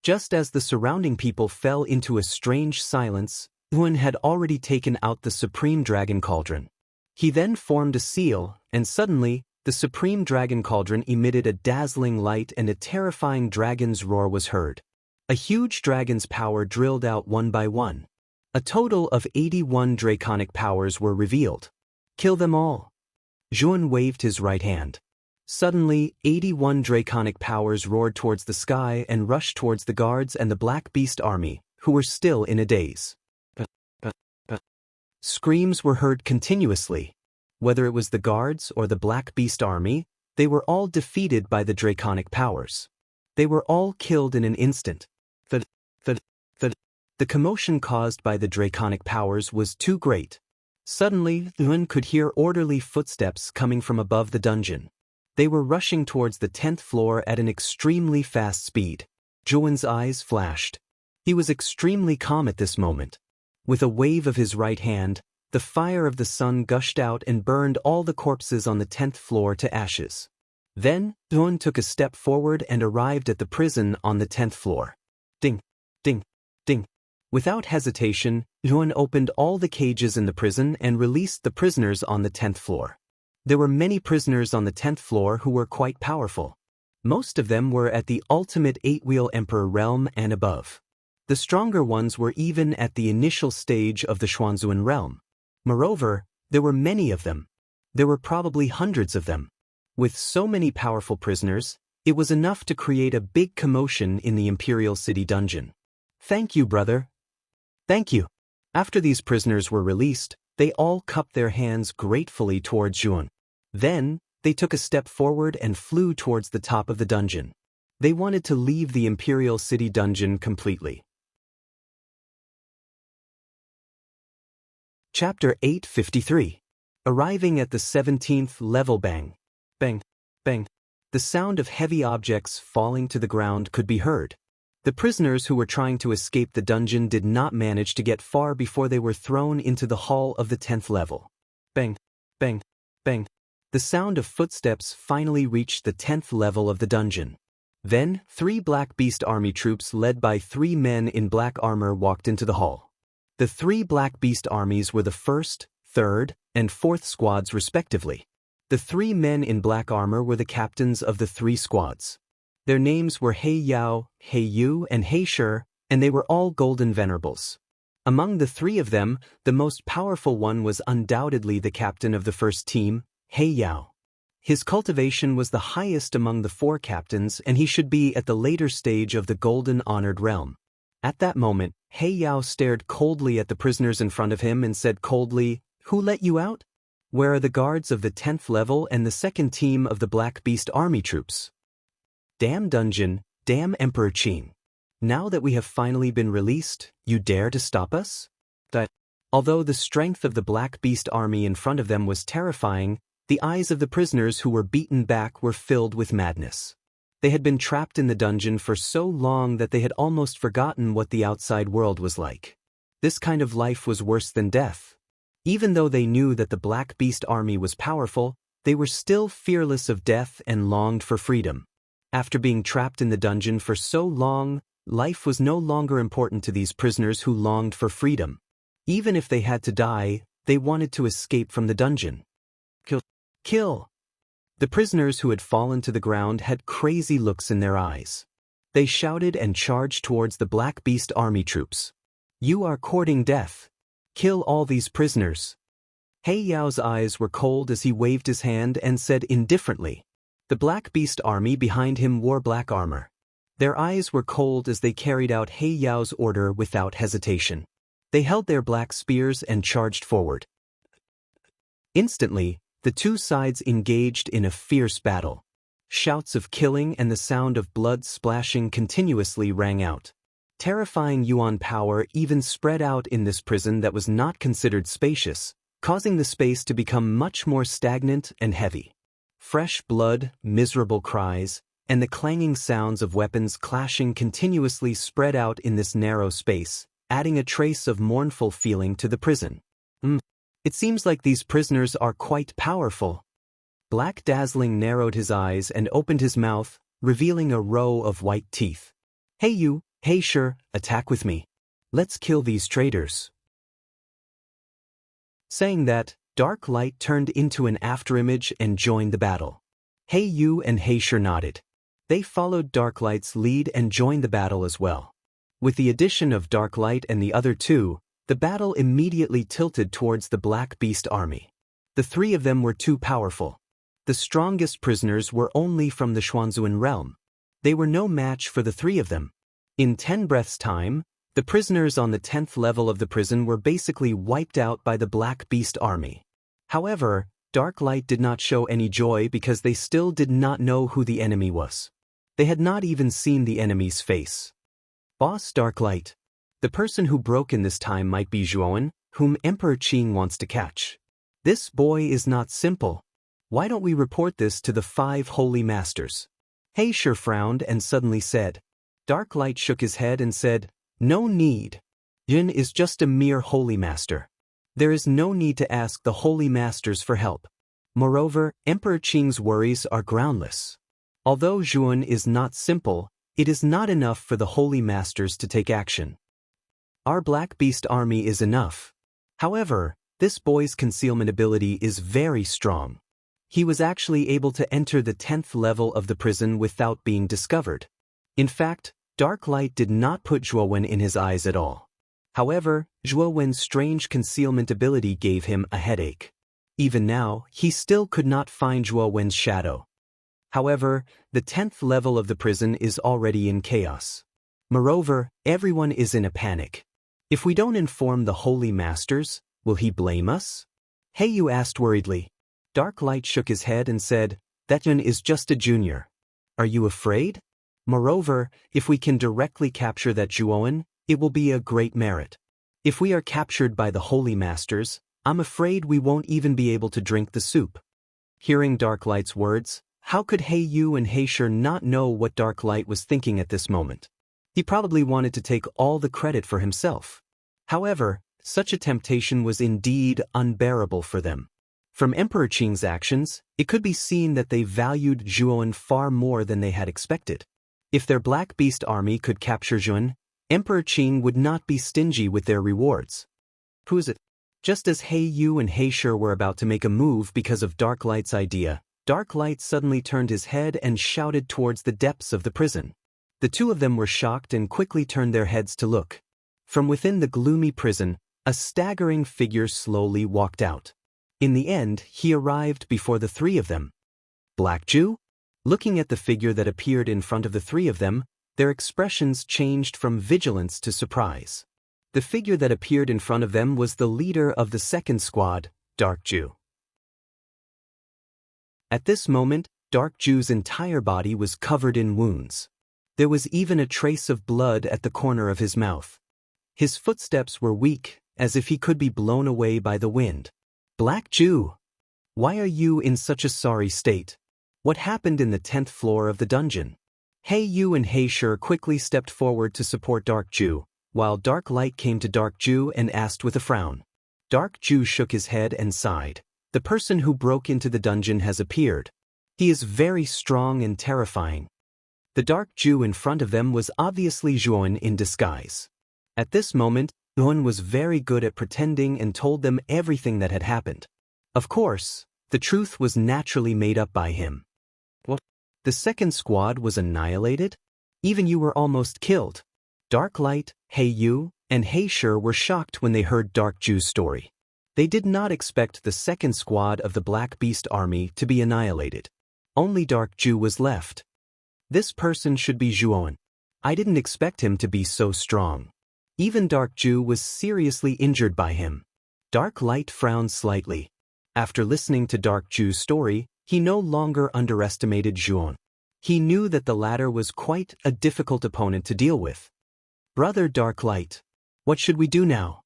Just as the surrounding people fell into a strange silence, Zhuan had already taken out the Supreme Dragon Cauldron. He then formed a seal, and suddenly, the Supreme Dragon Cauldron emitted a dazzling light and a terrifying dragon's roar was heard. A huge dragon's power drilled out one by one. A total of 81 draconic powers were revealed. Kill them all. Zhuan waved his right hand. Suddenly, 81 draconic powers roared towards the sky and rushed towards the guards and the Black Beast army, who were still in a daze. Screams were heard continuously. Whether it was the guards or the Black Beast army, they were all defeated by the draconic powers. They were all killed in an instant. The commotion caused by the draconic powers was too great. Suddenly, Zhuan could hear orderly footsteps coming from above the dungeon. They were rushing towards the 10th floor at an extremely fast speed. Zhuan's eyes flashed. He was extremely calm at this moment. With a wave of his right hand, the fire of the sun gushed out and burned all the corpses on the 10th floor to ashes. Then, Zhuan took a step forward and arrived at the prison on the 10th floor. Ding, ding, ding. Without hesitation, Zhuan opened all the cages in the prison and released the prisoners on the 10th floor. There were many prisoners on the 10th floor who were quite powerful. Most of them were at the ultimate 8-wheel emperor realm and above. The stronger ones were even at the initial stage of the Xuanzuan realm. Moreover, there were many of them. There were probably hundreds of them. With so many powerful prisoners, it was enough to create a big commotion in the Imperial City dungeon. "Thank you, brother." "Thank you." After these prisoners were released, they all cupped their hands gratefully towards Zhuan. Then, they took a step forward and flew towards the top of the dungeon. They wanted to leave the Imperial City dungeon completely. Chapter 853. Arriving at the 17th level. Bang, bang, bang. The sound of heavy objects falling to the ground could be heard. The prisoners who were trying to escape the dungeon did not manage to get far before they were thrown into the hall of the 10th level. Bang, bang, bang. The sound of footsteps finally reached the 10th level of the dungeon. Then, 3 Black Beast Army troops led by 3 men in black armor walked into the hall. The 3 Black Beast armies were the 1st, 3rd, and 4th squads respectively. The 3 men in black armor were the captains of the 3 squads. Their names were He Yao, He Yu, and He Shi, and they were all golden venerables. Among the 3 of them, the most powerful one was undoubtedly the captain of the first team, He Yao. His cultivation was the highest among the 4 captains, and he should be at the later stage of the golden honored realm. At that moment, He Yao stared coldly at the prisoners in front of him and said coldly, "Who let you out? Where are the guards of the 10th level and the 2nd team of the Black Beast Army troops? Damn dungeon, damn Emperor Qing. Now that we have finally been released, you dare to stop us?" Although the strength of the Black Beast Army in front of them was terrifying, the eyes of the prisoners who were beaten back were filled with madness. They had been trapped in the dungeon for so long that they had almost forgotten what the outside world was like. This kind of life was worse than death. Even though they knew that the Black Beast Army was powerful, they were still fearless of death and longed for freedom. After being trapped in the dungeon for so long, life was no longer important to these prisoners who longed for freedom. Even if they had to die, they wanted to escape from the dungeon. Kill! Kill! The prisoners who had fallen to the ground had crazy looks in their eyes. They shouted and charged towards the Black Beast Army troops. "You are courting death. Kill all these prisoners." He Yao's eyes were cold as he waved his hand and said indifferently. The Black Beast Army behind him wore black armor. Their eyes were cold as they carried out He Yao's order without hesitation. They held their black spears and charged forward. Instantly, the 2 sides engaged in a fierce battle. Shouts of killing and the sound of blood splashing continuously rang out. Terrifying Yuan power even spread out in this prison that was not considered spacious, causing the space to become much more stagnant and heavy. Fresh blood, miserable cries, and the clanging sounds of weapons clashing continuously spread out in this narrow space, adding a trace of mournful feeling to the prison. It seems like these prisoners are quite powerful. Black Dazzling narrowed his eyes and opened his mouth, revealing a row of white teeth. "Hey you, He Shi, attack with me. Let's kill these traitors." Saying that, Dark Light turned into an afterimage and joined the battle. He Yu and He Shi nodded. They followed Dark Light's lead and joined the battle as well. With the addition of Dark Light and the other 2, the battle immediately tilted towards the Black Beast Army. The 3 of them were too powerful. The strongest prisoners were only from the Xuanzuan realm. They were no match for the 3 of them. In 10 breaths' time, the prisoners on the 10th level of the prison were basically wiped out by the Black Beast Army. However, Dark Light did not show any joy because they still did not know who the enemy was. They had not even seen the enemy's face. "Boss Dark Light. The person who broke in this time might be Zhuan, whom Emperor Qing wants to catch. This boy is not simple. Why don't we report this to the 5 holy masters?" He Shi frowned and suddenly said. Dark Light shook his head and said, "No need. Jin is just a mere holy master. There is no need to ask the holy masters for help. Moreover, Emperor Qing's worries are groundless. Although Zhuan is not simple, it is not enough for the holy masters to take action. Our Black Beast Army is enough. However, this boy's concealment ability is very strong. He was actually able to enter the 10th level of the prison without being discovered. In fact, dark light did not put Zhuo Wen in his eyes at all. However, Zhuo Wen's strange concealment ability gave him a headache. Even now, he still could not find Zhuo Wen's shadow. However, the 10th level of the prison is already in chaos. Moreover, everyone is in a panic. If we don't inform the Holy Masters, will he blame us? Heiyu asked worriedly. Dark Light shook his head and said, "That Yun is just a junior. Are you afraid? Moreover, if we can directly capture that Zhuowen, it will be a great merit. If we are captured by the Holy Masters, I'm afraid we won't even be able to drink the soup." Hearing Dark Light's words, how could Heiyu and Heisher not know what Dark Light was thinking at this moment? He probably wanted to take all the credit for himself. However, such a temptation was indeed unbearable for them. From Emperor Qing's actions, it could be seen that they valued Zhuowen far more than they had expected. If their Black Beast army could capture Zhuowen, Emperor Qing would not be stingy with their rewards. Who is it? Just as Heiyu and Heisher were about to make a move because of Dark Light's idea, Dark Light suddenly turned his head and shouted towards the depths of the prison. The two of them were shocked and quickly turned their heads to look. From within the gloomy prison, a staggering figure slowly walked out. In the end, he arrived before the three of them. Black Jew? Looking at the figure that appeared in front of the three of them, their expressions changed from vigilance to surprise. The figure that appeared in front of them was the leader of the second squad, Dark Jew. At this moment, Dark Jew's entire body was covered in wounds. There was even a trace of blood at the corner of his mouth. His footsteps were weak, as if he could be blown away by the wind. Black Jew, why are you in such a sorry state? What happened in the 10th floor of the dungeon? Heiyu and Heisher quickly stepped forward to support Dark Jew, while Dark Light came to Dark Jew and asked with a frown. Dark Jew shook his head and sighed. The person who broke into the dungeon has appeared. He is very strong and terrifying. The Dark Jew in front of them was obviously Zhuowen in disguise. At this moment, Zhuowen was very good at pretending and told them everything that had happened. Of course, the truth was naturally made up by him. What? The second squad was annihilated? Even you were almost killed. Dark Light, Heiyu, and Heisher were shocked when they heard Dark Jew's story. They did not expect the second squad of the Black Beast army to be annihilated. Only Dark Jew was left. This person should be Zhuowen. I didn't expect him to be so strong. Even Dark Jew was seriously injured by him. Dark Light frowned slightly. After listening to Dark Jew's story, he no longer underestimated Zhuowen. He knew that the latter was quite a difficult opponent to deal with. Brother Dark Light, what should we do now?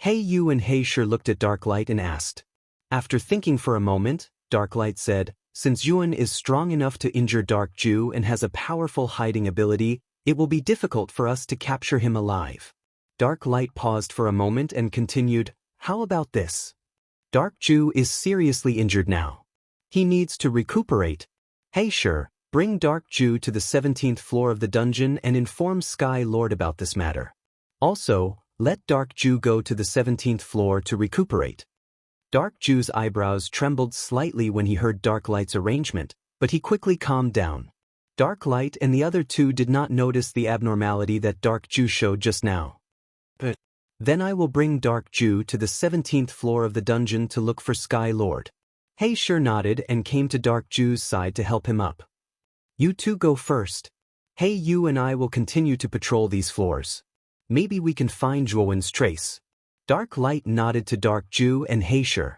Heiyu and Heisher looked at Dark Light and asked. After thinking for a moment, Dark Light said, since Zhuowen is strong enough to injure Dark Jew and has a powerful hiding ability, it will be difficult for us to capture him alive. Dark Light paused for a moment and continued, how about this? Dark Jew is seriously injured now. He needs to recuperate. Heisher, bring Dark Jew to the 17th floor of the dungeon and inform Sky Lord about this matter. Also, let Dark Jew go to the 17th floor to recuperate. Dark Jew's eyebrows trembled slightly when he heard Dark Light's arrangement, but he quickly calmed down. Dark Light and the other two did not notice the abnormality that Dark Jew showed just now. But then I will bring Dark Jew to the 17th floor of the dungeon to look for Sky Lord. Heisher nodded and came to Dark Jew's side to help him up. You two go first. You and I will continue to patrol these floors. Maybe we can find Zhuowen's trace. Dark Light nodded to Dark Jew and Heisher.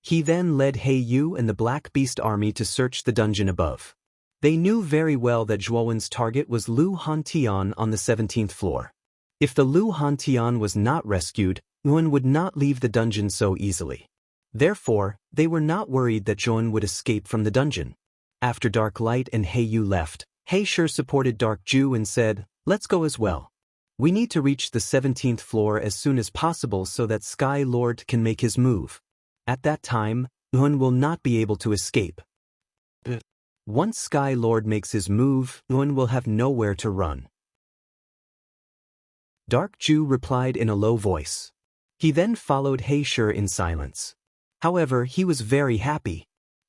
He then led Heiyu and the Black Beast army to search the dungeon above. They knew very well that Zhuowen's target was Lu Hantian on the 17th floor. If the Lu Hantian was not rescued, Zhuowen would not leave the dungeon so easily. Therefore, they were not worried that Zhuowen would escape from the dungeon. After Dark Light and Heiyu left, Heisher supported Dark Jew and said, let's go as well. We need to reach the 17th floor as soon as possible so that Sky Lord can make his move. At that time, Zhuowen will not be able to escape. But once Sky Lord makes his move, Zhuowen will have nowhere to run. Dark Jew replied in a low voice. He then followed Heisher in silence. However, he was very happy.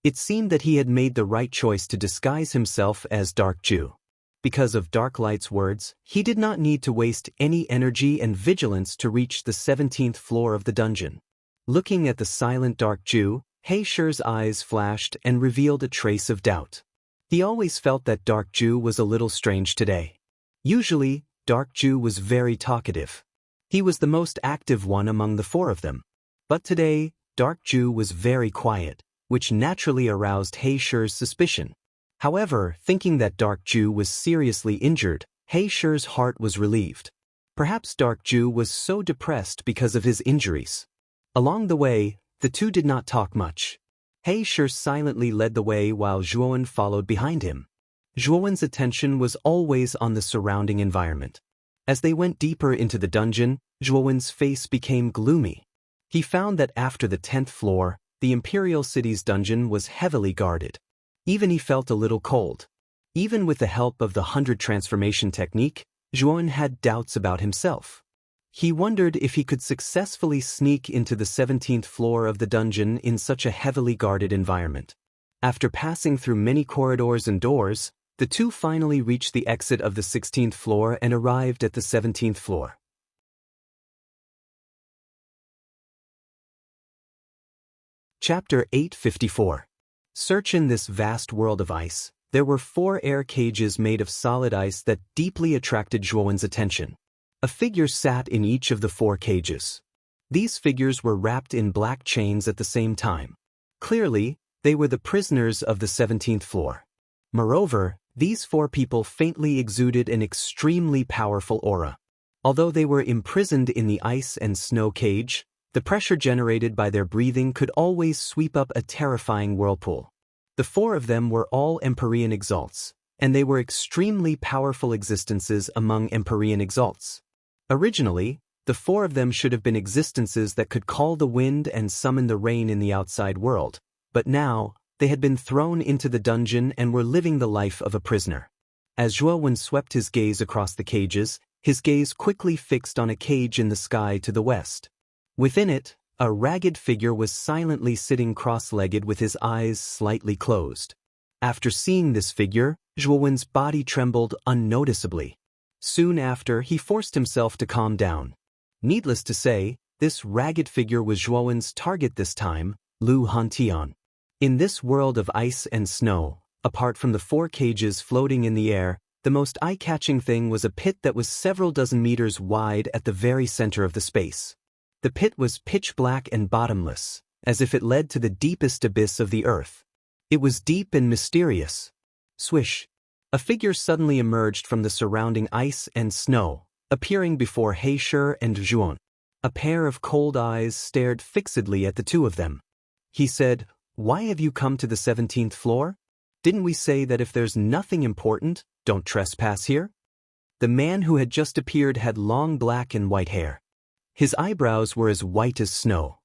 It seemed that he had made the right choice to disguise himself as Dark Jew. Because of Dark Light's words, he did not need to waste any energy and vigilance to reach the 17th floor of the dungeon. Looking at the silent Dark Jew, Heisher's eyes flashed and revealed a trace of doubt. He always felt that Dark Jew was a little strange today. Usually, Dark Jew was very talkative. He was the most active one among the four of them. But today, Dark Jew was very quiet, which naturally aroused Heisher's suspicion. However, thinking that Dark Jew was seriously injured, Heisher's heart was relieved. Perhaps Dark Jew was so depressed because of his injuries. Along the way, the two did not talk much. Heisher silently led the way while Zhuowen followed behind him. Zhuowen's attention was always on the surrounding environment. As they went deeper into the dungeon, Zhuowen's face became gloomy. He found that after the 10th floor, the Imperial City's dungeon was heavily guarded. Even he felt a little cold. Even with the help of the 100 transformation technique, Zhuowen had doubts about himself. He wondered if he could successfully sneak into the 17th floor of the dungeon in such a heavily guarded environment. After passing through many corridors and doors, the two finally reached the exit of the 16th floor and arrived at the 17th floor. Chapter 854. Search in this vast world of ice. There were 4 air cages made of solid ice that deeply attracted Zhuowen's attention. A figure sat in each of the 4 cages. These figures were wrapped in black chains at the same time. Clearly, they were the prisoners of the 17th floor. Moreover, these 4 people faintly exuded an extremely powerful aura. Although they were imprisoned in the ice and snow cage, the pressure generated by their breathing could always sweep up a terrifying whirlpool. The 4 of them were all Empyrean exalts, and they were extremely powerful existences among Empyrean exalts. Originally, the 4 of them should have been existences that could call the wind and summon the rain in the outside world, but now, they had been thrown into the dungeon and were living the life of a prisoner. As Zhuowen swept his gaze across the cages, his gaze quickly fixed on a cage in the sky to the west. Within it, a ragged figure was silently sitting cross-legged with his eyes slightly closed. After seeing this figure, Zhuowen's body trembled unnoticeably. Soon after, he forced himself to calm down. Needless to say, this ragged figure was Zhuowen's target this time, Lu Hantian. In this world of ice and snow, apart from the 4 cages floating in the air, the most eye-catching thing was a pit that was several dozen meters wide at the very center of the space. The pit was pitch black and bottomless, as if it led to the deepest abyss of the earth. It was deep and mysterious. Swish! A figure suddenly emerged from the surrounding ice and snow, appearing before Heisher and Zhuowen. A pair of cold eyes stared fixedly at the two of them. He said, "Why have you come to the 17th floor? Didn't we say that if there's nothing important, don't trespass here?" The man who had just appeared had long black and white hair. His eyebrows were as white as snow.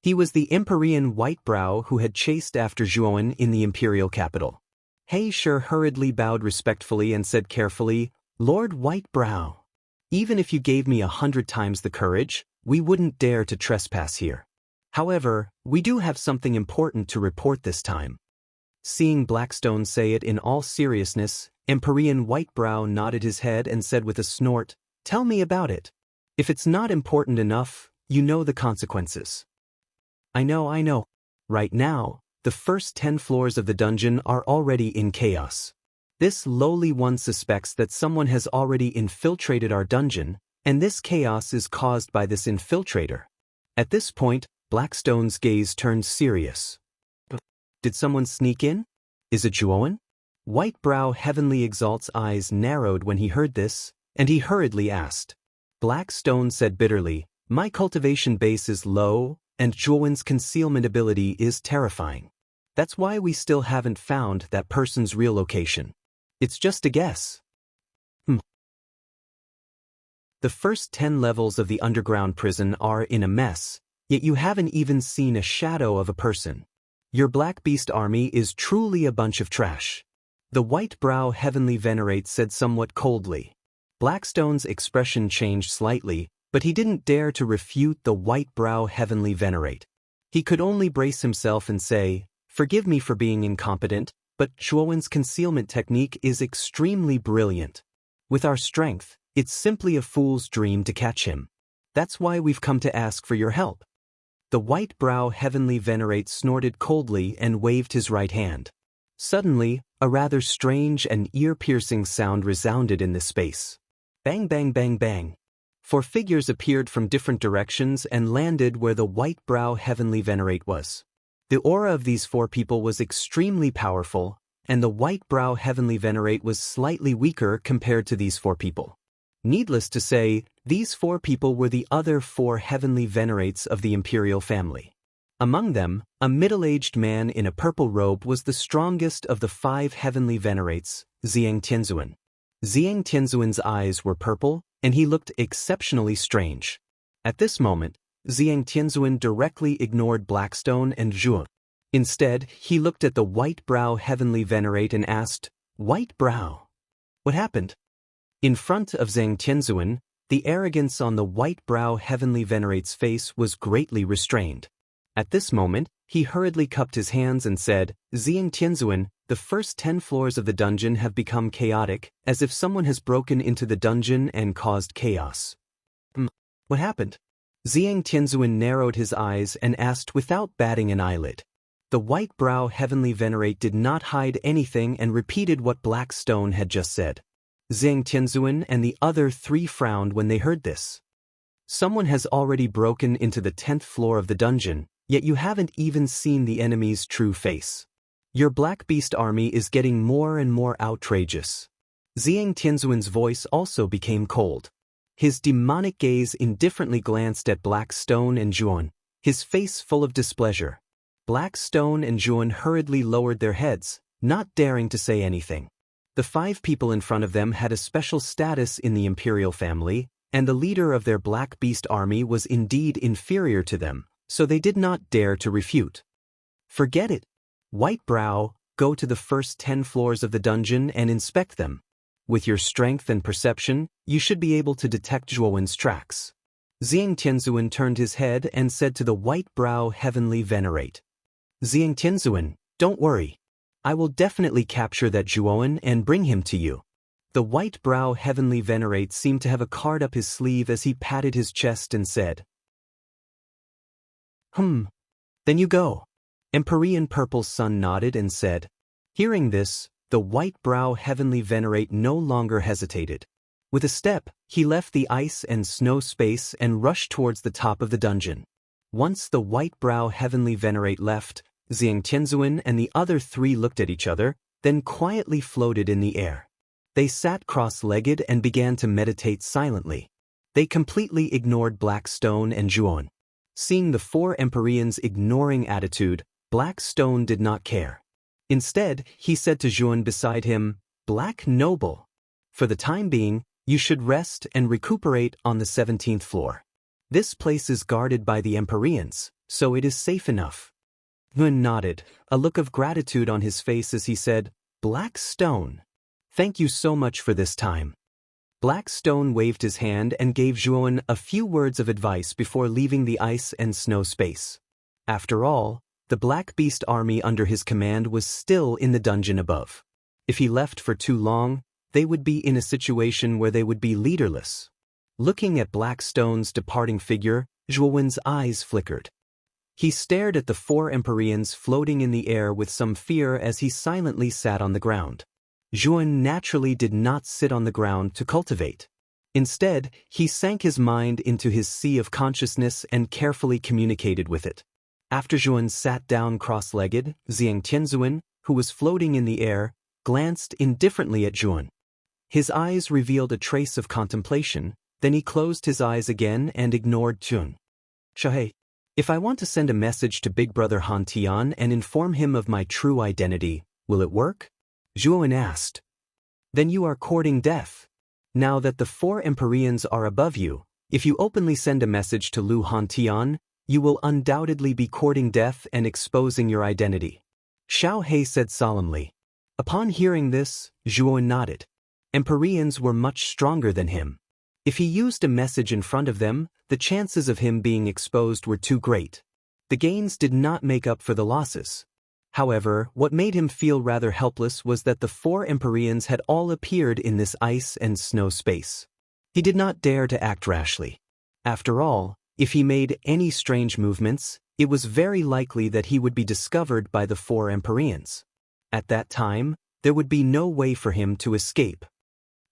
He was the Empyrean Whitebrow who had chased after Zhuowen in the imperial capital. Heisher hurriedly bowed respectfully and said carefully, "Lord Whitebrow, even if you gave me 100 times the courage, we wouldn't dare to trespass here. However, we do have something important to report this time." Seeing Blackstone say it in all seriousness, Empyrean Whitebrow nodded his head and said with a snort, "Tell me about it. If it's not important enough, you know the consequences." I know. Right now, the first 10 floors of the dungeon are already in chaos. This lowly one suspects that someone has already infiltrated our dungeon, and this chaos is caused by this infiltrator." At this point, Blackstone's gaze turned serious. "Did someone sneak in? Is it Zhuowen?" Whitebrow Heavenly Exalt's eyes narrowed when he heard this, and he hurriedly asked. Blackstone said bitterly, "My cultivation base is low, and Zhuowen's concealment ability is terrifying. That's why we still haven't found that person's real location. It's just a guess." The first 10 levels of the underground prison are in a mess, yet you haven't even seen a shadow of a person. Your Black Beast army is truly a bunch of trash. The Whitebrow Heavenly Venerate said somewhat coldly. Blackstone's expression changed slightly, but he didn't dare to refute the Whitebrow Heavenly Venerate. He could only brace himself and say, Forgive me for being incompetent, but Zhuowen's concealment technique is extremely brilliant. With our strength, it's simply a fool's dream to catch him. That's why we've come to ask for your help." The white-brow heavenly venerate snorted coldly and waved his right hand. Suddenly, a rather strange and ear-piercing sound resounded in the space. Bang bang bang bang. 4 figures appeared from different directions and landed where the white-brow heavenly venerate was. The aura of these 4 people was extremely powerful, and the white-brow heavenly venerate was slightly weaker compared to these 4 people. Needless to say, these 4 people were the other 4 heavenly venerates of the imperial family. Among them, a middle-aged man in a purple robe was the strongest of the 5 heavenly venerates, Xiang Tianzuan. Xiang Tianzuan's eyes were purple, and he looked exceptionally strange. At this moment, Xiang Tianzuan directly ignored Blackstone and Zhuo. Instead, he looked at the white-brow heavenly venerate and asked, "White brow, what happened?" In front of Xiang Tianzuan, the arrogance on the white-brow heavenly venerate's face was greatly restrained. At this moment, he hurriedly cupped his hands and said, "Xiang Tianzuan, the first 10 floors of the dungeon have become chaotic, as if someone has broken into the dungeon and caused chaos." What happened?" Xiang Tianzuan narrowed his eyes and asked without batting an eyelid. The white-brow heavenly venerate did not hide anything and repeated what Blackstone had just said. Xiang Tianzuan and the other 3 frowned when they heard this. "Someone has already broken into the 10th floor of the dungeon, yet you haven't even seen the enemy's true face. Your Black Beast army is getting more and more outrageous." Xiang Tianzuan's voice also became cold. His demonic gaze indifferently glanced at Blackstone and Zhuon, his face full of displeasure. Blackstone and Zhuon hurriedly lowered their heads, not daring to say anything. The 5 people in front of them had a special status in the imperial family, and the leader of their Black Beast army was indeed inferior to them, so they did not dare to refute. "Forget it. White brow, go to the first 10 floors of the dungeon and inspect them. With your strength and perception, you should be able to detect Zhuowen's tracks." Xiang Tianzuan turned his head and said to the white-brow heavenly venerate, "Xiang Tianzuan, don't worry. I will definitely capture that Zhuowen and bring him to you." The white-brow heavenly venerate seemed to have a card up his sleeve as he patted his chest and said, Then you go." Empyrean Purple's son nodded and said. Hearing this, the white-brow heavenly venerate no longer hesitated. With a step, he left the ice and snow space and rushed towards the top of the dungeon. Once the white-brow heavenly venerate left, Xiang Tianzuan and the other 3 looked at each other, then quietly floated in the air. They sat cross-legged and began to meditate silently. They completely ignored Blackstone and Zhuon. Seeing the 4 Empyreans' ignoring attitude, Blackstone did not care. Instead, he said to Zhuon beside him, "Black Noble, for the time being, you should rest and recuperate on the 17th floor. This place is guarded by the Empyreans, so it is safe enough." Zhuon nodded, a look of gratitude on his face as he said, "Blackstone, thank you so much for this time." Blackstone waved his hand and gave Zhuon a few words of advice before leaving the ice and snow space. After all, the Black Beast army under his command was still in the dungeon above. If he left for too long, they would be in a situation where they would be leaderless. Looking at Blackstone's departing figure, Zhuowen's eyes flickered. He stared at the 4 Empyreans floating in the air with some fear as he silently sat on the ground. Zhuon naturally did not sit on the ground to cultivate. Instead, he sank his mind into his sea of consciousness and carefully communicated with it. After Zhuon sat down cross-legged, Xiang Tianzuan, who was floating in the air, glanced indifferently at Zhuon. His eyes revealed a trace of contemplation, then he closed his eyes again and ignored Zhuon. "Shahei, if I want to send a message to Big Brother Han Tian and inform him of my true identity, will it work?" Zhuon asked. "Then you are courting death. Now that the 4 Empyreans are above you, if you openly send a message to Lu Han Tian, you will undoubtedly be courting death and exposing your identity," Xiao He said solemnly. Upon hearing this, Zhuon nodded. Empyreans were much stronger than him. If he used a message in front of them, the chances of him being exposed were too great. The gains did not make up for the losses. However, what made him feel rather helpless was that the 4 Empyreans had all appeared in this ice and snow space. He did not dare to act rashly. After all, if he made any strange movements, it was very likely that he would be discovered by the 4 Empyreans. At that time, there would be no way for him to escape.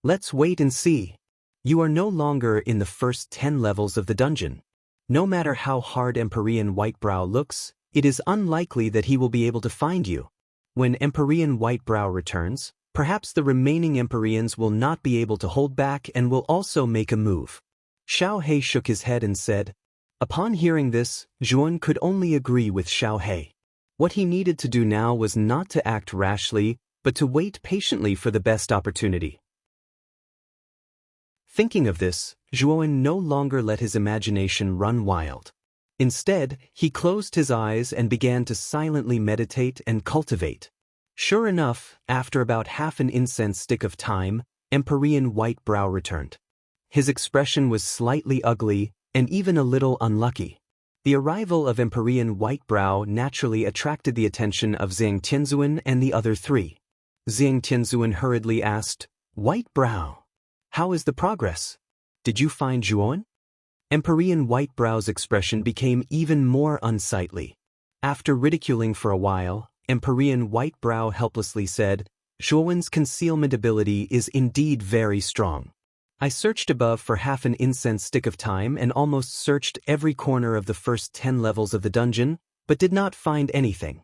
Let's wait and see. You are no longer in the first 10 levels of the dungeon. No matter how hard Empyrean Whitebrow looks, it is unlikely that he will be able to find you. When Empyrean Whitebrow returns, perhaps the remaining Empyreans will not be able to hold back and will also make a move. Xiao He shook his head and said. Upon hearing this, Zhuan could only agree with Xiao He. What he needed to do now was not to act rashly, but to wait patiently for the best opportunity. Thinking of this, Zhuan no longer let his imagination run wild. Instead, he closed his eyes and began to silently meditate and cultivate. Sure enough, after about half an incense stick of time, Empyrean Whitebrow returned. His expression was slightly ugly and even a little unlucky. The arrival of Empyrean Whitebrow naturally attracted the attention of Zhang Tianzuan and the other 3. Zhang Tianzuan hurriedly asked, Whitebrow, how is the progress? Did you find Zhuan? Empyrean Whitebrow's expression became even more unsightly. After ridiculing for a while, Empyrean Whitebrow helplessly said, Zhuan's concealment ability is indeed very strong. I searched above for half an incense stick of time and almost searched every corner of the first 10 levels of the dungeon, but did not find anything.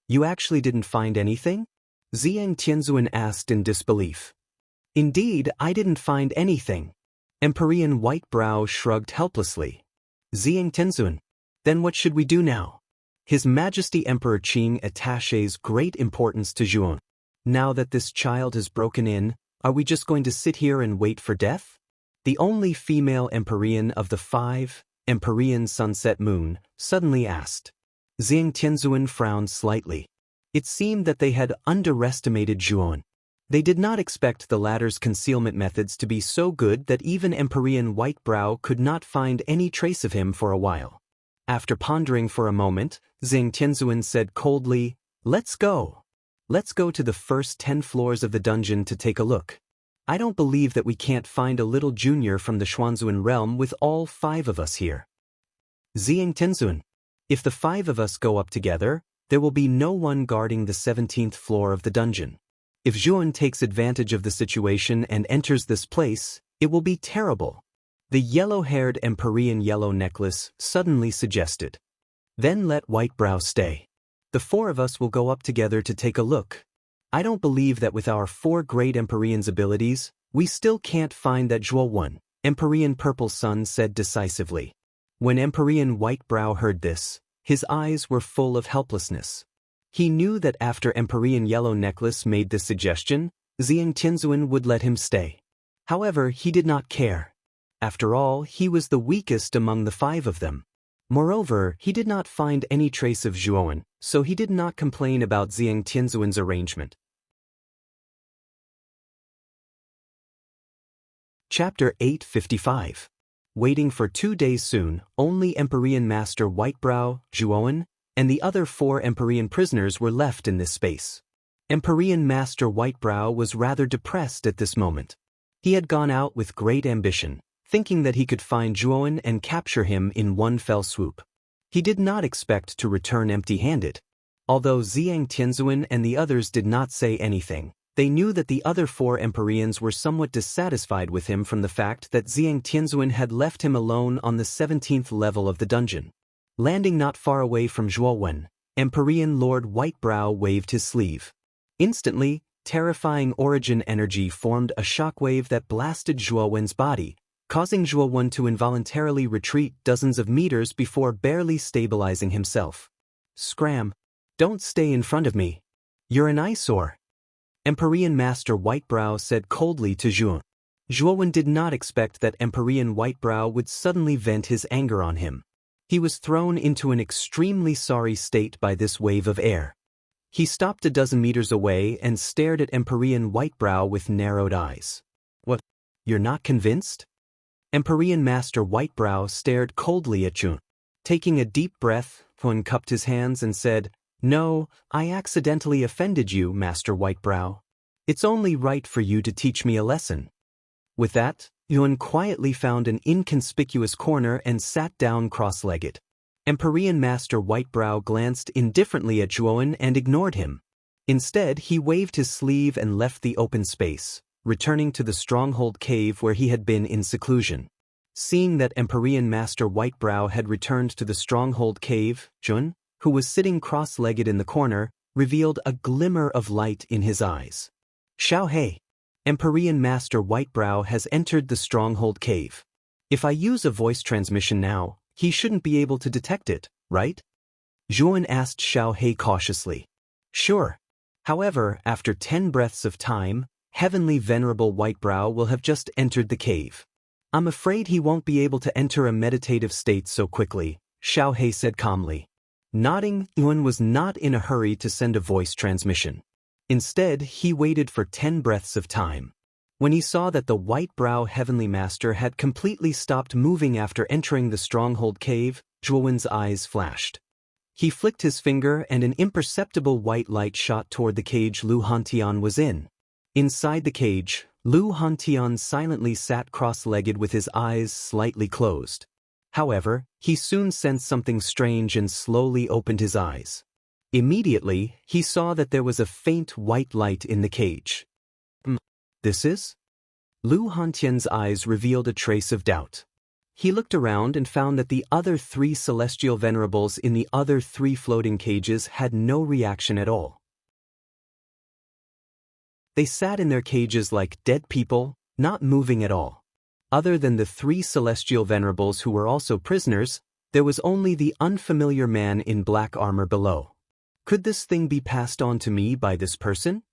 You actually didn't find anything? Zhang Tianzuan asked in disbelief. Indeed, I didn't find anything. Empyrean Whitebrow shrugged helplessly. Zhang Tianzuan, then what should we do now? His Majesty Emperor Qing attaches great importance to Zhuan. Now that this child has broken in, are we just going to sit here and wait for death? The only female Empyrean of the 5 Empyrean Sunset Moon suddenly asked. Zhang Tianzuan frowned slightly. It seemed that they had underestimated Zhuan. They did not expect the latter's concealment methods to be so good that even Empyrean Whitebrow could not find any trace of him for a while. After pondering for a moment, Zhang Tianzuan said coldly, Let's go. Let's go to the first 10 floors of the dungeon to take a look. I don't believe that we can't find a little junior from the Xuanzuan realm with all 5 of us here. Zhang Tianzuan, if the 5 of us go up together, there will be no one guarding the 17th floor of the dungeon. If Zhuan takes advantage of the situation and enters this place, it will be terrible. The yellow-haired Empyrean Yellow Necklace suddenly suggested. Then let Whitebrow stay. The 4 of us will go up together to take a look. I don't believe that with our 4 great Empyreans' abilities, we still can't find that Zhuan, Empyrean Purple Sun said decisively. When Empyrean Whitebrow heard this, his eyes were full of helplessness. He knew that after Empyrean Yellow Necklace made this suggestion, Zhang Tianzuan would let him stay. However, he did not care. After all, he was the weakest among the 5 of them. Moreover, he did not find any trace of Zhuan, so he did not complain about Zhang Tianzuan's arrangement. Chapter 855. Waiting for 2 days soon, only Empyrean Master Whitebrow, Zhuan, and the other 4 Empyrean prisoners were left in this space. Empyrean Master Whitebrow was rather depressed at this moment. He had gone out with great ambition, thinking that he could find Zhuan and capture him in one fell swoop. He did not expect to return empty-handed. Although Zhang Tianzuan and the others did not say anything, they knew that the other 4 Empyreans were somewhat dissatisfied with him from the fact that Zhang Tianzuan had left him alone on the 17th level of the dungeon. Landing not far away from Zhuan, Empyrean Lord Whitebrow waved his sleeve. Instantly, terrifying origin energy formed a shockwave that blasted Zhuan's body, causing Zhuan to involuntarily retreat dozens of meters before barely stabilizing himself. Scram! Don't stay in front of me. You're an eyesore. Empyrean Master Whitebrow said coldly to Zhuan. Zhuan did not expect that Empyrean Whitebrow would suddenly vent his anger on him. He was thrown into an extremely sorry state by this wave of air. He stopped a dozen meters away and stared at Empyrean Whitebrow with narrowed eyes. What? You're not convinced? Empyrean Master Whitebrow stared coldly at Zhuan. Taking a deep breath, Hun cupped his hands and said, No, I accidentally offended you, Master Whitebrow. It's only right for you to teach me a lesson. With that, Yuan quietly found an inconspicuous corner and sat down cross-legged. Empyrean Master Whitebrow glanced indifferently at Zhuowen and ignored him. Instead, he waved his sleeve and left the open space, returning to the stronghold cave where he had been in seclusion. Seeing that Empyrean Master Whitebrow had returned to the stronghold cave, Zhuowen, who was sitting cross-legged in the corner, revealed a glimmer of light in his eyes. Xiao He, Empyrean Master Whitebrow has entered the stronghold cave. If I use a voice transmission now, he shouldn't be able to detect it, right? Zhuowen asked Xiao He cautiously. Sure. However, after 10 breaths of time, Heavenly Venerable Whitebrow will have just entered the cave. I'm afraid he won't be able to enter a meditative state so quickly, Xiao He said calmly. Nodding, Yuan was not in a hurry to send a voice transmission. Instead, he waited for 10 breaths of time. When he saw that the Whitebrow Heavenly Master had completely stopped moving after entering the stronghold cave, Zhuowen's eyes flashed. He flicked his finger and an imperceptible white light shot toward the cage Lu Hantian was in. Inside the cage, Lu Hantian silently sat cross-legged with his eyes slightly closed. However, he soon sensed something strange and slowly opened his eyes. Immediately, he saw that there was a faint white light in the cage. This is? Lu Hantian's eyes revealed a trace of doubt. He looked around and found that the other 3 celestial venerables in the other 3 floating cages had no reaction at all. They sat in their cages like dead people, not moving at all. Other than the 3 celestial venerables who were also prisoners, there was only the unfamiliar man in black armor below. Could this thing be passed on to me by this person?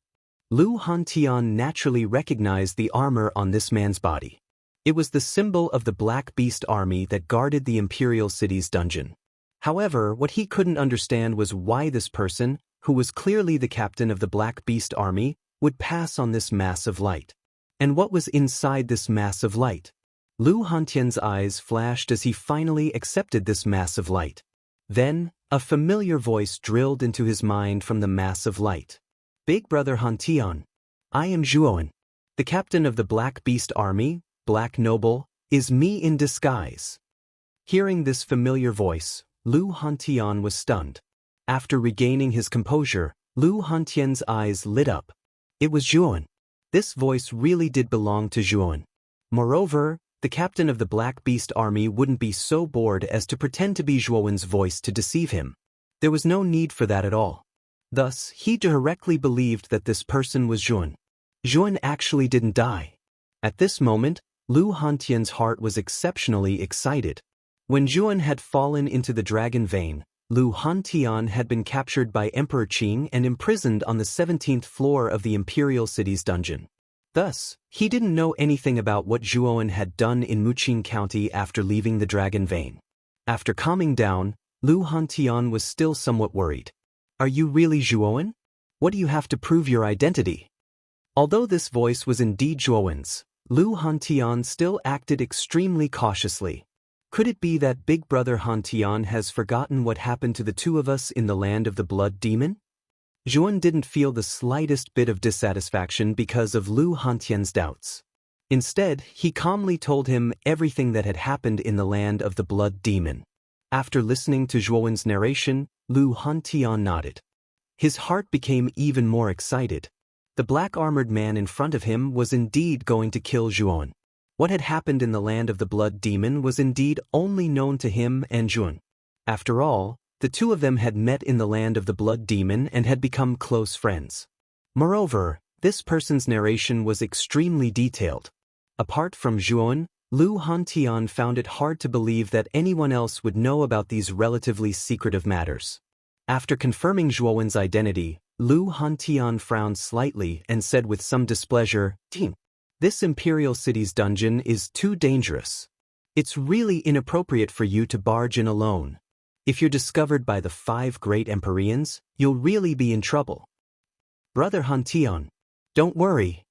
Lu Hantian naturally recognized the armor on this man's body. It was the symbol of the Black Beast army that guarded the Imperial City's dungeon. However, what he couldn't understand was why this person, who was clearly the captain of the Black Beast army, would pass on this mass of light. And what was inside this mass of light? Lu Hantian's eyes flashed as he finally accepted this mass of light. Then, a familiar voice drilled into his mind from the mass of light. Big Brother Hantian, I am Zhuowen. The captain of the Black Beast army, Black Noble, is me in disguise. Hearing this familiar voice, Lu Hantian was stunned. After regaining his composure, Lu Hantian's eyes lit up. It was Zhuowen. This voice really did belong to Zhuowen. Moreover, the captain of the Black Beast army wouldn't be so bored as to pretend to be Zhuowen's voice to deceive him. There was no need for that at all. Thus, he directly believed that this person was Zhuowen. Zhuowen actually didn't die. At this moment, Lu Hantian's heart was exceptionally excited. When Zhuowen had fallen into the dragon vein, Lu Hantian had been captured by Emperor Qing and imprisoned on the 17th floor of the Imperial City's dungeon. Thus, he didn't know anything about what Zhuowen had done in Muqing County after leaving the dragon vein. After calming down, Lu Hantian was still somewhat worried. Are you really Zhuowen? What do you have to prove your identity? Although this voice was indeed Zhuowen's, Lu Hantian still acted extremely cautiously. Could it be that Big Brother Hantian has forgotten what happened to the 2 of us in the land of the Blood Demon? Zhuowen didn't feel the slightest bit of dissatisfaction because of Lu Hantian's doubts. Instead, he calmly told him everything that had happened in the land of the Blood Demon. After listening to Zhuowen's narration, Lu Hantian nodded. His heart became even more excited. The black-armored man in front of him was indeed going to kill Zhuowen. What had happened in the land of the Blood Demon was indeed only known to him and Zhuowen. After all, the 2 of them had met in the land of the Blood Demon and had become close friends. Moreover, this person's narration was extremely detailed. Apart from Zhuowen, Lu Hantian found it hard to believe that anyone else would know about these relatively secretive matters. After confirming Zhuowen's identity, Lu Hantian frowned slightly and said with some displeasure, This Imperial City's dungeon is too dangerous. It's really inappropriate for you to barge in alone. If you're discovered by the 5 great Empyreans, you'll really be in trouble. Brother Hantian, don't worry.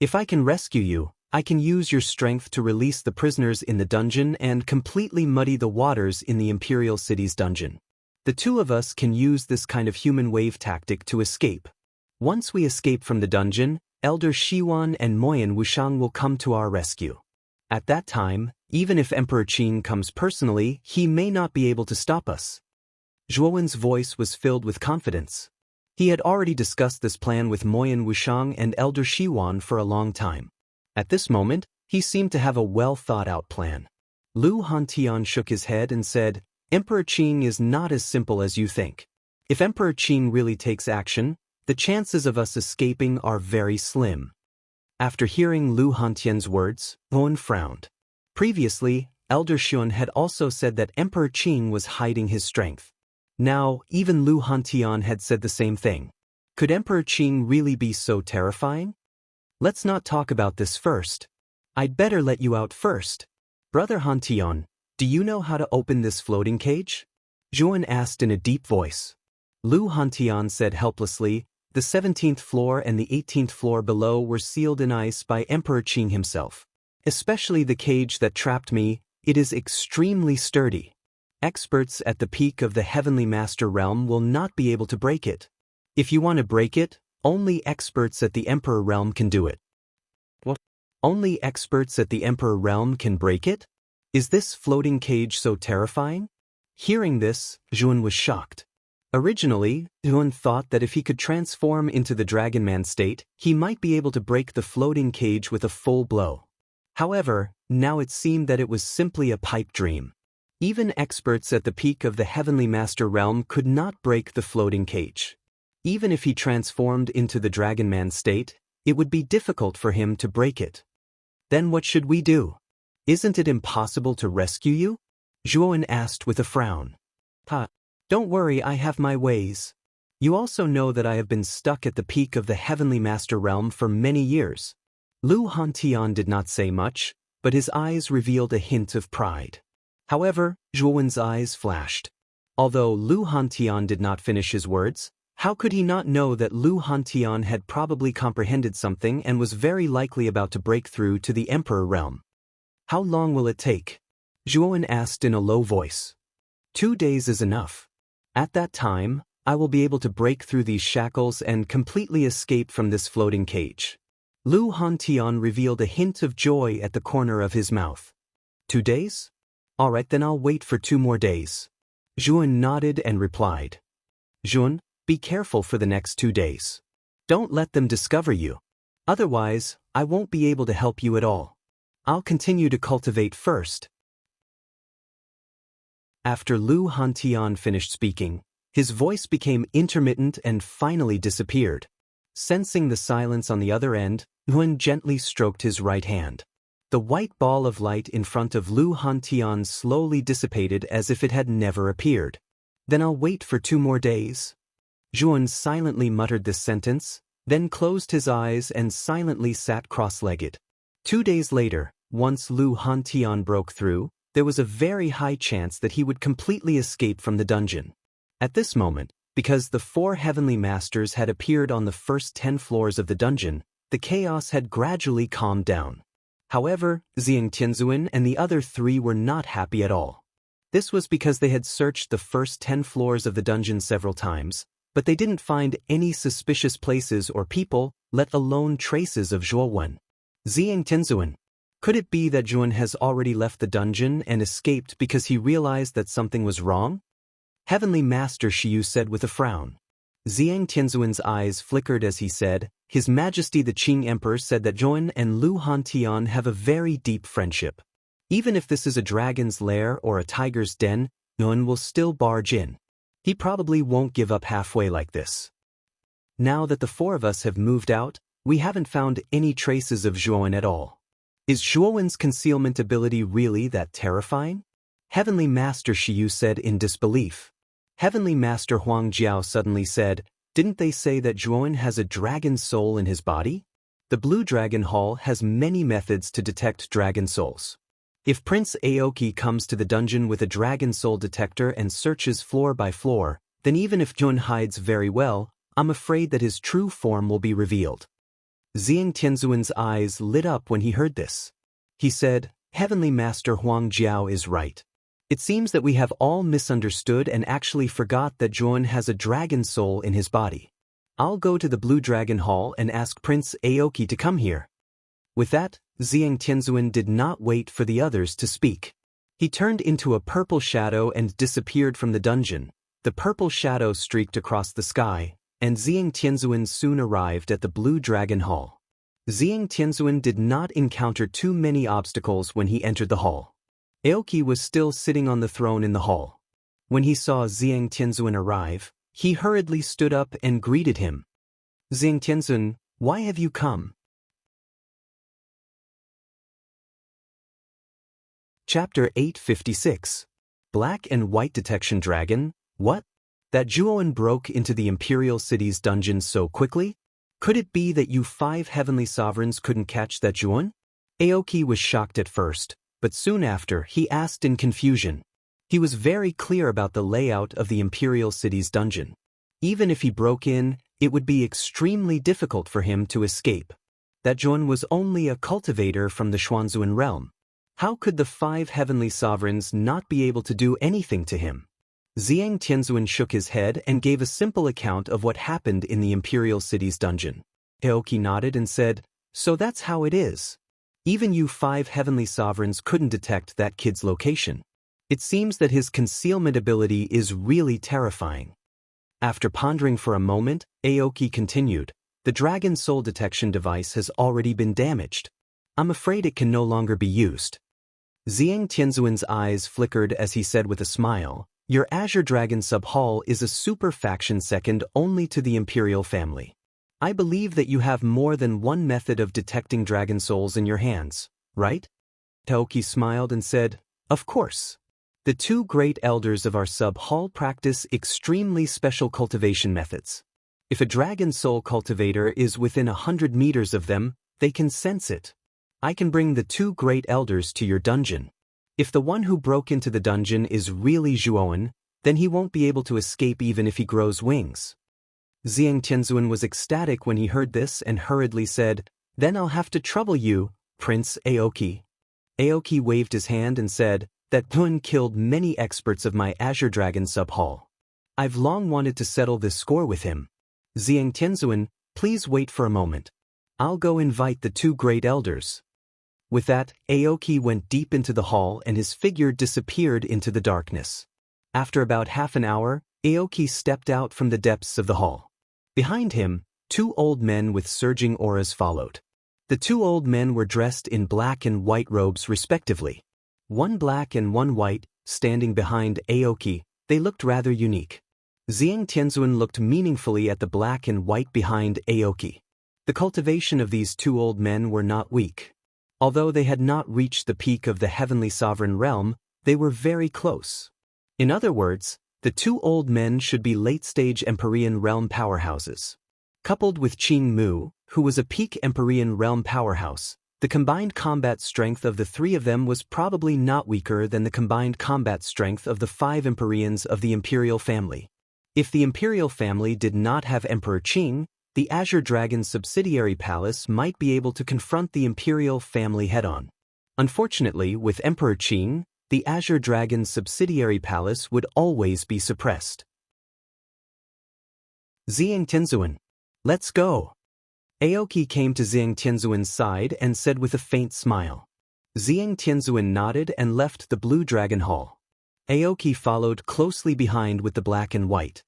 If I can rescue you, I can use your strength to release the prisoners in the dungeon and completely muddy the waters in the Imperial City's dungeon. The two of us can use this kind of human wave tactic to escape. Once we escape from the dungeon, Elder Shiwan and Moyan Wushang will come to our rescue. At that time, even if Emperor Qin comes personally, he may not be able to stop us. Zhuowen's voice was filled with confidence. He had already discussed this plan with Moyan Wushang and Elder Shiwan for a long time. At this moment, he seemed to have a well-thought-out plan. Lu Hantian shook his head and said, Emperor Qin is not as simple as you think. If Emperor Qin really takes action, the chances of us escaping are very slim. After hearing Lu Hantian's words, Zhuowen frowned. Previously, Elder Shiwan had also said that Emperor Qin was hiding his strength. Now, even Lu Hantian had said the same thing. Could Emperor Qin really be so terrifying? Let's not talk about this first. I'd better let you out first. Brother Hantian, do you know how to open this floating cage? Zhuowen asked in a deep voice. Lu Hantian said helplessly, the 17th floor and the 18th floor below were sealed in ice by Emperor Qin himself. Especially the cage that trapped me, it is extremely sturdy. Experts at the peak of the Heavenly Master Realm will not be able to break it. If you want to break it, only experts at the Emperor Realm can do it. What? Only experts at the Emperor Realm can break it? Is this floating cage so terrifying? Hearing this, Zhuowen was shocked. Originally, Zhuowen thought that if he could transform into the Dragon Man state, he might be able to break the floating cage with a full blow. However, now it seemed that it was simply a pipe dream. Even experts at the peak of the Heavenly Master Realm could not break the floating cage. Even if he transformed into the Dragon Man state, it would be difficult for him to break it. Then what should we do? Isn't it impossible to rescue you? Zhuowen asked with a frown. Don't worry, I have my ways. You also know that I have been stuck at the peak of the Heavenly Master Realm for many years. Lu Hantian did not say much, but his eyes revealed a hint of pride. However, Zhuowen's eyes flashed. Although Lu Hantian did not finish his words, how could he not know that Lu Hantian had probably comprehended something and was very likely about to break through to the Emperor Realm? How long will it take? Zhuowen asked in a low voice. 2 days is enough. At that time, I will be able to break through these shackles and completely escape from this floating cage. Lu Hantian revealed a hint of joy at the corner of his mouth. 2 days? Alright, then I'll wait for 2 more days. Zhuowen nodded and replied. Zhuowen, be careful for the next 2 days. Don't let them discover you. Otherwise, I won't be able to help you at all. I'll continue to cultivate first. After Lu Hantian finished speaking, his voice became intermittent and finally disappeared. Sensing the silence on the other end, Zhuowen gently stroked his right hand. The white ball of light in front of Lu Hantian slowly dissipated as if it had never appeared. Then I'll wait for 2 more days. Zhuowen silently muttered this sentence, then closed his eyes and silently sat cross-legged. 2 days later, once Lu Hantian broke through, there was a very high chance that he would completely escape from the dungeon. At this moment, because the 4 heavenly masters had appeared on the first 10 floors of the dungeon, the chaos had gradually calmed down. However, Xiang Tianzuan and the other 3 were not happy at all. This was because they had searched the first 10 floors of the dungeon several times, but they didn't find any suspicious places or people, let alone traces of Zhuowen. Xiang Tianzuan. Could it be that Zhuowen has already left the dungeon and escaped because he realized that something was wrong? Heavenly Master Shiyu said with a frown. Xiang Tianzuan's eyes flickered as he said, His Majesty the Qing Emperor said that Zhuowen and Lu Hantian have a very deep friendship. Even if this is a dragon's lair or a tiger's den, Zhuowen will still barge in. He probably won't give up halfway like this. Now that the 4 of us have moved out, we haven't found any traces of Zhuowen at all. Is Zhuowen's concealment ability really that terrifying? Heavenly Master Shiyu said in disbelief. Heavenly Master Huang Jiao suddenly said, Didn't they say that Zhuowen has a dragon soul in his body? The Blue Dragon Hall has many methods to detect dragon souls. If Prince Aoki comes to the dungeon with a dragon soul detector and searches floor by floor, then even if Zhuowen hides very well, I'm afraid that his true form will be revealed. Xiang Tianzuan's eyes lit up when he heard this. He said, Heavenly Master Huang Jiao is right. It seems that we have all misunderstood and actually forgot that Juon has a dragon soul in his body. I'll go to the Blue Dragon Hall and ask Prince Aoki to come here." With that, Xiang Tianzuan did not wait for the others to speak. He turned into a purple shadow and disappeared from the dungeon. The purple shadow streaked across the sky, and Xiang Tianzuan soon arrived at the Blue Dragon Hall. Xiang Tianzuan did not encounter too many obstacles when he entered the hall. Aoki was still sitting on the throne in the hall. When he saw Xiang Tianzuan arrive, he hurriedly stood up and greeted him. "Xiang Tianzuan, why have you come?" Chapter 856. Black and White Detection Dragon. What? That Juon broke into the Imperial City's dungeon so quickly? Could it be that you 5 heavenly sovereigns couldn't catch that Juon? Aoki was shocked at first, but soon after he asked in confusion. He was very clear about the layout of the Imperial City's dungeon. Even if he broke in, it would be extremely difficult for him to escape. That Juon was only a cultivator from the Xuanzuan realm. How could the 5 heavenly sovereigns not be able to do anything to him? Xiang Tianzuan shook his head and gave a simple account of what happened in the Imperial City's dungeon. Aoki nodded and said, "So that's how it is. Even you 5 heavenly sovereigns couldn't detect that kid's location. It seems that his concealment ability is really terrifying." After pondering for a moment, Aoki continued, "The dragon soul detection device has already been damaged. I'm afraid it can no longer be used." Xiang Tianzuan's eyes flickered as he said with a smile, "Your Azure Dragon Sub-Hall is a super faction second only to the Imperial family. I believe that you have more than one method of detecting dragon souls in your hands, right?" Aoki smiled and said, "Of course. The 2 great elders of our sub-hall practice extremely special cultivation methods. If a dragon soul cultivator is within 100 meters of them, they can sense it. I can bring the 2 great elders to your dungeon. If the one who broke into the dungeon is really Juon, then he won't be able to escape even if he grows wings." Xiang Tianzuan was ecstatic when he heard this and hurriedly said, "Then I'll have to trouble you, Prince Aoki." Aoki waved his hand and said, "That Juon killed many experts of my Azure Dragon Sub-Hall. I've long wanted to settle this score with him. Xiang Tianzuan, please wait for a moment. I'll go invite the 2 great elders." With that, Aoki went deep into the hall and his figure disappeared into the darkness. After about half an hour, Aoki stepped out from the depths of the hall. Behind him, 2 old men with surging auras followed. The 2 old men were dressed in black and white robes respectively. One black and one white, standing behind Aoki, they looked rather unique. Xiang Tianzuan looked meaningfully at the black and white behind Aoki. The cultivation of these 2 old men were not weak. Although they had not reached the peak of the heavenly sovereign realm, they were very close. In other words, the 2 old men should be late-stage Empyrean realm powerhouses. Coupled with Qing Mu, who was a peak Empyrean realm powerhouse, the combined combat strength of the 3 of them was probably not weaker than the combined combat strength of the 5 Empyreans of the Imperial family. If the Imperial family did not have Emperor Qing, the Azure Dragon subsidiary palace might be able to confront the Imperial family head-on. Unfortunately, with Emperor Qing, the Azure Dragon subsidiary palace would always be suppressed. Xiang Tianzuan, let's go. Aoki came to Xiang Tianzuan's side and said with a faint smile. Xiang Tianzuan nodded and left the Blue Dragon Hall. Aoki followed closely behind with the black and white.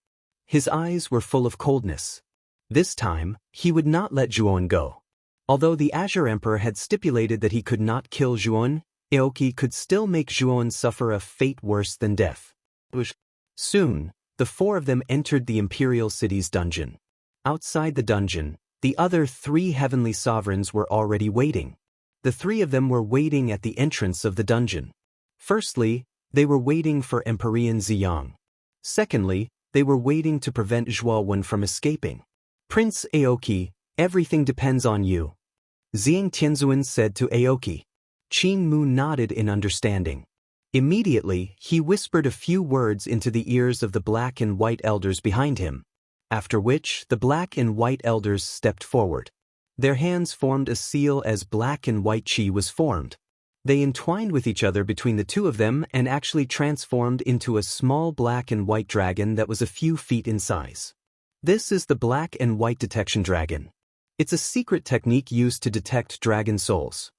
His eyes were full of coldness. This time, he would not let Juon go. Although the Azure Emperor had stipulated that he could not kill Juon, Aoki could still make Juon suffer a fate worse than death. Soon, the 4 of them entered the Imperial City's dungeon. Outside the dungeon, the other 3 heavenly sovereigns were already waiting. The 3 of them were waiting at the entrance of the dungeon. Firstly, they were waiting for Empyrean Ziyang. Secondly, they were waiting to prevent Zhuowen from escaping. "Prince Aoki, everything depends on you," Xiang Tianzuan said to Aoki. Qing Mu nodded in understanding. Immediately, he whispered a few words into the ears of the black and white elders behind him, after which the black and white elders stepped forward. Their hands formed a seal as black and white qi was formed. They entwined with each other between the two of them and actually transformed into a small black and white dragon that was a few feet in size. This is the black and white detection dragon. It's a secret technique used to detect dragon souls.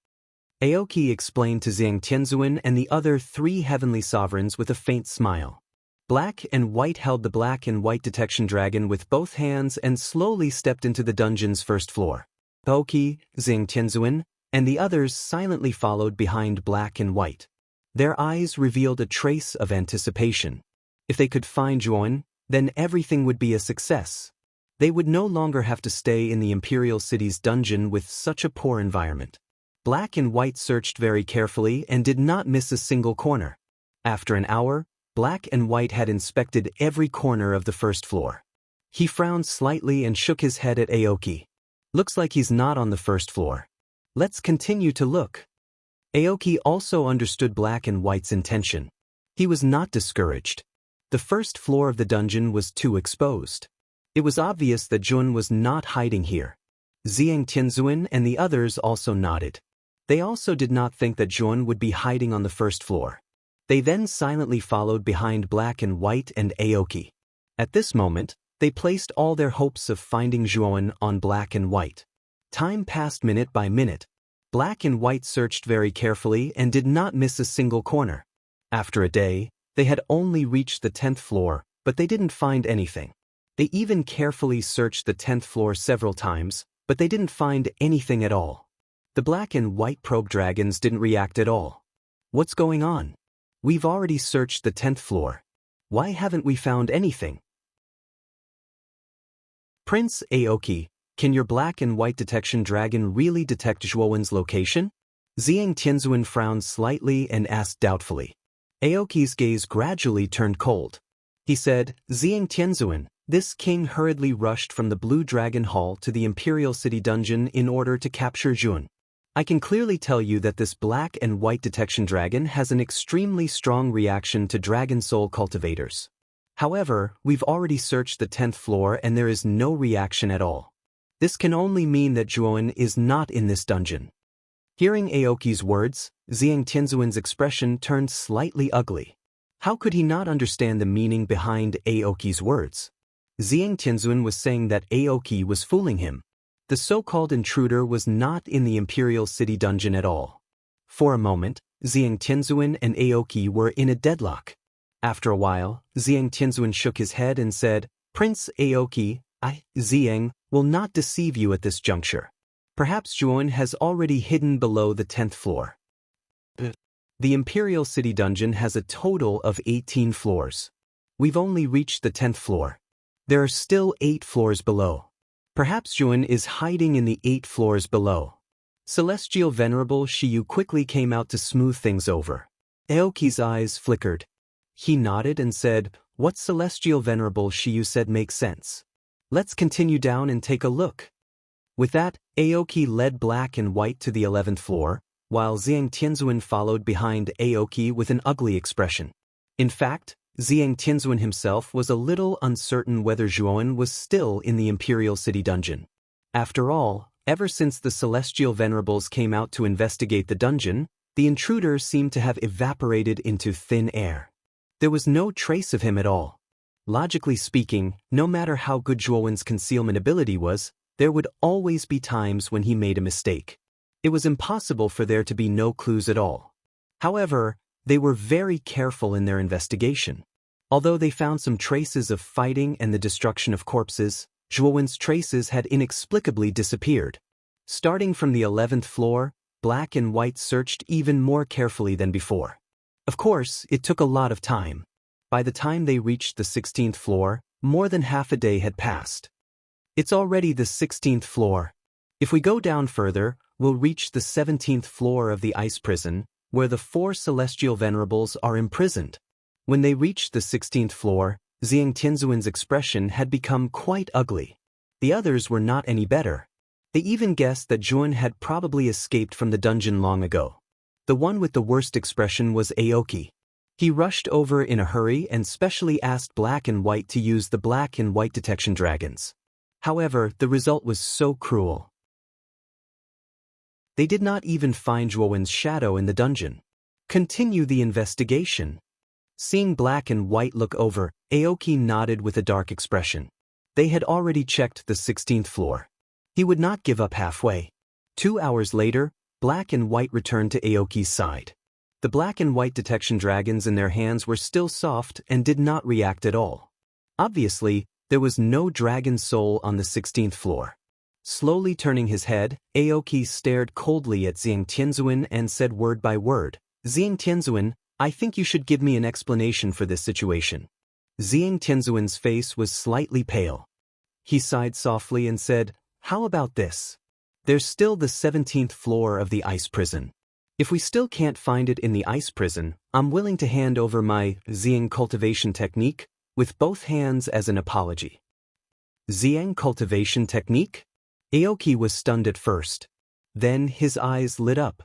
Aoki explained to Zhang Tianzuan and the other 3 heavenly sovereigns with a faint smile. Black and White held the black and white detection dragon with both hands and slowly stepped into the dungeon's first floor. Aoki, Zhang Tianzuan, and the others silently followed behind Black and White. Their eyes revealed a trace of anticipation. If they could find Zhuan, then everything would be a success. They would no longer have to stay in the Imperial City's dungeon with such a poor environment. Black and White searched very carefully and did not miss a single corner. After an hour, Black and White had inspected every corner of the first floor. He frowned slightly and shook his head at Aoki. Looks like he's not on the first floor. Let's continue to look. Aoki also understood Black and White's intention. He was not discouraged. The first floor of the dungeon was too exposed. It was obvious that Jun was not hiding here. Zhang Tianzuan and the others also nodded. They also did not think that Jun would be hiding on the first floor. They then silently followed behind Black and White and Aoki. At this moment, they placed all their hopes of finding Zhuan on Black and White. Time passed minute by minute. Black and White searched very carefully and did not miss a single corner. After a day, they had only reached the 10th floor, but they didn't find anything. They even carefully searched the 10th floor several times, but they didn't find anything at all. The Black and White probe dragons didn't react at all. What's going on? We've already searched the 10th floor. Why haven't we found anything? Prince Aoki, can your Black and White detection dragon really detect Zhuowen's location? Zhang Tianzuan frowned slightly and asked doubtfully. Aoki's gaze gradually turned cold. He said, Zhang Tianzuan, this king hurriedly rushed from the Blue Dragon Hall to the Imperial City dungeon in order to capture Jun. I can clearly tell you that this Black and White detection dragon has an extremely strong reaction to dragon soul cultivators. However, we've already searched the 10th floor and there is no reaction at all. This can only mean that Zhuan is not in this dungeon. Hearing Aoki's words, Zhang Tianzuan's expression turned slightly ugly. How could he not understand the meaning behind Aoki's words? Zhang Tianzuan was saying that Aoki was fooling him. The so-called intruder was not in the Imperial City dungeon at all. For a moment, Zhang Tianzuan and Aoki were in a deadlock. After a while, Zhang Tianzuan shook his head and said, Prince Aoki, Zhang, will not deceive you at this juncture. Perhaps Zhuan has already hidden below the 10th floor. The Imperial City dungeon has a total of 18 floors. We've only reached the 10th floor. There are still 8 floors below. Perhaps Zhuan is hiding in the 8 floors below. Celestial Venerable Shiyu quickly came out to smooth things over. Aoki's eyes flickered. He nodded and said, What Celestial Venerable Shiyu said makes sense. Let's continue down and take a look. With that, Aoki led Black and White to the 11th floor, while Zhang Tianzuan followed behind Aoki with an ugly expression. In fact, Zhang Tianzuan himself was a little uncertain whether Zhuan was still in the Imperial City dungeon. After all, ever since the Celestial Venerables came out to investigate the dungeon, the intruder seemed to have evaporated into thin air. There was no trace of him at all. Logically speaking, no matter how good Zhuowen's concealment ability was, there would always be times when he made a mistake. It was impossible for there to be no clues at all. However, they were very careful in their investigation. Although they found some traces of fighting and the destruction of corpses, Zhuowen's traces had inexplicably disappeared. Starting from the 11th floor, Black and White searched even more carefully than before. Of course, it took a lot of time. By the time they reached the 16th floor, more than half a day had passed. It's already the 16th floor. If we go down further, we'll reach the 17th floor of the ice prison, where the 4 Celestial Venerables are imprisoned. When they reached the 16th floor, Zhang Tianzuan's expression had become quite ugly. The others were not any better. They even guessed that Zhuan had probably escaped from the dungeon long ago. The one with the worst expression was Aoki. He rushed over in a hurry and specially asked Black and White to use the Black and White detection dragons. However, the result was so cruel. They did not even find Zhuowen's shadow in the dungeon. Continue the investigation. Seeing Black and White look over, Aoki nodded with a dark expression. They had already checked the 16th floor. He would not give up halfway. 2 hours later, Black and White returned to Aoki's side. The Black and White detection dragons in their hands were still soft and did not react at all. Obviously, there was no dragon soul on the 16th floor. Slowly turning his head, Aoki stared coldly at Xiang Tianzuan and said word by word, "Xiang Tianzuan, I think you should give me an explanation for this situation." Xiang Tianzuan's face was slightly pale. He sighed softly and said, "How about this? There's still the 17th floor of the ice prison. If we still can't find it in the ice prison, I'm willing to hand over my Xiang cultivation technique with both hands as an apology." Xiang cultivation technique? Aoki was stunned at first. Then his eyes lit up.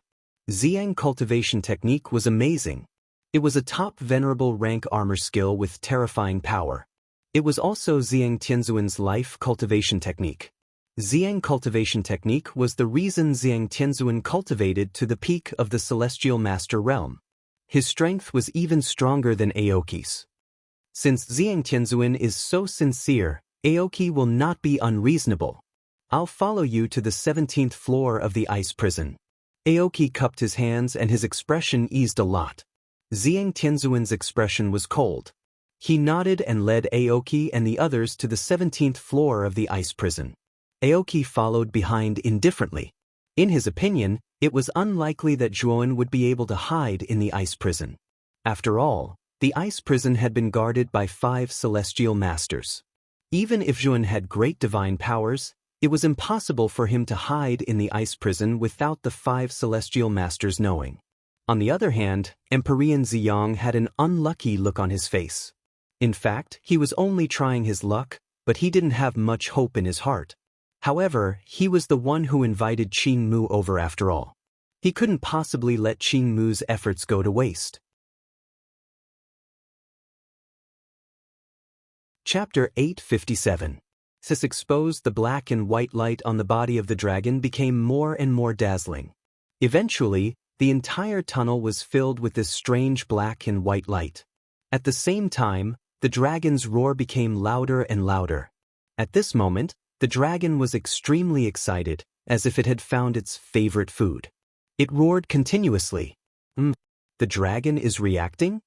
Xiang cultivation technique was amazing. It was a top venerable rank armor skill with terrifying power. It was also Xiang Tianzuan's life cultivation technique. Xiang cultivation technique was the reason Xiang Tianzuan cultivated to the peak of the Celestial Master Realm. His strength was even stronger than Aoki's. Since Xiang Tianzuan is so sincere, Aoki will not be unreasonable. "I'll follow you to the 17th floor of the ice prison." Aoki cupped his hands and his expression eased a lot. Xiang Tianzuan's expression was cold. He nodded and led Aoki and the others to the 17th floor of the ice prison. Aoki followed behind indifferently. In his opinion, it was unlikely that Zhuowen would be able to hide in the ice prison. After all, the ice prison had been guarded by 5 celestial masters. Even if Zhuowen had great divine powers, it was impossible for him to hide in the ice prison without the 5 celestial masters knowing. On the other hand, Emperor Ziyang had an unlucky look on his face. In fact, he was only trying his luck, but he didn't have much hope in his heart. However, he was the one who invited Qing Mu over after all. He couldn't possibly let Qing Mu's efforts go to waste. Chapter 857. This exposed the black and white light on the body of the dragon became more and more dazzling. Eventually, the entire tunnel was filled with this strange black and white light. At the same time, the dragon's roar became louder and louder. At this moment, the dragon was extremely excited, as if it had found its favorite food. It roared continuously. The dragon is reacting?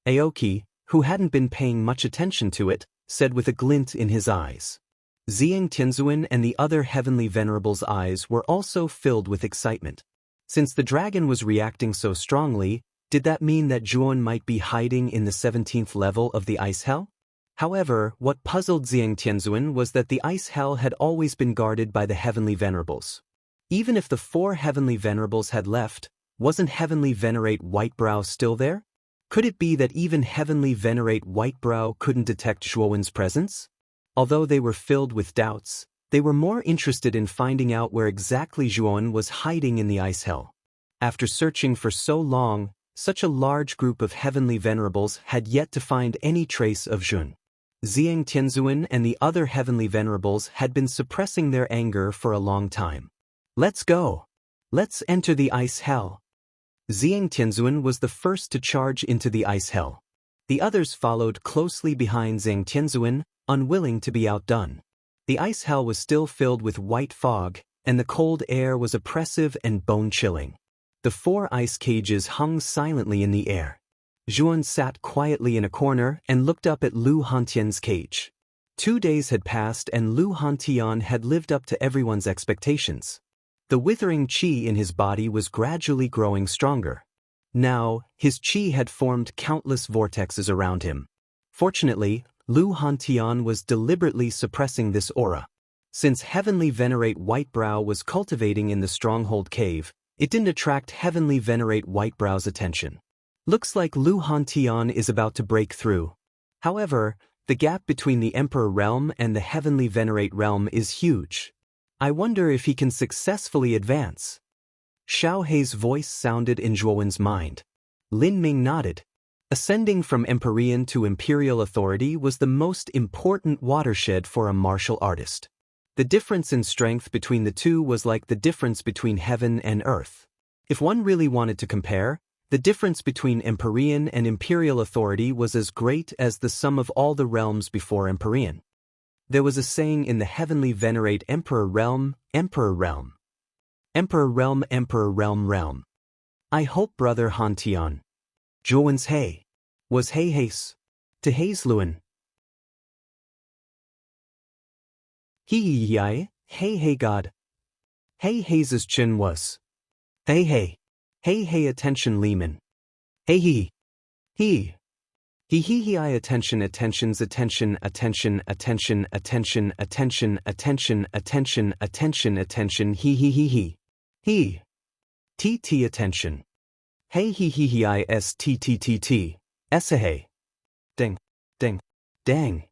Aoki, who hadn't been paying much attention to it, said with a glint in his eyes. Xiang Tianzuan and the other heavenly venerables' eyes were also filled with excitement. Since the dragon was reacting so strongly, did that mean that Zhuowen might be hiding in the 17th level of the ice hell? However, what puzzled Xiang Tianzuan was that the ice hell had always been guarded by the heavenly venerables. Even if the 4 heavenly venerables had left, wasn't heavenly venerate Whitebrow still there? Could it be that even heavenly venerate Whitebrow couldn't detect Zhuowen's presence? Although they were filled with doubts, they were more interested in finding out where exactly Zhuowen was hiding in the ice hell. After searching for so long, such a large group of heavenly venerables had yet to find any trace of Zhuowen. Xiang Tianzuan and the other heavenly venerables had been suppressing their anger for a long time. "Let's go. Let's enter the ice hell." Xiang Tianzuan was the first to charge into the ice hell. The others followed closely behind Xiang Tianzuan, unwilling to be outdone. The ice hell was still filled with white fog, and the cold air was oppressive and bone-chilling. The 4 ice cages hung silently in the air. Zhuowen sat quietly in a corner and looked up at Lu Hantian's cage. 2 days had passed and Lu Hantian had lived up to everyone's expectations. The withering qi in his body was gradually growing stronger. Now, his qi had formed countless vortexes around him. Fortunately, Lu Hantian was deliberately suppressing this aura. Since heavenly venerate Whitebrow was cultivating in the stronghold cave, it didn't attract heavenly venerate Whitebrow's attention. Looks like Lu Hantian is about to break through. However, the gap between the Emperor realm and the heavenly venerate realm is huge. I wonder if he can successfully advance. Xiao Hei's voice sounded in Zhuowen's mind. Lin Ming nodded. Ascending from Empyrean to Imperial authority was the most important watershed for a martial artist. The difference in strength between the two was like the difference between heaven and earth. If one really wanted to compare, the difference between Empyrean and Imperial authority was as great as the sum of all the realms before Empyrean. There was a saying in the heavenly venerate Emperor Realm, Emperor Realm. Emperor Realm, Emperor Realm Realm. I hope brother Hantion. Joans Hey. Was Hey Hace. To Haze Luen. Hey Hey God. Hey Haze's chin was. Hey Hey attention Lehman. Hey he. He I attention attentions attention attention attention attention attention attention attention attention attention he. T attention. Hey he I s t hey. Dang.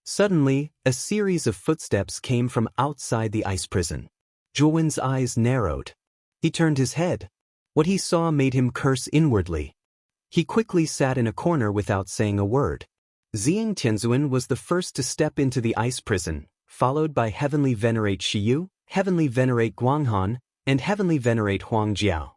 Suddenly, a series of footsteps came from outside the ice prison. Zhuowen's eyes narrowed. He turned his head. What he saw made him curse inwardly. He quickly sat in a corner without saying a word. Xiang Tianzuan was the first to step into the ice prison, followed by Heavenly Venerate Shiyu, Heavenly Venerate Guanghan, and Heavenly Venerate Huang Jiao.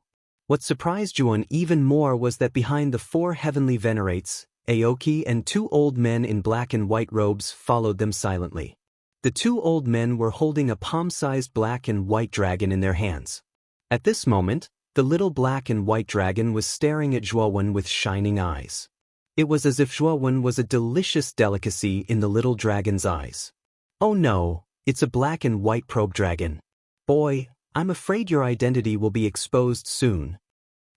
What surprised Zhuowen even more was that behind the four Heavenly Venerates, Aoki and two old men in black and white robes followed them silently. The two old men were holding a palm-sized black and white dragon in their hands. At this moment, the little black and white dragon was staring at Zhuowen with shining eyes. It was as if Zhuowen was a delicious delicacy in the little dragon's eyes. Oh no, it's a black and white probe dragon. Boy, I'm afraid your identity will be exposed soon.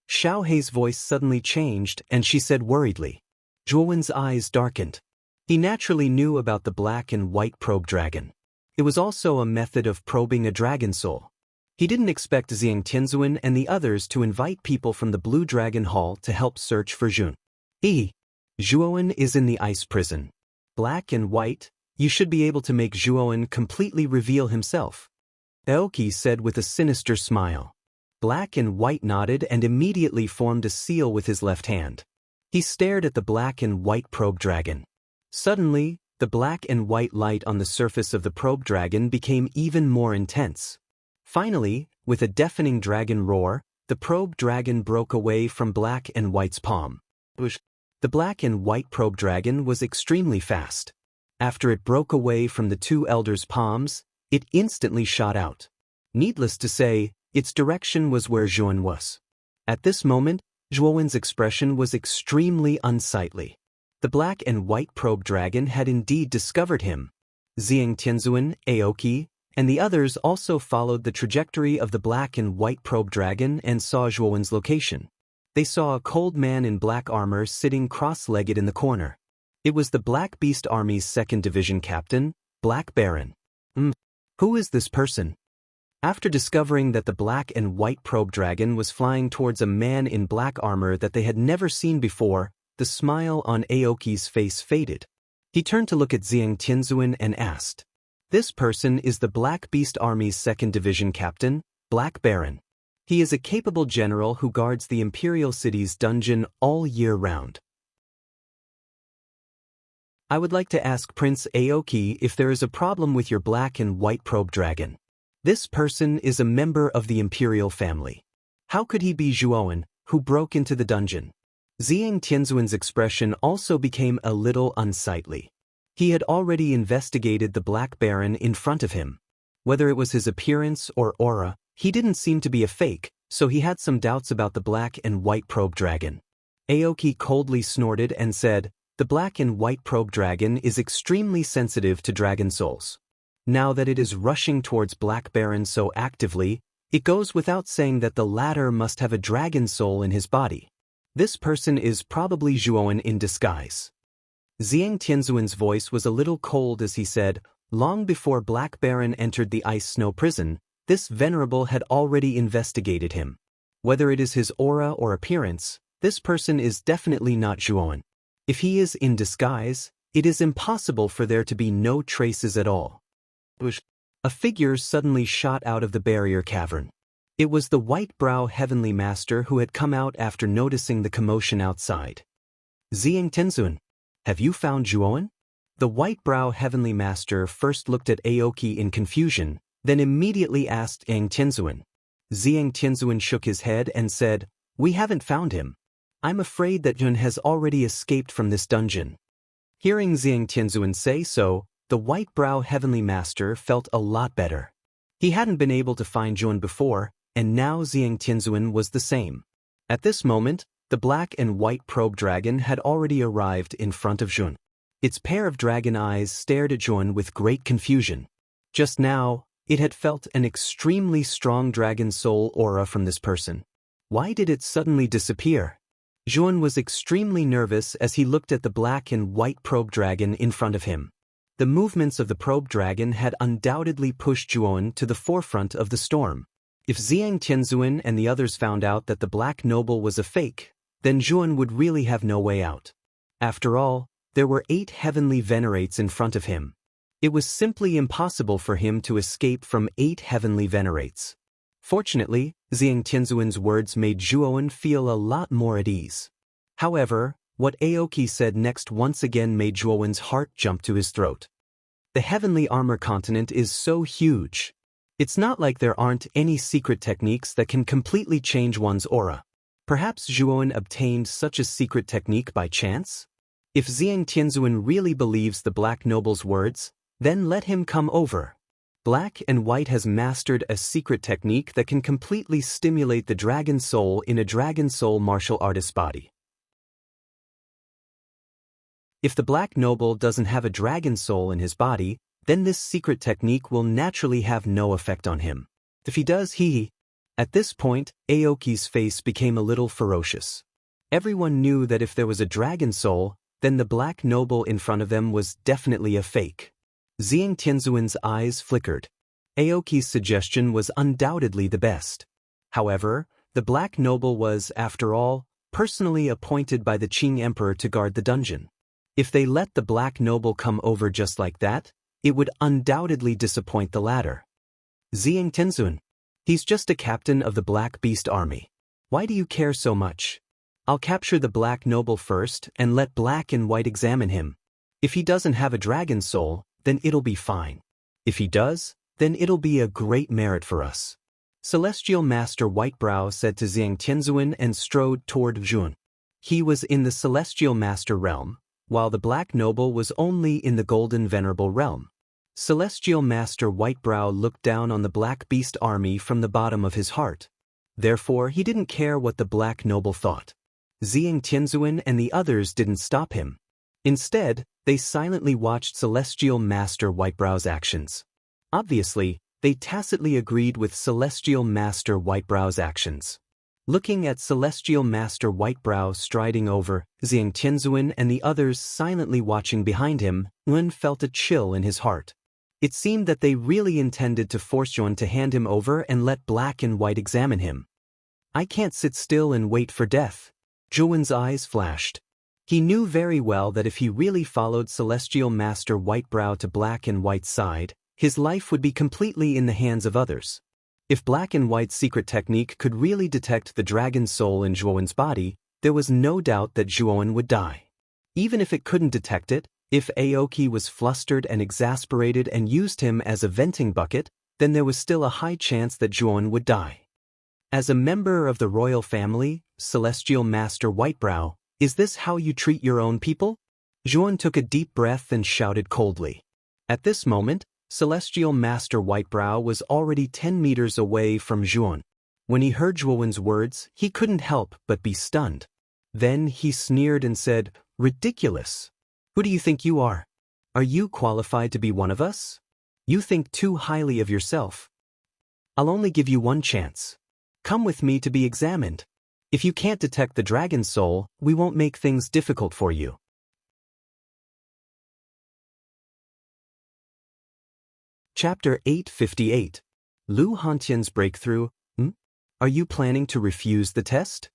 Xiao Hei's voice suddenly changed and she said worriedly. Zhuowen's eyes darkened. He naturally knew about the black and white probe dragon. It was also a method of probing a dragon soul. He didn't expect Xiang Tianzuan and the others to invite people from the Blue Dragon Hall to help search for Jun. Zhuowen is in the ice prison. Black and white, you should be able to make Zhuowen completely reveal himself. Aoki said with a sinister smile. Black and white nodded and immediately formed a seal with his left hand. He stared at the black and white probe dragon. Suddenly, the black and white light on the surface of the probe dragon became even more intense. Finally, with a deafening dragon roar, the probe dragon broke away from black and white's palm. The black and white probe dragon was extremely fast. After it broke away from the two elders' palms, it instantly shot out. Needless to say, its direction was where Zhuowen was. At this moment, Zhuowen's expression was extremely unsightly. The black and white probe dragon had indeed discovered him. Xiang Tianzuan, Aoki, and the others also followed the trajectory of the black and white probe dragon and saw Zhuowen's location. They saw a cold man in black armor sitting cross-legged in the corner. It was the Black Beast Army's 2nd Division captain, Black Baron. Who is this person? After discovering that the black and white probe dragon was flying towards a man in black armor that they had never seen before, the smile on Aoki's face faded. He turned to look at Xiang Tianzuan and asked. This person is the Black Beast Army's 2nd Division captain, Black Baron. He is a capable general who guards the Imperial City's dungeon all year round. I would like to ask Prince Aoki if there is a problem with your black and white probe dragon. This person is a member of the Imperial family. How could he be Zhuowen, who broke into the dungeon? Xiang Tianzuan's expression also became a little unsightly. He had already investigated the Black Baron in front of him. Whether it was his appearance or aura, he didn't seem to be a fake, so he had some doubts about the black and white probe dragon. Aoki coldly snorted and said, the black and white probe dragon is extremely sensitive to dragon souls. Now that it is rushing towards Black Baron so actively, it goes without saying that the latter must have a dragon soul in his body. This person is probably Zhuowen in disguise. Xiang Tianzuan's voice was a little cold as he said, long before Black Baron entered the ice snow prison, this venerable had already investigated him. Whether it is his aura or appearance, this person is definitely not Zhuowen. If he is in disguise, it is impossible for there to be no traces at all. A figure suddenly shot out of the barrier cavern. It was the white-brow heavenly master who had come out after noticing the commotion outside. Xiang Tianzuan, have you found Zhuowen? The white-brow heavenly master first looked at Aoki in confusion, then immediately asked Yang Tianzuan. Zhang Tianzuan shook his head and said, "We haven't found him. I'm afraid that Jun has already escaped from this dungeon." Hearing Zhang Tianzuan say so, the white-brow heavenly master felt a lot better. He hadn't been able to find Jun before, and now Zhang Tianzuan was the same. At this moment, the black and white probe dragon had already arrived in front of Jun. Its pair of dragon eyes stared at Jun with great confusion. Just now, it had felt an extremely strong dragon soul aura from this person. Why did it suddenly disappear? Jun was extremely nervous as he looked at the black and white probe dragon in front of him. The movements of the probe dragon had undoubtedly pushed Jun to the forefront of the storm. If Zhang Tianzuan and the others found out that the black noble was a fake, then Jun would really have no way out. After all, there were 8 heavenly venerates in front of him. It was simply impossible for him to escape from 8 heavenly venerates. Fortunately, Zhang Tianzuan's words made Zhuowen feel a lot more at ease. However, what Aoki said next once again made Zhuowen's heart jump to his throat. The heavenly armor continent is so huge. It's not like there aren't any secret techniques that can completely change one's aura. Perhaps Zhuowen obtained such a secret technique by chance? If Zhang Tianzuan really believes the Black Noble's words, then let him come over. Black and White has mastered a secret technique that can completely stimulate the dragon soul in a dragon soul martial artist's body. If the Black Noble doesn't have a dragon soul in his body, then this secret technique will naturally have no effect on him. If he does, At this point, Aoki's face became a little ferocious. Everyone knew that if there was a dragon soul, then the Black Noble in front of them was definitely a fake. Zhang Tianzuan's eyes flickered. Aoki's suggestion was undoubtedly the best. However, the Black Noble was, after all, personally appointed by the Qing Emperor to guard the dungeon. If they let the Black Noble come over just like that, it would undoubtedly disappoint the latter. Zhang Tianzuan. He's just a captain of the Black Beast Army. Why do you care so much? I'll capture the Black Noble first and let Black and White examine him. If he doesn't have a dragon soul, then it'll be fine. If he does, then it'll be a great merit for us. Celestial Master Whitebrow said to Zhang Tianzuan and strode toward Jun. He was in the Celestial Master realm, while the Black Noble was only in the Golden Venerable realm. Celestial Master Whitebrow looked down on the Black Beast Army from the bottom of his heart. Therefore, he didn't care what the Black Noble thought. Zhang Tianzuan and the others didn't stop him. Instead, they silently watched Celestial Master Whitebrow's actions. Obviously, they tacitly agreed with Celestial Master Whitebrow's actions. Looking at Celestial Master Whitebrow striding over, Zhang Tianzuan and the others silently watching behind him, Yun felt a chill in his heart. It seemed that they really intended to force Yun to hand him over and let Black and White examine him. I can't sit still and wait for death. Zhuowen's eyes flashed. He knew very well that if he really followed Celestial Master Whitebrow to Black and White's side, his life would be completely in the hands of others. If Black and White's secret technique could really detect the dragon soul in Zhuowen's body, there was no doubt that Zhuowen would die. Even if it couldn't detect it, if Aoki was flustered and exasperated and used him as a venting bucket, then there was still a high chance that Zhuowen would die. As a member of the royal family, Celestial Master Whitebrow, is this how you treat your own people? Zhuowen took a deep breath and shouted coldly. At this moment, Celestial Master Whitebrow was already 10 meters away from Zhuowen. When he heard Zhuowen's words, he couldn't help but be stunned. Then he sneered and said, "Ridiculous! Who do you think you are? Are you qualified to be one of us? You think too highly of yourself. I'll only give you one chance. Come with me to be examined. If you can't detect the dragon soul, we won't make things difficult for you." Chapter 858. Lu Hantian's Breakthrough. Are you planning to refuse the test?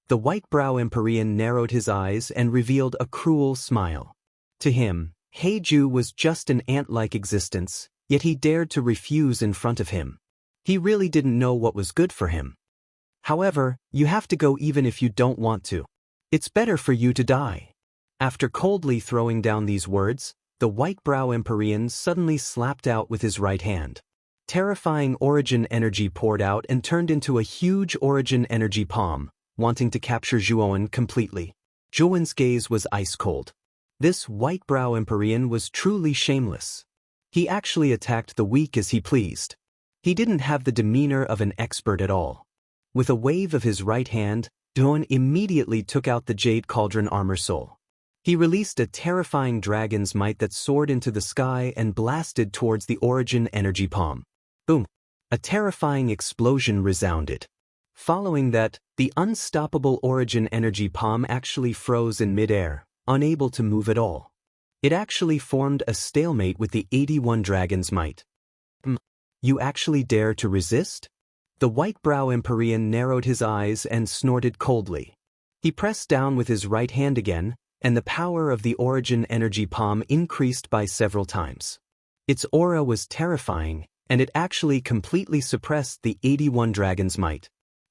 The white-brow Empyrean narrowed his eyes and revealed a cruel smile. To him, Heiju was just an ant-like existence, yet he dared to refuse in front of him. He really didn't know what was good for him. However, you have to go even if you don't want to. It's better for you to die. After coldly throwing down these words, the white-brow Empyrean suddenly slapped out with his right hand. Terrifying origin energy poured out and turned into a huge origin energy palm, wanting to capture Zhuowen completely. Zhuowen's gaze was ice-cold. This white-brow Empyrean was truly shameless. He actually attacked the weak as he pleased. He didn't have the demeanor of an expert at all. With a wave of his right hand, Zhuowen immediately took out the Jade Cauldron Armor Soul. He released a terrifying dragon's might that soared into the sky and blasted towards the origin energy palm. Boom! A terrifying explosion resounded. Following that, the unstoppable origin energy palm actually froze in midair, unable to move at all. It actually formed a stalemate with the 81 dragon's might. You actually dare to resist? The white-brow Empyrean narrowed his eyes and snorted coldly. He pressed down with his right hand again, and the power of the origin energy palm increased by several times. Its aura was terrifying, and it actually completely suppressed the 81 dragon's might.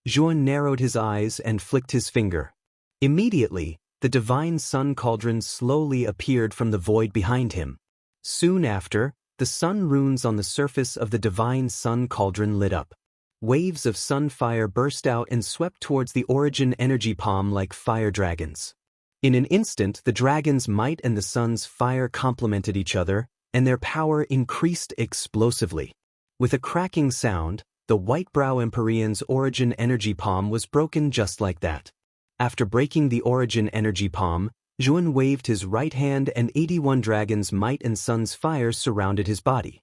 Zhuowen narrowed his eyes and flicked his finger. Immediately, the divine sun cauldron slowly appeared from the void behind him. Soon after, the sun runes on the surface of the divine sun cauldron lit up. Waves of sun fire burst out and swept towards the origin energy palm like fire dragons. In an instant, the dragon's might and the sun's fire complemented each other, and their power increased explosively. With a cracking sound, the white-brow Empyrean's origin energy palm was broken just like that. After breaking the origin energy palm, Zhuowen waved his right hand and 81 dragon's might and sun's fire surrounded his body.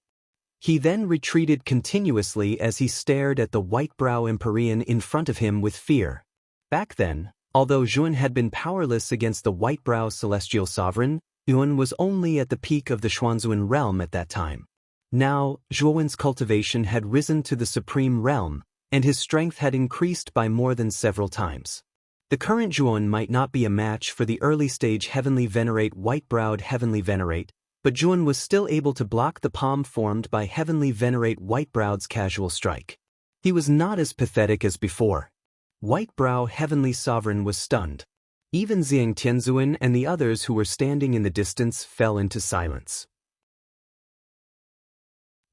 He then retreated continuously as he stared at the white-brow Empyrean in front of him with fear. Back then, although Zhuowen had been powerless against the white-brow celestial sovereign, Zhuowen was only at the peak of the Xuanzuan realm at that time. Now, Zhuowen's cultivation had risen to the supreme realm, and his strength had increased by more than several times. The current Zhuowen might not be a match for the early-stage Heavenly Venerate white-browed Heavenly Venerate, but Zhuowen was still able to block the palm formed by Heavenly Venerate white-browed's casual strike. He was not as pathetic as before. White-brow Heavenly Sovereign was stunned. Even Zhang Tianzuan and the others who were standing in the distance fell into silence.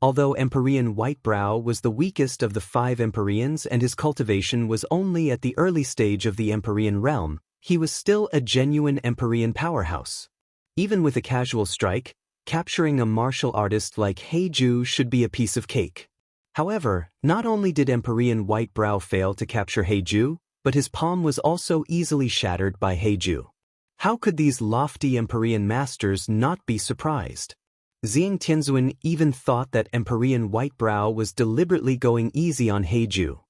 Although Empyrean White-brow was the weakest of the 5 Empyreans and his cultivation was only at the early stage of the Empyrean realm, he was still a genuine Empyrean powerhouse. Even with a casual strike, capturing a martial artist like Heiju should be a piece of cake. However, not only did Empyrean White-brow fail to capture Heiju, but his palm was also easily shattered by Heiju. How could these lofty Empyrean masters not be surprised? Zhang Tianzuan even thought that Empyrean White-brow was deliberately going easy on Heiju.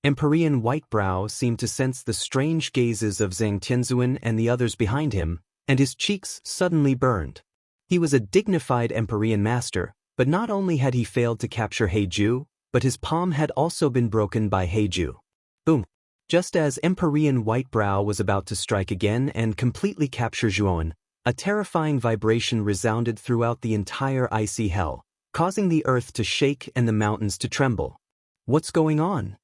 Empyrean White-brow seemed to sense the strange gazes of Zhang Tianzuan and the others behind him, and his cheeks suddenly burned. He was a dignified Empyrean master, but not only had he failed to capture Heiju, but his palm had also been broken by Heiju. Boom! Just as Empyrean White-brow was about to strike again and completely capture Zhuowen, a terrifying vibration resounded throughout the entire icy hell, causing the earth to shake and the mountains to tremble. What's going on?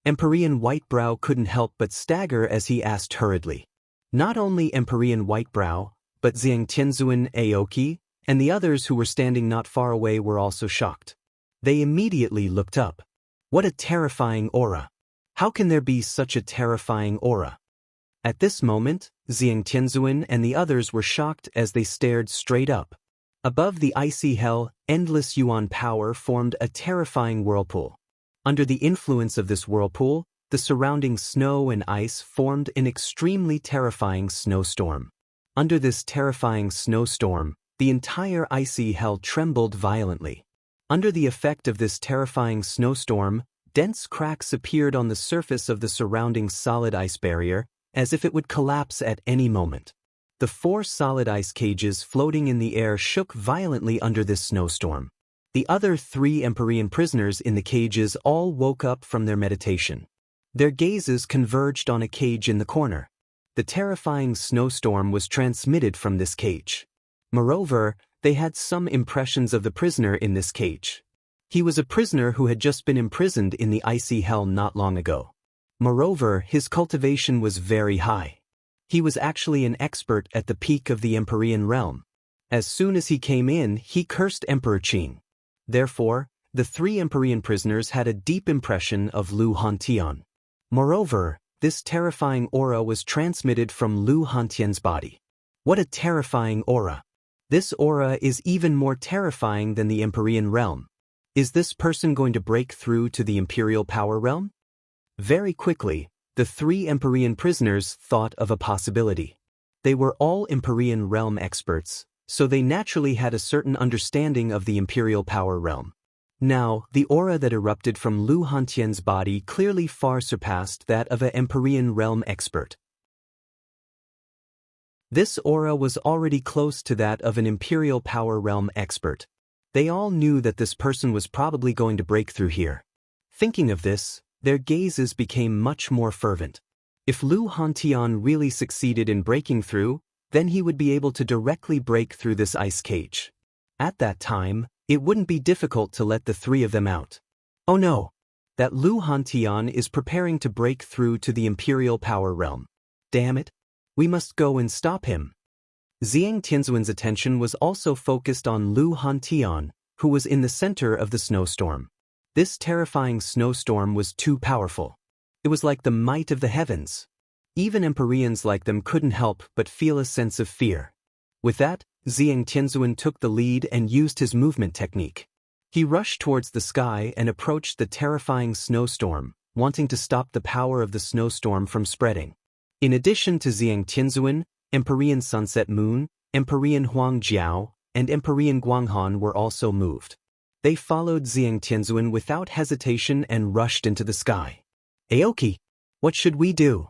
Empyrean White-brow couldn't help but stagger as he asked hurriedly. Not only Empyrean White-brow, but Zhang Tianzuan, Aoki, and the others who were standing not far away were also shocked. They immediately looked up. What a terrifying aura! How can there be such a terrifying aura? At this moment, Zhang Tianzuan and the others were shocked as they stared straight up. Above the icy hell, endless yuan power formed a terrifying whirlpool. Under the influence of this whirlpool, the surrounding snow and ice formed an extremely terrifying snowstorm. Under this terrifying snowstorm, the entire icy hell trembled violently. Under the effect of this terrifying snowstorm, dense cracks appeared on the surface of the surrounding solid ice barrier, as if it would collapse at any moment. The 4 solid ice cages floating in the air shook violently under this snowstorm. The other 3 Empyrean prisoners in the cages all woke up from their meditation. Their gazes converged on a cage in the corner. The terrifying snowstorm was transmitted from this cage. Moreover, they had some impressions of the prisoner in this cage. He was a prisoner who had just been imprisoned in the icy hell not long ago. Moreover, his cultivation was very high. He was actually an expert at the peak of the Empyrean realm. As soon as he came in, he cursed Emperor Qin. Therefore, the three Empyrean prisoners had a deep impression of Lu Hantian. Moreover, this terrifying aura was transmitted from Lu Hantian's body. What a terrifying aura! This aura is even more terrifying than the Empyrean realm. Is this person going to break through to the Imperial Power Realm? Very quickly, the three Empyrean prisoners thought of a possibility. They were all Empyrean realm experts, so they naturally had a certain understanding of the Imperial Power Realm. Now, the aura that erupted from Lu Hantian's body clearly far surpassed that of an Empyrean realm expert. This aura was already close to that of an Imperial Power Realm expert. They all knew that this person was probably going to break through here. Thinking of this, their gazes became much more fervent. If Lu Hantian really succeeded in breaking through, then he would be able to directly break through this ice cage. At that time, it wouldn't be difficult to let the three of them out. Oh no! That Lu Hantian is preparing to break through to the Imperial Power Realm. Damn it! We must go and stop him. Zhang Tianzuan's attention was also focused on Lu Hantian, who was in the center of the snowstorm. This terrifying snowstorm was too powerful. It was like the might of the heavens. Even Empyreans like them couldn't help but feel a sense of fear. With that, Zhang Tianzuan took the lead and used his movement technique. He rushed towards the sky and approached the terrifying snowstorm, wanting to stop the power of the snowstorm from spreading. In addition to Zhang Tianzuan, Empyrean Sunset Moon, Empyrean Huang Jiao, and Empyrean Guanghan were also moved. They followed Zhang Tianzuan without hesitation and rushed into the sky. Aoki, what should we do?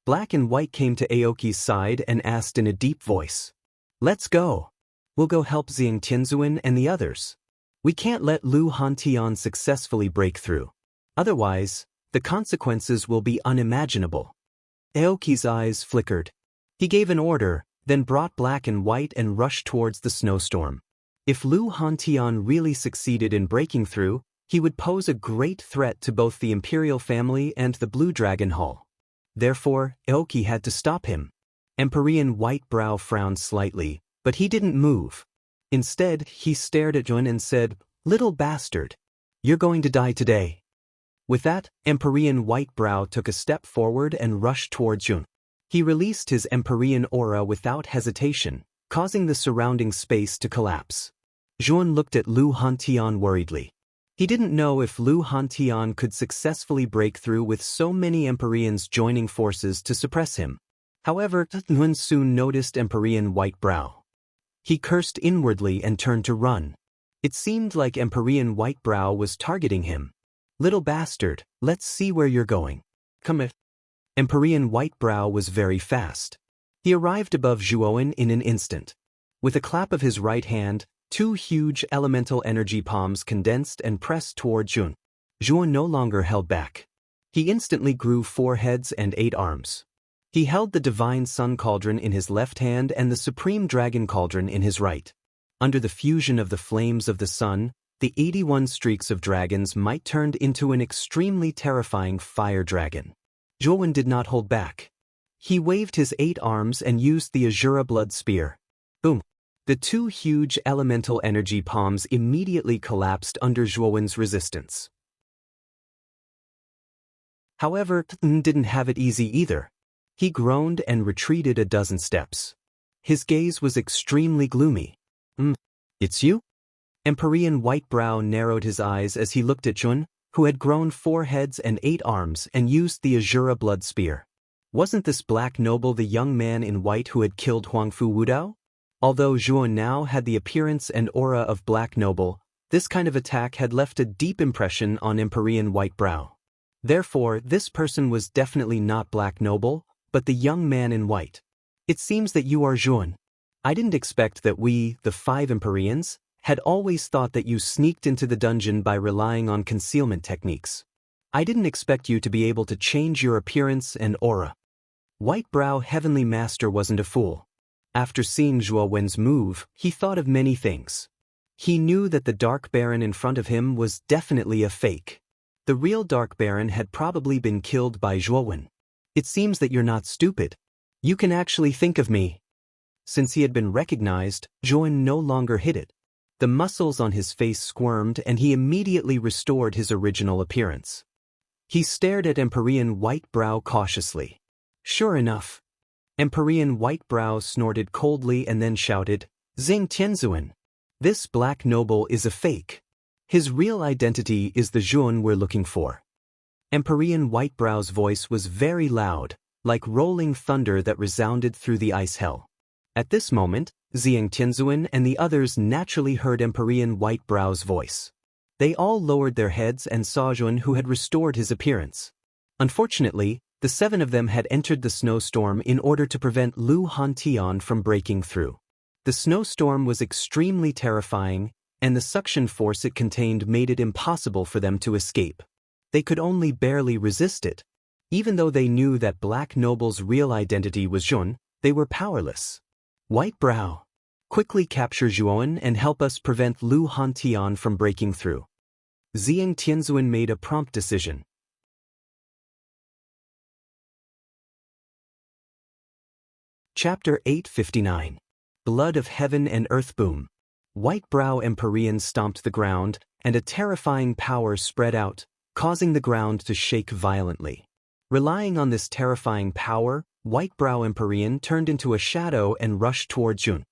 Black and White came to Aoki's side and asked in a deep voice. Let's go. We'll go help Zhang Tianzuan and the others. We can't let Lu Hantian successfully break through. Otherwise, the consequences will be unimaginable. Aoki's eyes flickered. He gave an order, then brought Black and White and rushed towards the snowstorm. If Lu Hantian really succeeded in breaking through, he would pose a great threat to both the Imperial family and the Blue Dragon Hall. Therefore, Aoki had to stop him. Empyrean White Brow frowned slightly, but he didn't move. Instead, he stared at Jun and said, "Little bastard. You're going to die today." With that, Empyrean White Brow took a step forward and rushed towards Jun. He released his Empyrean aura without hesitation, causing the surrounding space to collapse. Jun looked at Lu Hantian worriedly. He didn't know if Lu Hantian could successfully break through with so many Empyreans joining forces to suppress him. However, Jun soon noticed Empyrean White Brow. He cursed inwardly and turned to run. It seemed like Empyrean White Brow was targeting him. "Little bastard, let's see where you're going. Come here." Empyrean White Brow was very fast. He arrived above Zhuowen in an instant. With a clap of his right hand, two huge elemental energy palms condensed and pressed toward Jun. Zhuowen no longer held back. He instantly grew 4 heads and 8 arms. He held the Divine Sun Cauldron in his left hand and the Supreme Dragon Cauldron in his right. Under the fusion of the flames of the sun, the 81 streaks of dragons might turn into an extremely terrifying fire dragon. Zhuowen did not hold back. He waved his 8 arms and used the Azura Blood Spear. Boom! The 2 huge elemental energy palms immediately collapsed under Zhuowen's resistance. However, Tn didn't have it easy either. He groaned and retreated a dozen steps. His gaze was extremely gloomy. It's you?" Empyrean White Brow narrowed his eyes as he looked at Jun, who had grown 4 heads and 8 arms and used the Azura Blood Spear. Wasn't this Black Noble the young man in white who had killed Huangfu Wudao? Although Zhuowen now had the appearance and aura of Black Noble, this kind of attack had left a deep impression on Empyrean White Brow. Therefore, this person was definitely not Black Noble, but the young man in white. "It seems that you are Zhuowen. I didn't expect that we, the 5 Empyreans, had always thought that you sneaked into the dungeon by relying on concealment techniques. I didn't expect you to be able to change your appearance and aura." White Brow Heavenly Master wasn't a fool. After seeing Zhuowen's move, he thought of many things. He knew that the Dark Baron in front of him was definitely a fake. The real Dark Baron had probably been killed by Zhuowen. "It seems that you're not stupid. You can actually think of me." Since he had been recognized, Zhuan no longer hid it. The muscles on his face squirmed and he immediately restored his original appearance. He stared at Empyrean Whitebrow cautiously. Sure enough, Empyrean Whitebrow snorted coldly and then shouted, "Zing Tianzuan! This black noble is a fake. His real identity is the Zhuan we're looking for." Empyrean Whitebrow's voice was very loud, like rolling thunder that resounded through the ice hell. At this moment, Zhang Tianzuan and the others naturally heard Empyrean Whitebrow's voice. They all lowered their heads and saw Zhuan, who had restored his appearance. Unfortunately, the 7 of them had entered the snowstorm in order to prevent Lu Hantian from breaking through. The snowstorm was extremely terrifying, and the suction force it contained made it impossible for them to escape. They could only barely resist it. Even though they knew that Black Noble's real identity was Zhuan, they were powerless. Whitebrow, quickly capture Zhuan and help us prevent Lu Hantian from breaking through. Zhang Tianzuan made a prompt decision. Chapter 859. Blood of Heaven and Earth Boom. Whitebrow Empyrean stomped the ground, and a terrifying power spread out, causing the ground to shake violently. Relying on this terrifying power, Whitebrow Empyrean turned into a shadow and rushed toward Zhuan.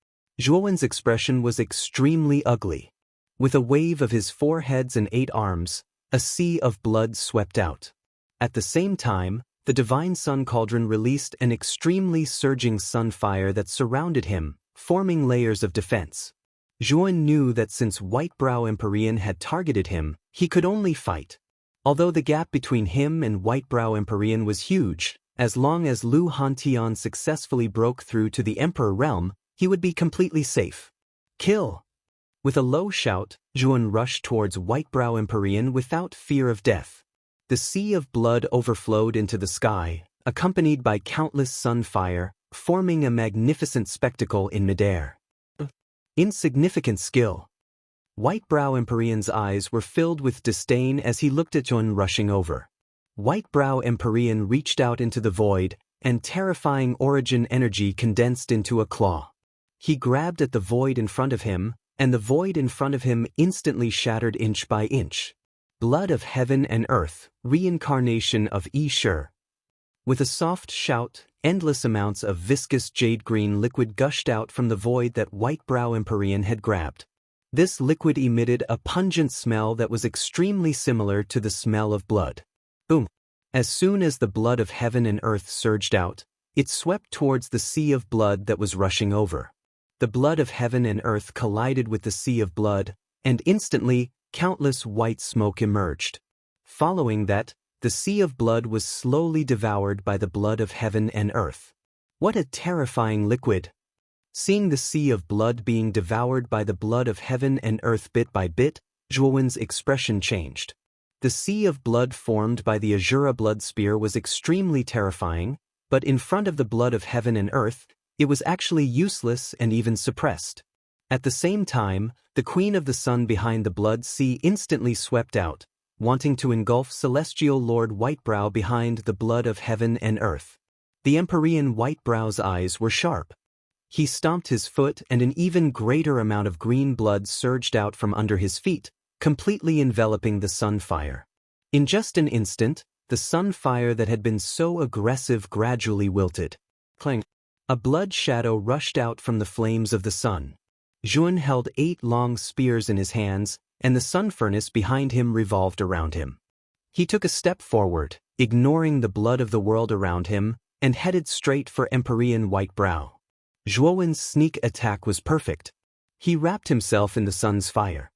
Zhuan's expression was extremely ugly. With a wave of his 4 heads and 8 arms, a sea of blood swept out. At the same time, the divine sun cauldron released an extremely surging sun fire that surrounded him, forming layers of defense. Zhuan knew that since Whitebrow Empyrean had targeted him, he could only fight. Although the gap between him and Whitebrow Empyrean was huge, as long as Lu Hantian successfully broke through to the Emperor realm, he would be completely safe. Kill! With a low shout, Zhuan rushed towards Whitebrow Empyrean without fear of death. The sea of blood overflowed into the sky, accompanied by countless sunfire, forming a magnificent spectacle in midair. Insignificant skill. Whitebrow Empyrean's eyes were filled with disdain as he looked at Zhuan rushing over. Whitebrow Empyrean reached out into the void, and terrifying origin energy condensed into a claw. He grabbed at the void in front of him, and the void in front of him instantly shattered inch by inch. Blood of Heaven and Earth, reincarnation of Yi Shi. With a soft shout, endless amounts of viscous jade-green liquid gushed out from the void that Whitebrow Empyrean had grabbed. This liquid emitted a pungent smell that was extremely similar to the smell of blood. Boom! As soon as the blood of heaven and earth surged out, it swept towards the sea of blood that was rushing over. The blood of heaven and earth collided with the sea of blood, and instantly, countless white smoke emerged. Following that, the sea of blood was slowly devoured by the blood of heaven and earth. What a terrifying liquid! Seeing the sea of blood being devoured by the blood of heaven and earth bit by bit, Zhuan's expression changed. The sea of blood formed by the Azura blood spear was extremely terrifying, but in front of the blood of heaven and earth, it was actually useless and even suppressed. At the same time, the Queen of the Sun behind the blood sea instantly swept out, wanting to engulf Celestial Lord Whitebrow behind the blood of heaven and earth. The Empyrean Whitebrow's eyes were sharp. He stomped his foot and an even greater amount of green blood surged out from under his feet, completely enveloping the sunfire. In just an instant, the sunfire that had been so aggressive gradually wilted. Clang! A blood shadow rushed out from the flames of the sun. Zhuan held 8 long spears in his hands, and the sun furnace behind him revolved around him. He took a step forward, ignoring the blood of the world around him, and headed straight for Empyrean Whitebrow. Zhuan's sneak attack was perfect. He wrapped himself in the sun's fire.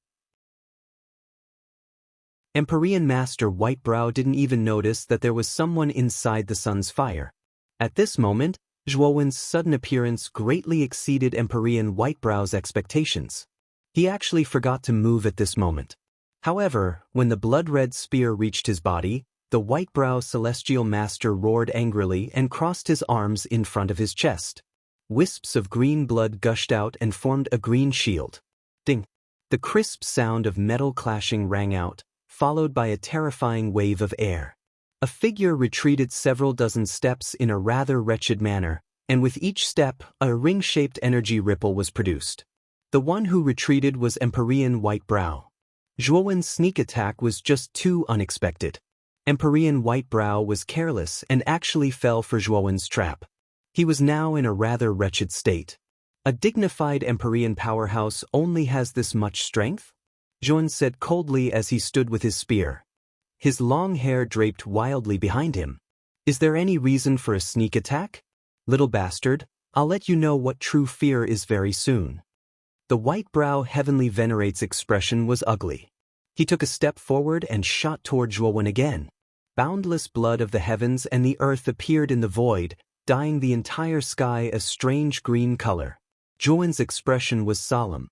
Empyrean Master Whitebrow didn't even notice that there was someone inside the sun's fire. At this moment, Zhuan's sudden appearance greatly exceeded Empyrean Whitebrow's expectations. He actually forgot to move at this moment. However, when the blood-red spear reached his body, the Whitebrow Celestial Master roared angrily and crossed his arms in front of his chest. Wisps of green blood gushed out and formed a green shield. Ding! The crisp sound of metal clashing rang out, followed by a terrifying wave of air. A figure retreated several dozen steps in a rather wretched manner, and with each step, a ring-shaped energy ripple was produced. The one who retreated was Empyrean Whitebrow. Zhuowen's sneak attack was just too unexpected. Empyrean Whitebrow was careless and actually fell for Zhuowen's trap. He was now in a rather wretched state. A dignified Empyrean powerhouse only has this much strength? Zhuowen said coldly as he stood with his spear. His long hair draped wildly behind him. Is there any reason for a sneak attack? Little bastard, I'll let you know what true fear is very soon. The Whitebrow Heavenly Venerate's expression was ugly. He took a step forward and shot toward Zhuowen again. Boundless blood of the heavens and the earth appeared in the void, dyeing the entire sky a strange green color. Zhuowen's expression was solemn.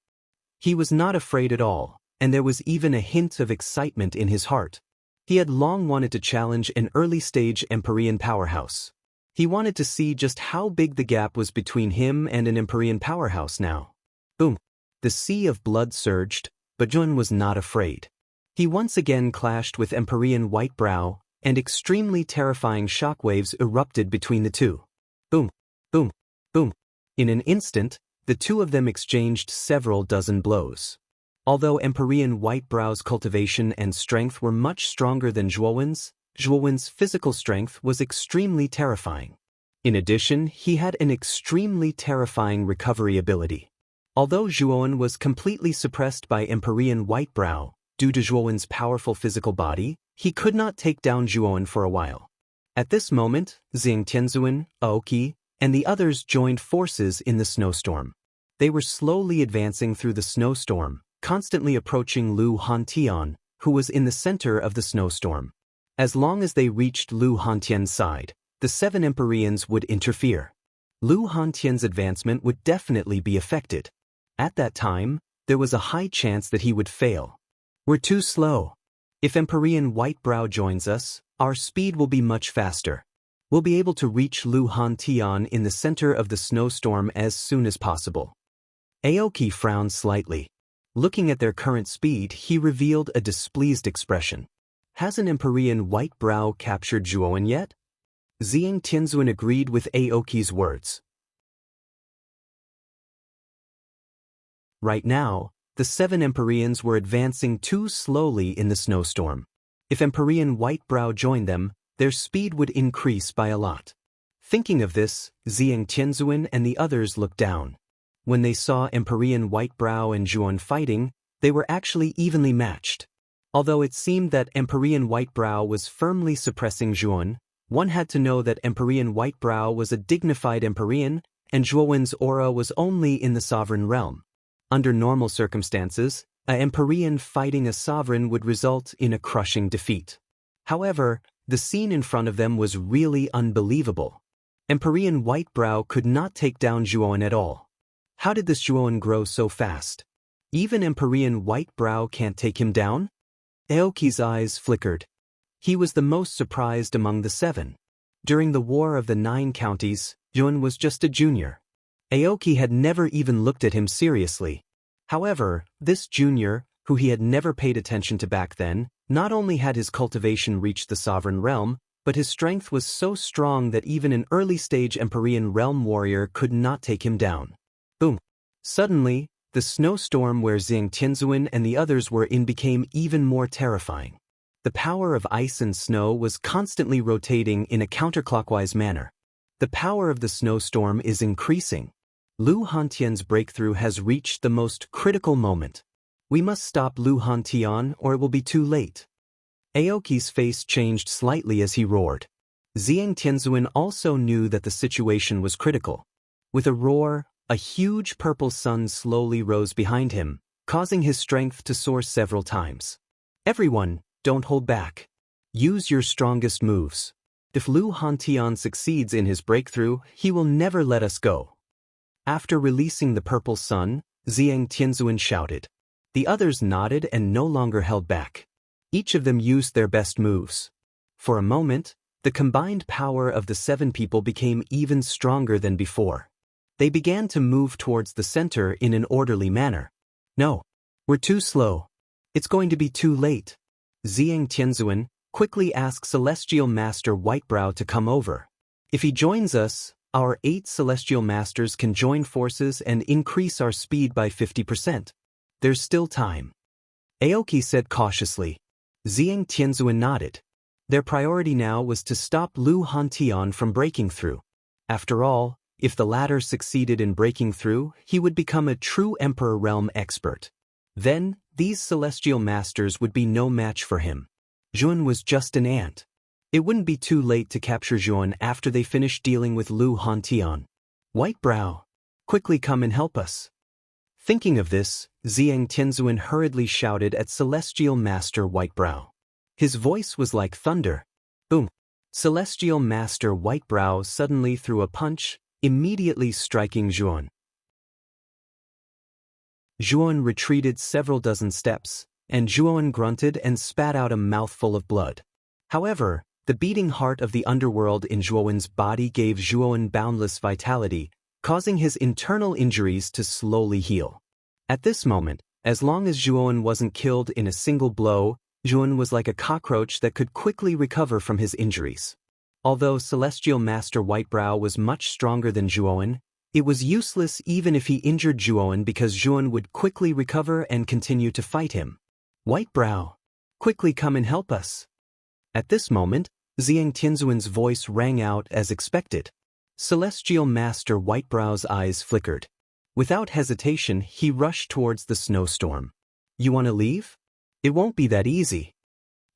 He was not afraid at all, and there was even a hint of excitement in his heart. He had long wanted to challenge an early-stage Empyrean powerhouse. He wanted to see just how big the gap was between him and an Empyrean powerhouse now. Boom! The sea of blood surged, but Zhuowen was not afraid. He once again clashed with Empyrean Whitebrow, and extremely terrifying shockwaves erupted between the two. Boom! Boom! Boom! In an instant, the two of them exchanged several dozen blows. Although Empyrean Whitebrow's cultivation and strength were much stronger than Zhuowen's physical strength was extremely terrifying. In addition, he had an extremely terrifying recovery ability. Although Zhuowen was completely suppressed by Empyrean Whitebrow, due to Zhuowen's powerful physical body, he could not take down Zhuowen for a while. At this moment, Zhang Tianzuan, Aoki, and the others joined forces in the snowstorm. They were slowly advancing through the snowstorm, constantly approaching Lu Hantian, who was in the center of the snowstorm. As long as they reached Lu Hantian's side, the 7 Empyreans would interfere. Lu Hantian's advancement would definitely be affected. At that time, there was a high chance that he would fail. We're too slow. If Empyrean Whitebrow joins us, our speed will be much faster. We'll be able to reach Lu Hantian in the center of the snowstorm as soon as possible. Aoki frowned slightly. Looking at their current speed, he revealed a displeased expression. Hasn't Empyrean Whitebrow captured Zhuowen yet? Zhang Tianzuan agreed with Aoki's words. Right now, the 7 Empyreans were advancing too slowly in the snowstorm. If Empyrean Whitebrow joined them, their speed would increase by a lot. Thinking of this, Zhang Tianzuan and the others looked down. When they saw Empyrean Whitebrow and Zhuowen fighting, they were actually evenly matched. Although it seemed that Empyrean Whitebrow was firmly suppressing Zhuowen, one had to know that Empyrean Whitebrow was a dignified Empyrean, and Zhuowen's aura was only in the sovereign realm. Under normal circumstances, an Empyrean fighting a sovereign would result in a crushing defeat. However, the scene in front of them was really unbelievable. Empyrean Whitebrow could not take down Zhuowen at all. How did this Zhuowen grow so fast? Even Empyrean Whitebrow can't take him down? Aoki's eyes flickered. He was the most surprised among the 7. During the War of the 9 Counties, Zhuowen was just a junior. Aoki had never even looked at him seriously. However, this junior, who he had never paid attention to back then, not only had his cultivation reached the sovereign realm, but his strength was so strong that even an early-stage Empyrean realm warrior could not take him down. Boom! Suddenly, the snowstorm where Zhang Tianzuan and the others were in became even more terrifying. The power of ice and snow was constantly rotating in a counterclockwise manner. The power of the snowstorm is increasing. Lu Hantian's breakthrough has reached the most critical moment. We must stop Lu Hantian or it will be too late. Aoki's face changed slightly as he roared. Zhang Tianzuan also knew that the situation was critical. With a roar, a huge purple sun slowly rose behind him, causing his strength to soar several times. Everyone, don't hold back. Use your strongest moves. If Lu Hantian succeeds in his breakthrough, he will never let us go. After releasing the purple sun, Zhang Tianzuan shouted. The others nodded and no longer held back. Each of them used their best moves. For a moment, the combined power of the 7 people became even stronger than before. They began to move towards the center in an orderly manner. No, we're too slow. It's going to be too late. Zhang Tianzuan quickly asked Celestial Master Whitebrow to come over. If he joins us, our 8 celestial masters can join forces and increase our speed by 50%. There's still time. Aoki said cautiously. Zhang Tianzuan nodded. Their priority now was to stop Lu Hantian from breaking through. After all, if the latter succeeded in breaking through, he would become a true Emperor Realm expert. Then, these celestial masters would be no match for him. Zhuan was just an ant. It wouldn't be too late to capture Zhuan after they finished dealing with Lu Hantian. White Brow, quickly come and help us. Thinking of this, Zhang Tianzuan hurriedly shouted at Celestial Master Whitebrow. His voice was like thunder. Boom! Celestial Master Whitebrow suddenly threw a punch, immediately striking Zhuan. Zhuan retreated several dozen steps, and Zhuan grunted and spat out a mouthful of blood. However, the beating heart of the underworld in Zhuan's body gave Zhuan boundless vitality, causing his internal injuries to slowly heal. At this moment, as long as Zhuan wasn't killed in a single blow, Zhuan was like a cockroach that could quickly recover from his injuries. Although Celestial Master Whitebrow was much stronger than Zhuan, it was useless even if he injured Zhuan because Zhuan would quickly recover and continue to fight him. Whitebrow, quickly come and help us. At this moment, Zhang Tianzuan's voice rang out as expected. Celestial Master Whitebrow's eyes flickered. Without hesitation, he rushed towards the snowstorm. You want to leave? It won't be that easy.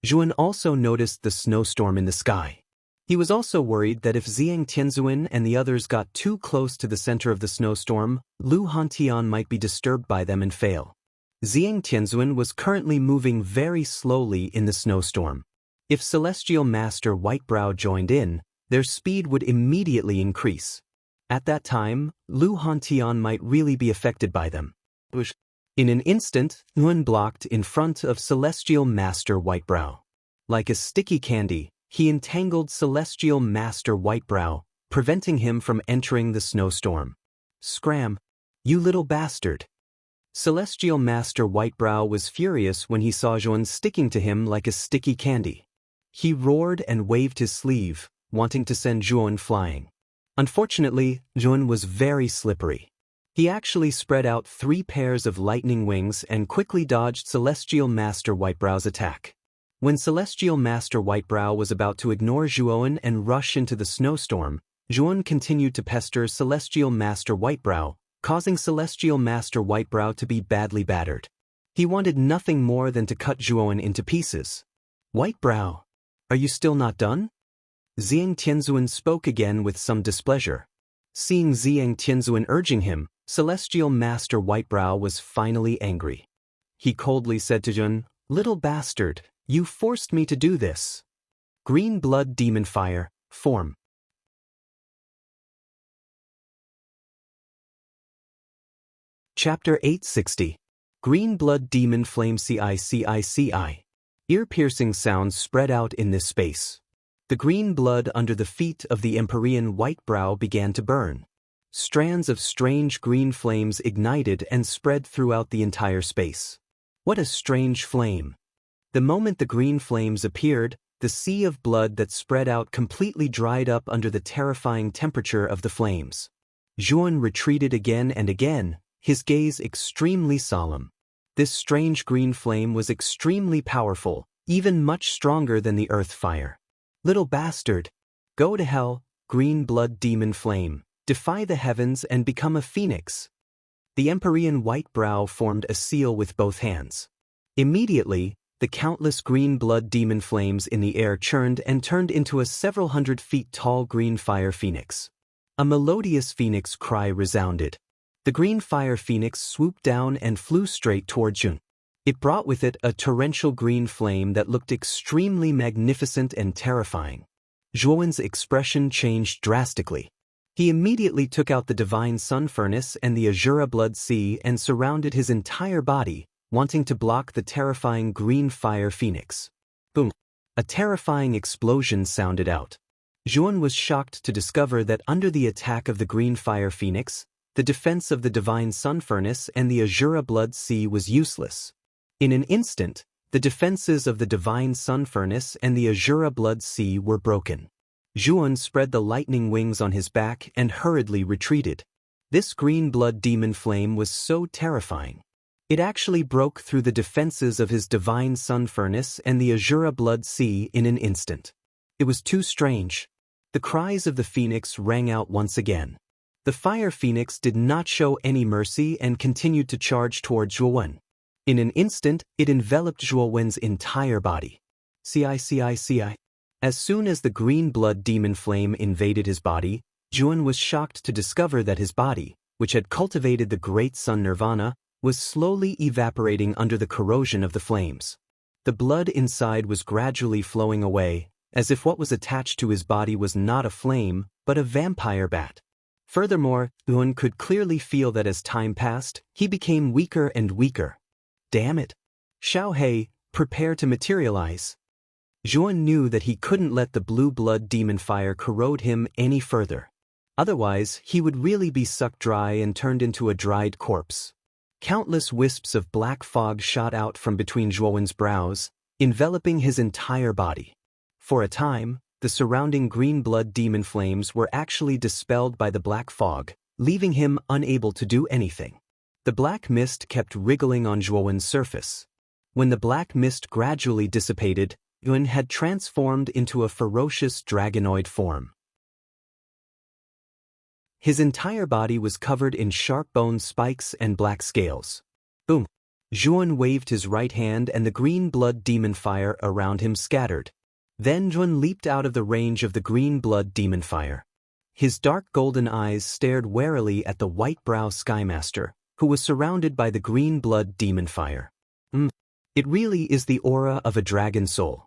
Zhuan also noticed the snowstorm in the sky. He was also worried that if Zhang Tianzuan and the others got too close to the center of the snowstorm, Lu Hantian might be disturbed by them and fail. Zhang Tianzuan was currently moving very slowly in the snowstorm. If Celestial Master Whitebrow joined in, their speed would immediately increase. At that time, Lu Hantian might really be affected by them. In an instant, Yuan blocked in front of Celestial Master Whitebrow. Like a sticky candy, he entangled Celestial Master Whitebrow, preventing him from entering the snowstorm. Scram! You little bastard! Celestial Master Whitebrow was furious when he saw Zhuan sticking to him like a sticky candy. He roared and waved his sleeve, wanting to send Zhuan flying. Unfortunately, Zhuan was very slippery. He actually spread out 3 pairs of lightning wings and quickly dodged Celestial Master Whitebrow's attack. When Celestial Master Whitebrow was about to ignore Zhuan and rush into the snowstorm, Zhuan continued to pester Celestial Master Whitebrow, causing Celestial Master Whitebrow to be badly battered. He wanted nothing more than to cut Zhuan into pieces. Whitebrow, are you still not done? Zhang Tianzuan spoke again with some displeasure. Seeing Zhang Tianzuan urging him, Celestial Master Whitebrow was finally angry. He coldly said to Zhuan, "Little bastard, you forced me to do this." Green Blood Demon Fire, form. Chapter 860. Green Blood Demon Flame CICICI. Ear-piercing sounds spread out in this space. The green blood under the feet of the Empyrean Whitebrow began to burn. Strands of strange green flames ignited and spread throughout the entire space. What a strange flame! The moment the green flames appeared, the sea of blood that spread out completely dried up under the terrifying temperature of the flames. Zhuan retreated again and again, his gaze extremely solemn. This strange green flame was extremely powerful, even much stronger than the earth fire. Little bastard! Go to hell, green blood demon flame, defy the heavens and become a phoenix. The Empyrean Whitebrow formed a seal with both hands. Immediately, the countless green blood demon flames in the air churned and turned into a several hundred feet tall green fire phoenix. A melodious phoenix cry resounded. The green fire phoenix swooped down and flew straight toward Zhuan. It brought with it a torrential green flame that looked extremely magnificent and terrifying. Zhuan's expression changed drastically. He immediately took out the divine sun furnace and the Azura blood sea and surrounded his entire body, wanting to block the terrifying green fire phoenix. Boom! A terrifying explosion sounded out. Zhuan was shocked to discover that under the attack of the green fire phoenix, the defense of the divine sun furnace and the Azura blood sea was useless. In an instant, the defenses of the divine sun furnace and the Azura blood sea were broken. Zhuan spread the lightning wings on his back and hurriedly retreated. This green blood demon flame was so terrifying. It actually broke through the defenses of his divine sun furnace and the Azura blood sea in an instant. It was too strange. The cries of the phoenix rang out once again. The fire phoenix did not show any mercy and continued to charge toward Zhuowen. In an instant, it enveloped Zhuowen's entire body. CI. As soon as the green blood demon flame invaded his body, Zhuowen was shocked to discover that his body, which had cultivated the great sun nirvana, was slowly evaporating under the corrosion of the flames. The blood inside was gradually flowing away, as if what was attached to his body was not a flame, but a vampire bat. Furthermore, Zhuowen could clearly feel that as time passed, he became weaker and weaker. Damn it! Xiaohei, prepare to materialize. Zhuowen knew that he couldn't let the blue blood demon fire corrode him any further. Otherwise, he would really be sucked dry and turned into a dried corpse. Countless wisps of black fog shot out from between Zhuowen's brows, enveloping his entire body. For a time, the surrounding green blood demon flames were actually dispelled by the black fog, leaving him unable to do anything. The black mist kept wriggling on Zhuowen's surface. When the black mist gradually dissipated, Zhuowen had transformed into a ferocious dragonoid form. His entire body was covered in sharp bone spikes and black scales. Boom! Zhuowen waved his right hand and the green blood demon fire around him scattered. Then Zhuowen leaped out of the range of the green blood demon fire. His dark golden eyes stared warily at the white-brow Skymaster, who was surrounded by the green blood demon fire. It really is the aura of a dragon soul.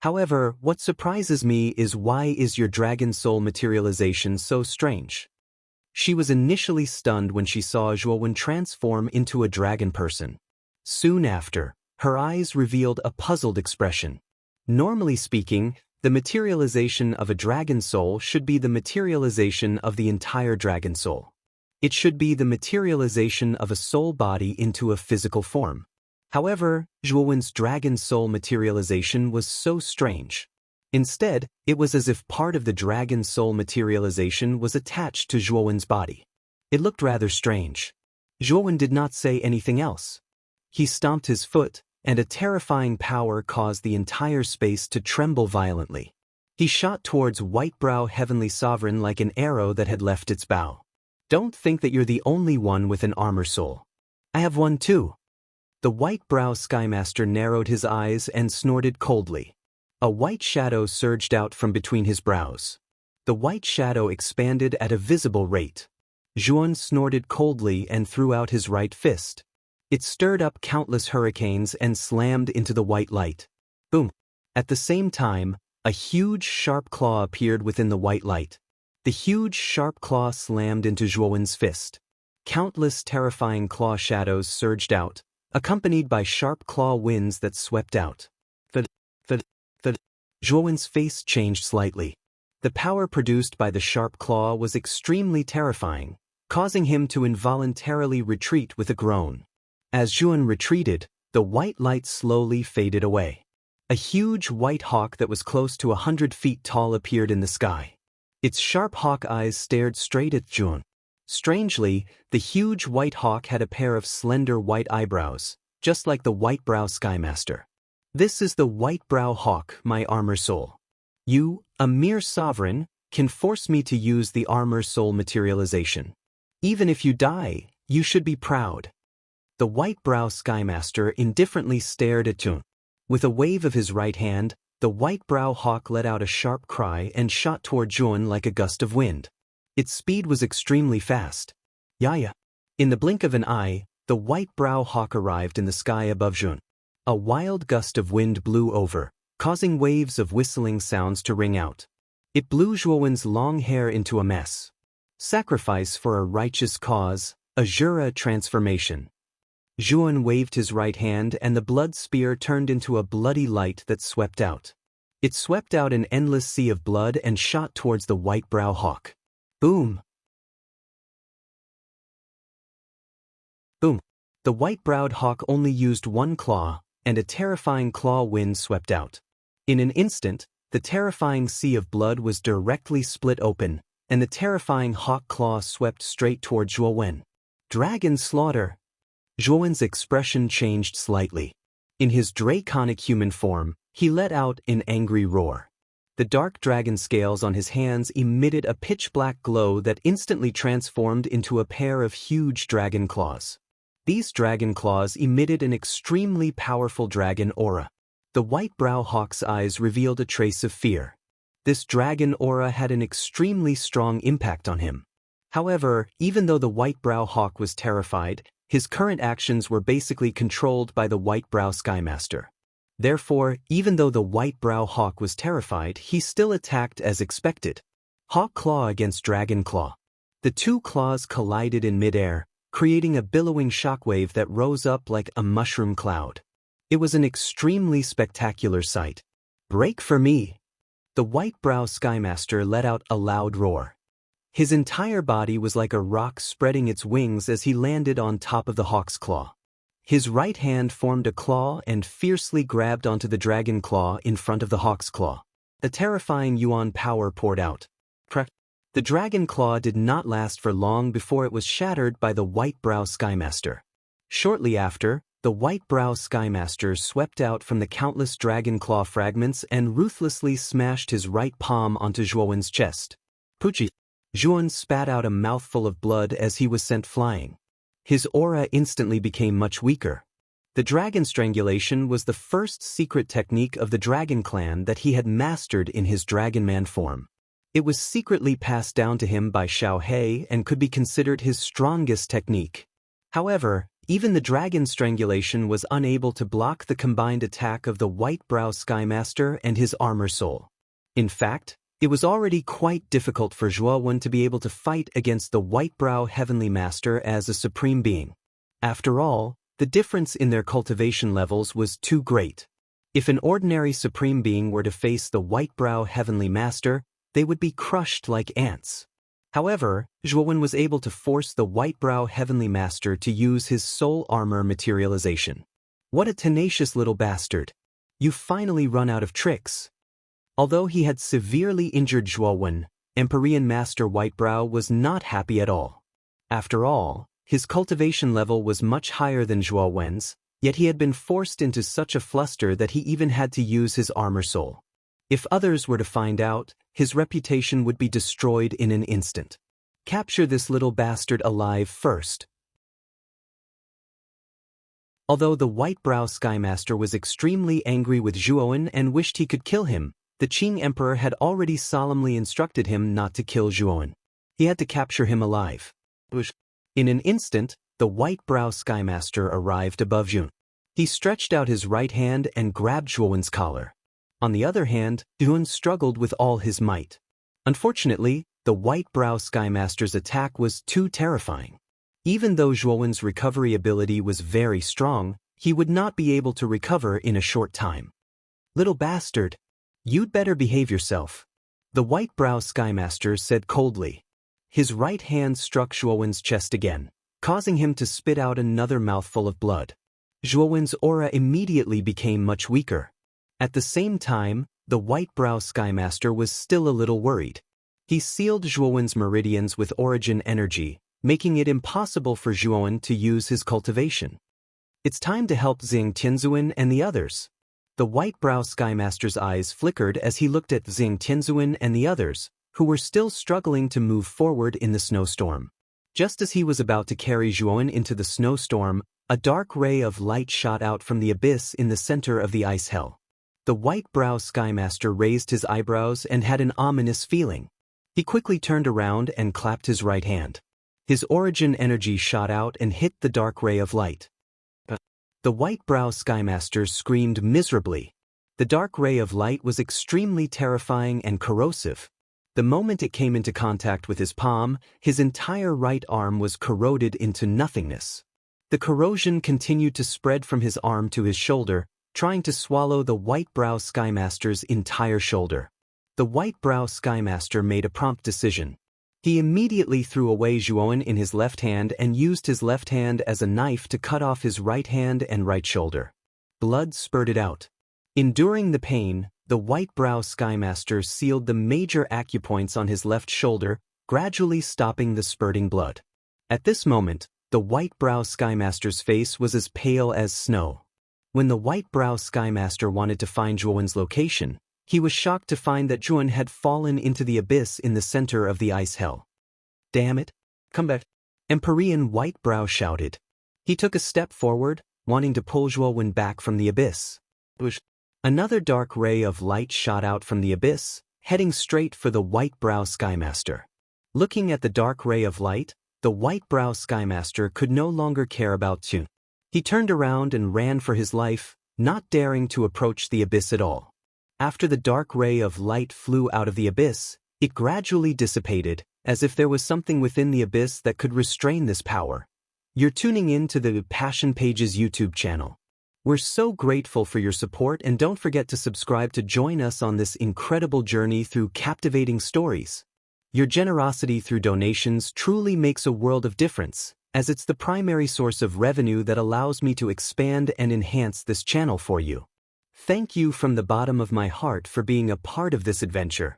However, what surprises me is why is your dragon soul materialization so strange? She was initially stunned when she saw Zhuowen transform into a dragon person. Soon after, her eyes revealed a puzzled expression. Normally speaking, the materialization of a dragon soul should be the materialization of the entire dragon soul. It should be the materialization of a soul body into a physical form. However, Zhuowen's dragon soul materialization was so strange. Instead, it was as if part of the dragon soul materialization was attached to Zhuowen's body. It looked rather strange. Zhuowen did not say anything else. He stomped his foot, and a terrifying power caused the entire space to tremble violently. He shot towards Whitebrow Heavenly Sovereign like an arrow that had left its bow. Don't think that you're the only one with an armor soul. I have one too. The white-brow Skymaster narrowed his eyes and snorted coldly. A white shadow surged out from between his brows. The white shadow expanded at a visible rate. Zhuowen snorted coldly and threw out his right fist. It stirred up countless hurricanes and slammed into the white light. Boom! At the same time, a huge sharp claw appeared within the white light. The huge sharp claw slammed into Zhuowen's fist. Countless terrifying claw shadows surged out, accompanied by sharp claw winds that swept out. Zhuowen's face changed slightly. The power produced by the sharp claw was extremely terrifying, causing him to involuntarily retreat with a groan. As Zhuowen retreated, the white light slowly faded away. A huge white hawk that was close to 100 feet tall appeared in the sky. Its sharp hawk eyes stared straight at Zhuowen. Strangely, the huge white hawk had a pair of slender white eyebrows, just like the white-brow Skymaster. This is the white-brow hawk, my armor soul. You, a mere sovereign, can force me to use the armor soul materialization. Even if you die, you should be proud. The white-brow Skymaster indifferently stared at Zhuowen. With a wave of his right hand, the white-brow hawk let out a sharp cry and shot toward Zhuowen like a gust of wind. Its speed was extremely fast. Yaya. In the blink of an eye, the white-brow hawk arrived in the sky above Zhuowen. A wild gust of wind blew over, causing waves of whistling sounds to ring out. It blew Zhuowen's long hair into a mess. Sacrifice for a righteous cause, Azura transformation. Zhuowen waved his right hand and the blood spear turned into a bloody light that swept out. It swept out an endless sea of blood and shot towards the white-brow hawk. Boom! Boom! The white-browed hawk only used one claw, and a terrifying claw wind swept out. In an instant, the terrifying sea of blood was directly split open, and the terrifying hawk claw swept straight toward Zhuo Wen. Dragon slaughter! Zhuo Wen's expression changed slightly. In his draconic human form, he let out an angry roar. The dark dragon scales on his hands emitted a pitch-black glow that instantly transformed into a pair of huge dragon claws. These dragon claws emitted an extremely powerful dragon aura. The white-brow hawk's eyes revealed a trace of fear. This dragon aura had an extremely strong impact on him. However, even though the white-brow hawk was terrified, his current actions were basically controlled by the white-brow Skymaster. Therefore, even though the white-brow hawk was terrified, he still attacked as expected. Hawk claw against dragon claw. The two claws collided in midair, creating a billowing shockwave that rose up like a mushroom cloud. It was an extremely spectacular sight. Break for me! The white-brow Skymaster let out a loud roar. His entire body was like a rock spreading its wings as he landed on top of the hawk's claw. His right hand formed a claw and fiercely grabbed onto the dragon claw in front of the hawk's claw. The terrifying Yuan power poured out. The dragon claw did not last for long before it was shattered by the white-brow Skymaster. Shortly after, the white-brow Skymaster swept out from the countless dragon claw fragments and ruthlessly smashed his right palm onto Zhuo Wen's chest. Puchi! Zhuo Wen spat out a mouthful of blood as he was sent flying. His aura instantly became much weaker. The dragon strangulation was the first secret technique of the dragon clan that he had mastered in his dragon man form. It was secretly passed down to him by Xiao He and could be considered his strongest technique. However, even the dragon strangulation was unable to block the combined attack of the white-brow Skymaster and his armor soul. In fact, it was already quite difficult for Zhuo Wen to be able to fight against the white-brow Heavenly Master as a supreme being. After all, the difference in their cultivation levels was too great. If an ordinary supreme being were to face the white-brow Heavenly Master, they would be crushed like ants. However, Zhuo Wen was able to force the white-brow Heavenly Master to use his soul armor materialization. What a tenacious little bastard! You've finally run out of tricks. Although he had severely injured Zhuo Wen, Empyrean Master Whitebrow was not happy at all. After all, his cultivation level was much higher than Zhuo Wen's, yet he had been forced into such a fluster that he even had to use his armor soul. If others were to find out, his reputation would be destroyed in an instant. Capture this little bastard alive first. Although the white-brow Skymaster was extremely angry with Zhuo Wen and wished he could kill him, the Qing Emperor had already solemnly instructed him not to kill Zhuo Wen. He had to capture him alive. In an instant, the white-brow Skymaster arrived above Zhuo Wen. He stretched out his right hand and grabbed Zhuo Wen's collar. On the other hand, Zhuo Wen struggled with all his might. Unfortunately, the white-brow Skymaster's attack was too terrifying. Even though Zhuo Wen's recovery ability was very strong, he would not be able to recover in a short time. Little bastard! You'd better behave yourself, the white-brow Skymaster said coldly. His right hand struck Zhuo Wen's chest again, causing him to spit out another mouthful of blood. Zhuo Wen's aura immediately became much weaker. At the same time, the white-brow Skymaster was still a little worried. He sealed Zhuo Wen's meridians with origin energy, making it impossible for Zhuo Wen to use his cultivation. It's time to help Xing Tianzuan and the others. The white-brow Skymaster's eyes flickered as he looked at Xing Tianzuan and the others, who were still struggling to move forward in the snowstorm. Just as he was about to carry Zhuo Wen into the snowstorm, a dark ray of light shot out from the abyss in the center of the ice hell. The white-brow Skymaster raised his eyebrows and had an ominous feeling. He quickly turned around and clapped his right hand. His origin energy shot out and hit the dark ray of light. The white-brow Skymaster screamed miserably. The dark ray of light was extremely terrifying and corrosive. The moment it came into contact with his palm, his entire right arm was corroded into nothingness. The corrosion continued to spread from his arm to his shoulder, trying to swallow the white-brow Skymaster's entire shoulder. The white-brow Skymaster made a prompt decision. He immediately threw away Zhuo Wen in his left hand and used his left hand as a knife to cut off his right hand and right shoulder. Blood spurted out. Enduring the pain, the White-Brow Skymaster sealed the major acupoints on his left shoulder, gradually stopping the spurting blood. At this moment, the White-Brow Skymaster's face was as pale as snow. When the White-Brow Skymaster wanted to find Zhuan's location, he was shocked to find that Zhuan had fallen into the abyss in the center of the ice hell. "Damn it! Come back!" Empyrean White-Brow shouted. He took a step forward, wanting to pull Zhuan back from the abyss. Another dark ray of light shot out from the abyss, heading straight for the White-Brow Skymaster. Looking at the dark ray of light, the White-Brow Skymaster could no longer care about Zhuan. He turned around and ran for his life, not daring to approach the abyss at all. After the dark ray of light flew out of the abyss, it gradually dissipated, as if there was something within the abyss that could restrain this power. You're tuning in to the Passion Pages YouTube channel. We're so grateful for your support, and don't forget to subscribe to join us on this incredible journey through captivating stories. Your generosity through donations truly makes a world of difference, as it's the primary source of revenue that allows me to expand and enhance this channel for you. Thank you from the bottom of my heart for being a part of this adventure.